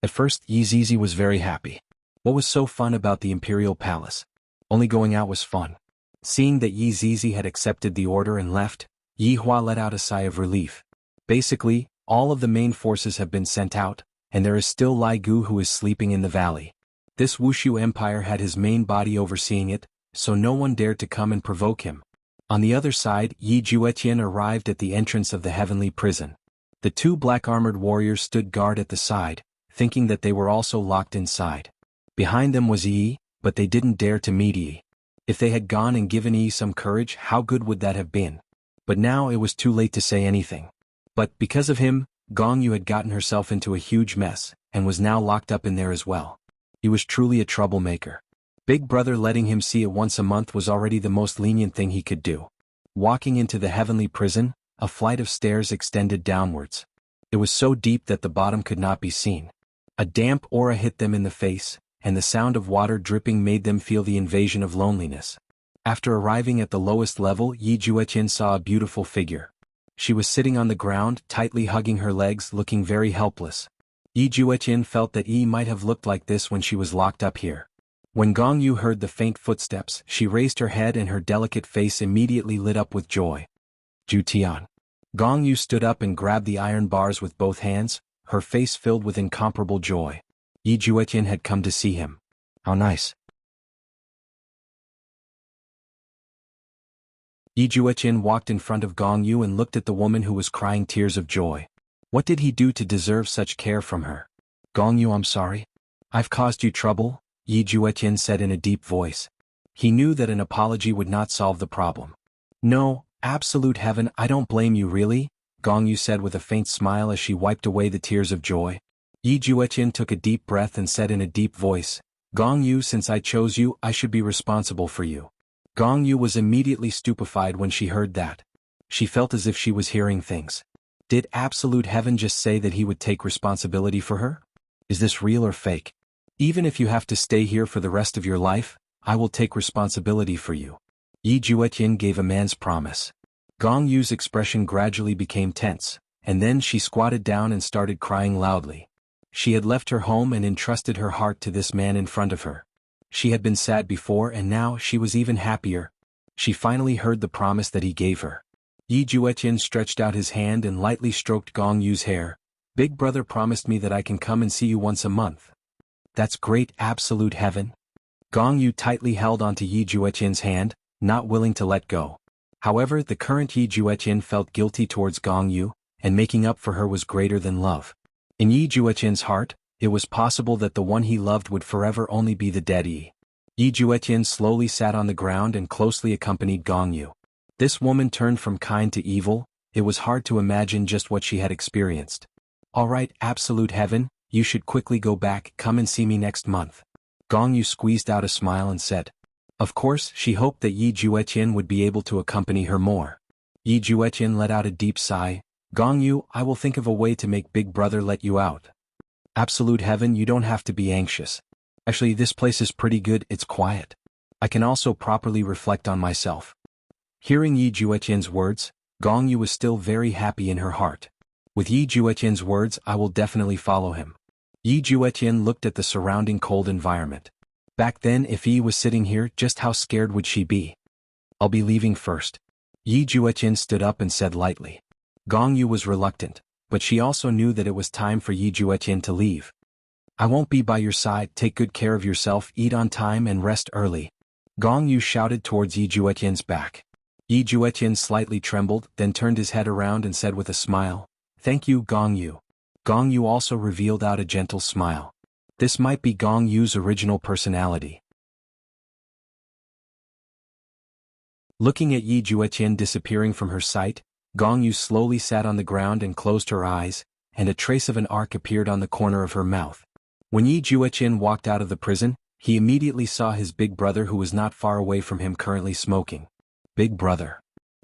At first, Yi Zizi was very happy. What was so fun about the imperial palace? Only going out was fun. Seeing that Yi Zizi had accepted the order and left, Yi Hua let out a sigh of relief. Basically, all of the main forces have been sent out, and there is still Lai Gu who is sleeping in the valley. This Wushu Empire had his main body overseeing it, so no one dared to come and provoke him. On the other side, Yi Juetian arrived at the entrance of the heavenly prison. The two black-armored warriors stood guard at the side, thinking that they were also locked inside. Behind them was Yi, but they didn't dare to meet Yi. If they had gone and given Yi some courage, how good would that have been? But now it was too late to say anything. But because of him, Gong Yu had gotten herself into a huge mess, and was now locked up in there as well. He was truly a troublemaker. Big Brother letting him see it once a month was already the most lenient thing he could do. Walking into the heavenly prison, a flight of stairs extended downwards. It was so deep that the bottom could not be seen. A damp aura hit them in the face, and the sound of water dripping made them feel the invasion of loneliness. After arriving at the lowest level, Yi Juetian saw a beautiful figure. She was sitting on the ground, tightly hugging her legs, looking very helpless. Yi Juetian felt that Yi might have looked like this when she was locked up here. When Gong Yu heard the faint footsteps, she raised her head and her delicate face immediately lit up with joy. "Ju Tian." Gong Yu stood up and grabbed the iron bars with both hands, her face filled with incomparable joy. Yi Juetian had come to see him. How nice. Yi Juetian walked in front of Gong Yu and looked at the woman who was crying tears of joy. What did he do to deserve such care from her? "Gong Yu, I'm sorry. I've caused you trouble," Yi Juetian said in a deep voice. He knew that an apology would not solve the problem. "No, absolute heaven, I don't blame you really," Gong Yu said with a faint smile as she wiped away the tears of joy. Yi Juetian took a deep breath and said in a deep voice, "Gong Yu, since I chose you, I should be responsible for you." Gong Yu was immediately stupefied when she heard that. She felt as if she was hearing things. Did absolute heaven just say that he would take responsibility for her? Is this real or fake? "Even if you have to stay here for the rest of your life, I will take responsibility for you." Yi Juetian gave a man's promise. Gong Yu's expression gradually became tense, and then she squatted down and started crying loudly. She had left her home and entrusted her heart to this man in front of her. She had been sad before and now she was even happier. She finally heard the promise that he gave her. Yi Juetian stretched out his hand and lightly stroked Gong Yu's hair. "Big Brother promised me that I can come and see you once a month." "That's great, absolute heaven." Gong Yu tightly held onto Yi Juetian's hand, not willing to let go. However, the current Yi Juetian felt guilty towards Gong Yu, and making up for her was greater than love. In Yi Juetian's heart, it was possible that the one he loved would forever only be the dead Yi. Yi Juetian slowly sat on the ground and closely accompanied Gong Yu. This woman turned from kind to evil. It was hard to imagine just what she had experienced. "All right, absolute heaven, you should quickly go back, come and see me next month." Gong Yu squeezed out a smile and said. Of course, she hoped that Yi Juetian would be able to accompany her more. Yi Juetian let out a deep sigh. "Gong Yu, I will think of a way to make Big Brother let you out." "Absolute heaven, you don't have to be anxious. Actually, this place is pretty good, it's quiet. I can also properly reflect on myself." Hearing Yi Juetian's words, Gong Yu was still very happy in her heart. With Yi Juetian's words, I will definitely follow him. Yi Juetian looked at the surrounding cold environment. Back then, if Yi was sitting here, just how scared would she be? "I'll be leaving first." Yi Juetian stood up and said lightly. Gong Yu was reluctant, but she also knew that it was time for Yi Juetian to leave. I won't be by your side. Take good care of yourself, eat on time and rest early. Gong Yu shouted towards Yi Juetian's back. Yi Juetian slightly trembled, then turned his head around and said with a smile, "Thank you, Gong Yu." Gong Yu also revealed out a gentle smile. This might be Gong Yu's original personality. Looking at Yi Juetian disappearing from her sight, Gong Yu slowly sat on the ground and closed her eyes, and a trace of an arc appeared on the corner of her mouth. When Yi Juetian walked out of the prison, he immediately saw his big brother who was not far away from him currently smoking. "Big brother."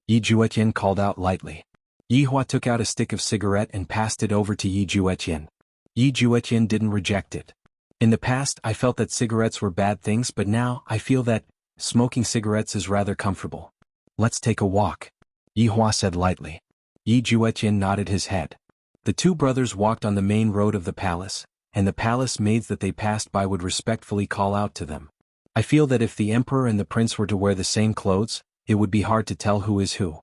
Yi Juetian called out lightly. Yi Hua took out a stick of cigarette and passed it over to Yi Juetian. Yi Juetian didn't reject it. In the past I felt that cigarettes were bad things, but now I feel that smoking cigarettes is rather comfortable. "Let's take a walk," Yi Hua said lightly. Yi Juetian nodded his head. The two brothers walked on the main road of the palace, and the palace maids that they passed by would respectfully call out to them. I feel that if the emperor and the prince were to wear the same clothes, it would be hard to tell who is who.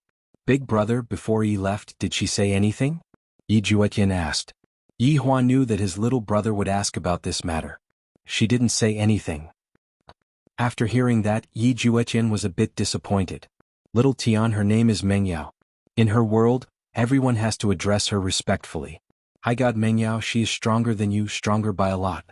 "Big brother, before Yi left, did she say anything?" Yi Juetian asked. Yi Hua knew that his little brother would ask about this matter. "She didn't say anything." After hearing that, Yi Juetian was a bit disappointed. "Little Tian, her name is Mengyao. In her world, everyone has to address her respectfully. High God Mengyao, she is stronger than you, stronger by a lot,"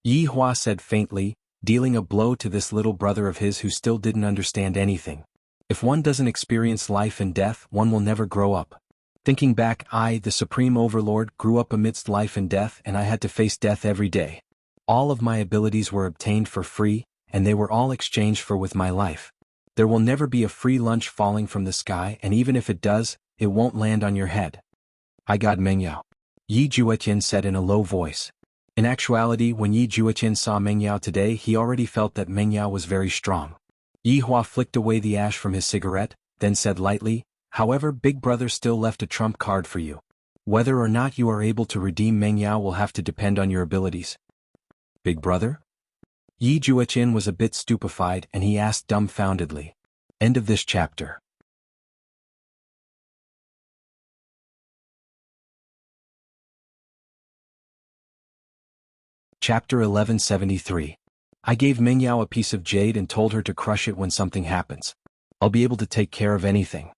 Yi Hua said faintly, dealing a blow to this little brother of his who still didn't understand anything. If one doesn't experience life and death, one will never grow up. Thinking back, I, the Supreme Overlord, grew up amidst life and death, and I had to face death every day. All of my abilities were obtained for free, and they were all exchanged for with my life. There will never be a free lunch falling from the sky, and even if it does, it won't land on your head. I got Mengyao, Yi Juetian said in a low voice. In actuality, when Yi Juetian saw Mengyao today, he already felt that Mengyao was very strong. Yi Hua flicked away the ash from his cigarette, then said lightly, "However, Big Brother still left a trump card for you. Whether or not you are able to redeem Mengyao will have to depend on your abilities." "Big Brother?" Yi Juetian was a bit stupefied and he asked dumbfoundedly. End of this chapter. Chapter 1173. I gave Mengyao a piece of jade and told her to crush it when something happens. I'll be able to take care of anything.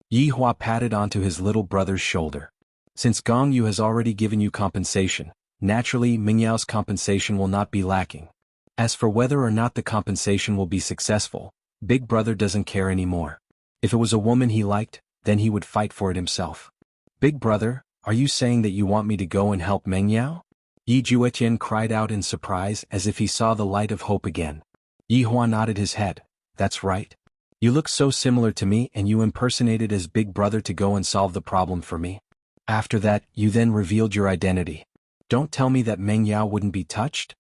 Yi Hua patted onto his little brother's shoulder. Since Gong Yu has already given you compensation, naturally Mengyao's compensation will not be lacking. As for whether or not the compensation will be successful, Big Brother doesn't care anymore. If it was a woman he liked, then he would fight for it himself. Big Brother, are you saying that you want me to go and help Mengyao? Yi Juetian cried out in surprise as if he saw the light of hope again. Yi Hua nodded his head. That's right. You look so similar to me and you impersonated as Big Brother to go and solve the problem for me. After that, you then revealed your identity. Don't tell me that Mengyao wouldn't be touched?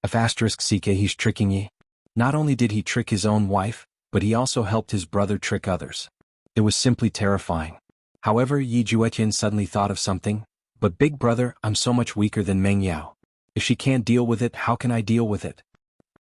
If *CK he's tricking ye. Not only did he trick his own wife, but he also helped his brother trick others. It was simply terrifying. However, Yi Juetian suddenly thought of something. But Big Brother, I'm so much weaker than Mengyao. If she can't deal with it, how can I deal with it?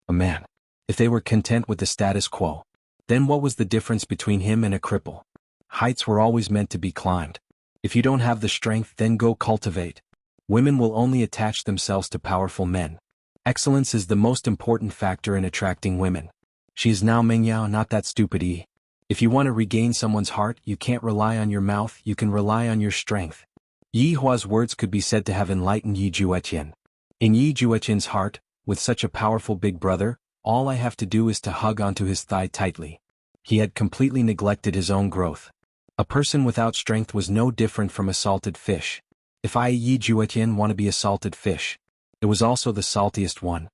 A man. If they were content with the status quo, then what was the difference between him and a cripple? Heights were always meant to be climbed. If you don't have the strength, then go cultivate. Women will only attach themselves to powerful men. Excellence is the most important factor in attracting women. She is now Mengyao, not that stupid Yi. If you want to regain someone's heart, you can't rely on your mouth, you can rely on your strength. Yi Hua's words could be said to have enlightened Yi Juetian. In Yi Juetian's heart, with such a powerful Big Brother, all I have to do is to hug onto his thigh tightly. He had completely neglected his own growth. A person without strength was no different from a salted fish. If I, Yi Juetian, want to be a salted fish, it was also the saltiest one.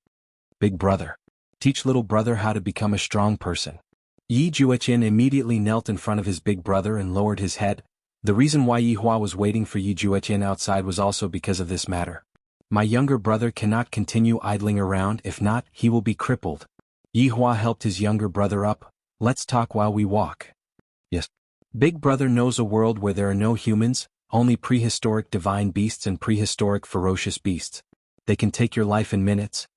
Big Brother. Teach little brother how to become a strong person. Yi Juetian immediately knelt in front of his big brother and lowered his head. The reason why Yi Hua was waiting for Yi Juetian outside was also because of this matter. My younger brother cannot continue idling around, if not, he will be crippled. Yi Hua helped his younger brother up. Let's talk while we walk. Yes. Big Brother knows a world where there are no humans, only prehistoric divine beasts and prehistoric ferocious beasts. They can take your life in minutes.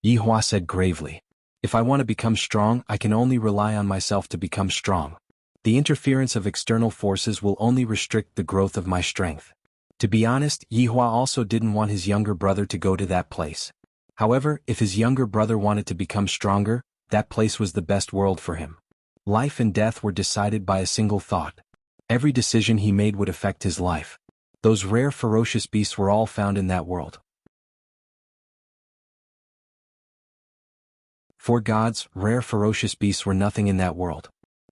Yi Hua said gravely. If I want to become strong, I can only rely on myself to become strong. The interference of external forces will only restrict the growth of my strength. To be honest, Yihua also didn't want his younger brother to go to that place. However, if his younger brother wanted to become stronger, that place was the best world for him. Life and death were decided by a single thought. Every decision he made would affect his life. Those rare ferocious beasts were all found in that world. 4 gods, rare ferocious beasts were nothing in that world.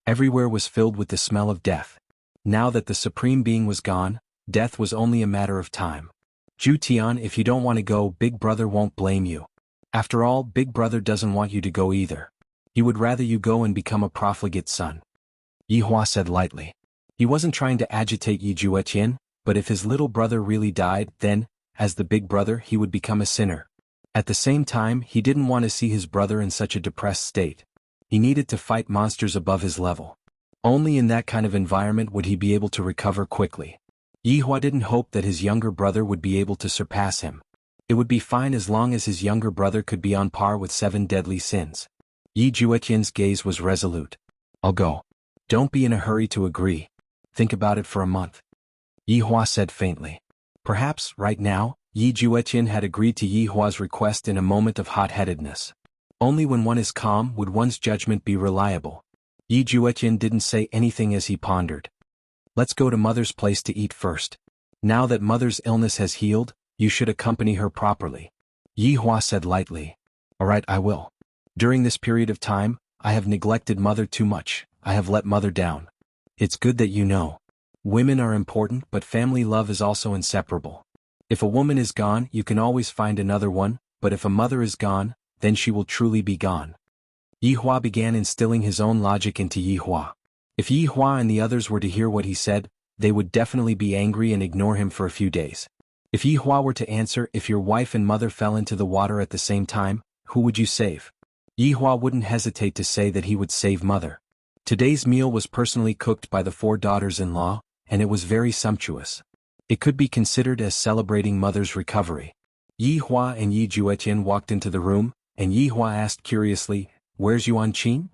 Everywhere was filled with the smell of death. Now that the Supreme Being was gone, death was only a matter of time. Zhu Tian, if you don't want to go, Big Brother won't blame you. After all, Big Brother doesn't want you to go either. He would rather you go and become a profligate son. Yihua said lightly. He wasn't trying to agitate Yi Juetian, but if his little brother really died, then, as the big brother, he would become a sinner. At the same time, he didn't want to see his brother in such a depressed state. He needed to fight monsters above his level. Only in that kind of environment would he be able to recover quickly. Yihua didn't hope that his younger brother would be able to surpass him. It would be fine as long as his younger brother could be on par with 7 deadly sins. Yi Juetian's gaze was resolute. I'll go. Don't be in a hurry to agree. Think about it for a month. Yihua said faintly. Perhaps, right now, Yi Juetian had agreed to Yihua's request in a moment of hot-headedness. Only when one is calm would one's judgment be reliable. Yi Juetian didn't say anything as he pondered. Let's go to Mother's place to eat first. Now that Mother's illness has healed, you should accompany her properly. Yihua said lightly. All right, I will. During this period of time, I have neglected Mother too much. I have let Mother down. It's good that you know. Women are important, but family love is also inseparable. If a woman is gone, you can always find another one, but if a mother is gone, then she will truly be gone. Yihua began instilling his own logic into Yihua. If Yihua and the others were to hear what he said, they would definitely be angry and ignore him for a few days. If Yihua were to answer, if your wife and mother fell into the water at the same time, who would you save? Yihua wouldn't hesitate to say that he would save Mother. Today's meal was personally cooked by the 4 daughters-in-law, and it was very sumptuous. It could be considered as celebrating Mother's recovery. Yihua and Yi Juetian walked into the room, and Yihua asked curiously, "Where's Yuan Qin?"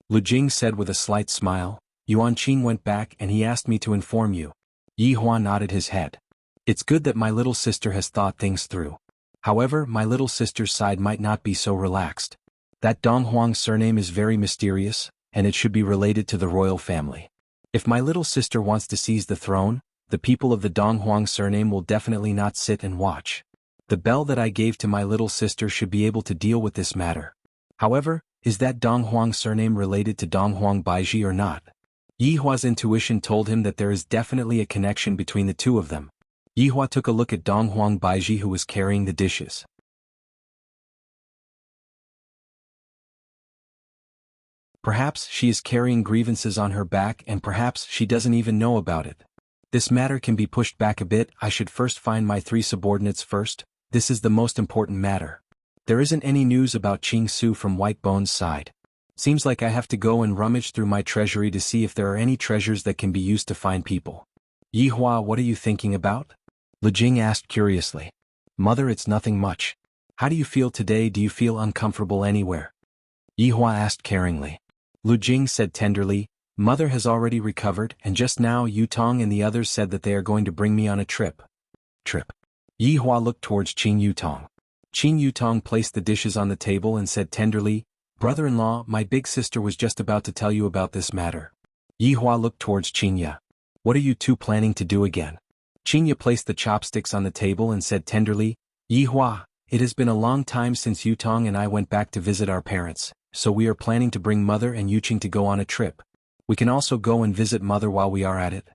Lu Jing said with a slight smile, "Yuan Qin went back and he asked me to inform you." Yihua nodded his head. "It's good that my little sister has thought things through. However, my little sister's side might not be so relaxed. That Donghuang surname is very mysterious, and it should be related to the royal family. If my little sister wants to seize the throne, the people of the Donghuang surname will definitely not sit and watch. The bell that I gave to my little sister should be able to deal with this matter. However, is that Donghuang surname related to Donghuang Baiji or not?" Yihua's intuition told him that there is definitely a connection between the two of them. Yihua took a look at Donghuang Baiji, who was carrying the dishes. Perhaps she is carrying grievances on her back, and perhaps she doesn't even know about it. This matter can be pushed back a bit. I should first find my 3 subordinates first. This is the most important matter. There isn't any news about Qing Su from White Bone's side. Seems like I have to go and rummage through my treasury to see if there are any treasures that can be used to find people. Yihua, what are you thinking about? Lu Jing asked curiously. Mother, it's nothing much. How do you feel today? Do you feel uncomfortable anywhere? Yihua asked caringly. Lu Jing said tenderly, Mother has already recovered, and just now Yutong and the others said that they are going to bring me on a trip. Yihua looked towards Qing Yutong. Qing Yutong placed the dishes on the table and said tenderly, Brother-in-law, my big sister was just about to tell you about this matter. Yihua looked towards Qingya. What are you two planning to do again? Qingya placed the chopsticks on the table and said tenderly, Yihua, it has been a long time since Yutong and I went back to visit our parents, so we are planning to bring Mother and Yuqing to go on a trip. We can also go and visit Mother while we are at it.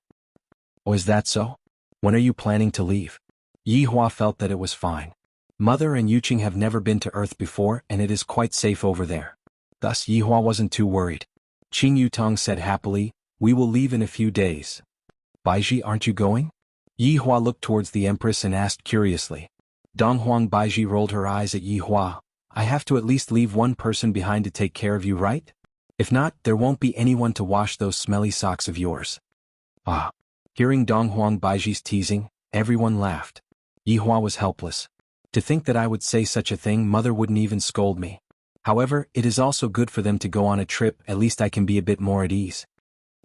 Oh, is that so? When are you planning to leave? Yihua felt that it was fine. Mother and Yuqing have never been to Earth before, and it is quite safe over there. Thus Yihua wasn't too worried. Qing Yutong said happily, we will leave in a few days. Baiji, aren't you going? Yihua looked towards the Empress and asked curiously. Donghuang Baiji rolled her eyes at Yihua. I have to at least leave one person behind to take care of you, right? If not, there won't be anyone to wash those smelly socks of yours. Ah. Hearing Donghuang Baiji's teasing, everyone laughed. Yihua was helpless. To think that I would say such a thing, Mother wouldn't even scold me. However, it is also good for them to go on a trip, at least I can be a bit more at ease.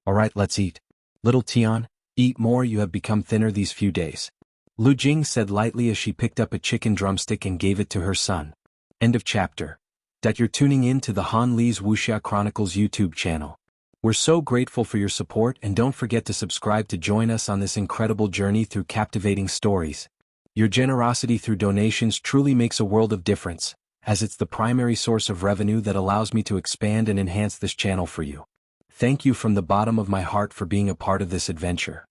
Alright, let's eat. Little Tian, eat more, you have become thinner these few days. Lu Jing said lightly as she picked up a chicken drumstick and gave it to her son. End of chapter. That you're tuning in to the Han Li's Wuxia Chronicles YouTube channel. We're so grateful for your support, and don't forget to subscribe to join us on this incredible journey through captivating stories. Your generosity through donations truly makes a world of difference, as it's the primary source of revenue that allows me to expand and enhance this channel for you. Thank you from the bottom of my heart for being a part of this adventure.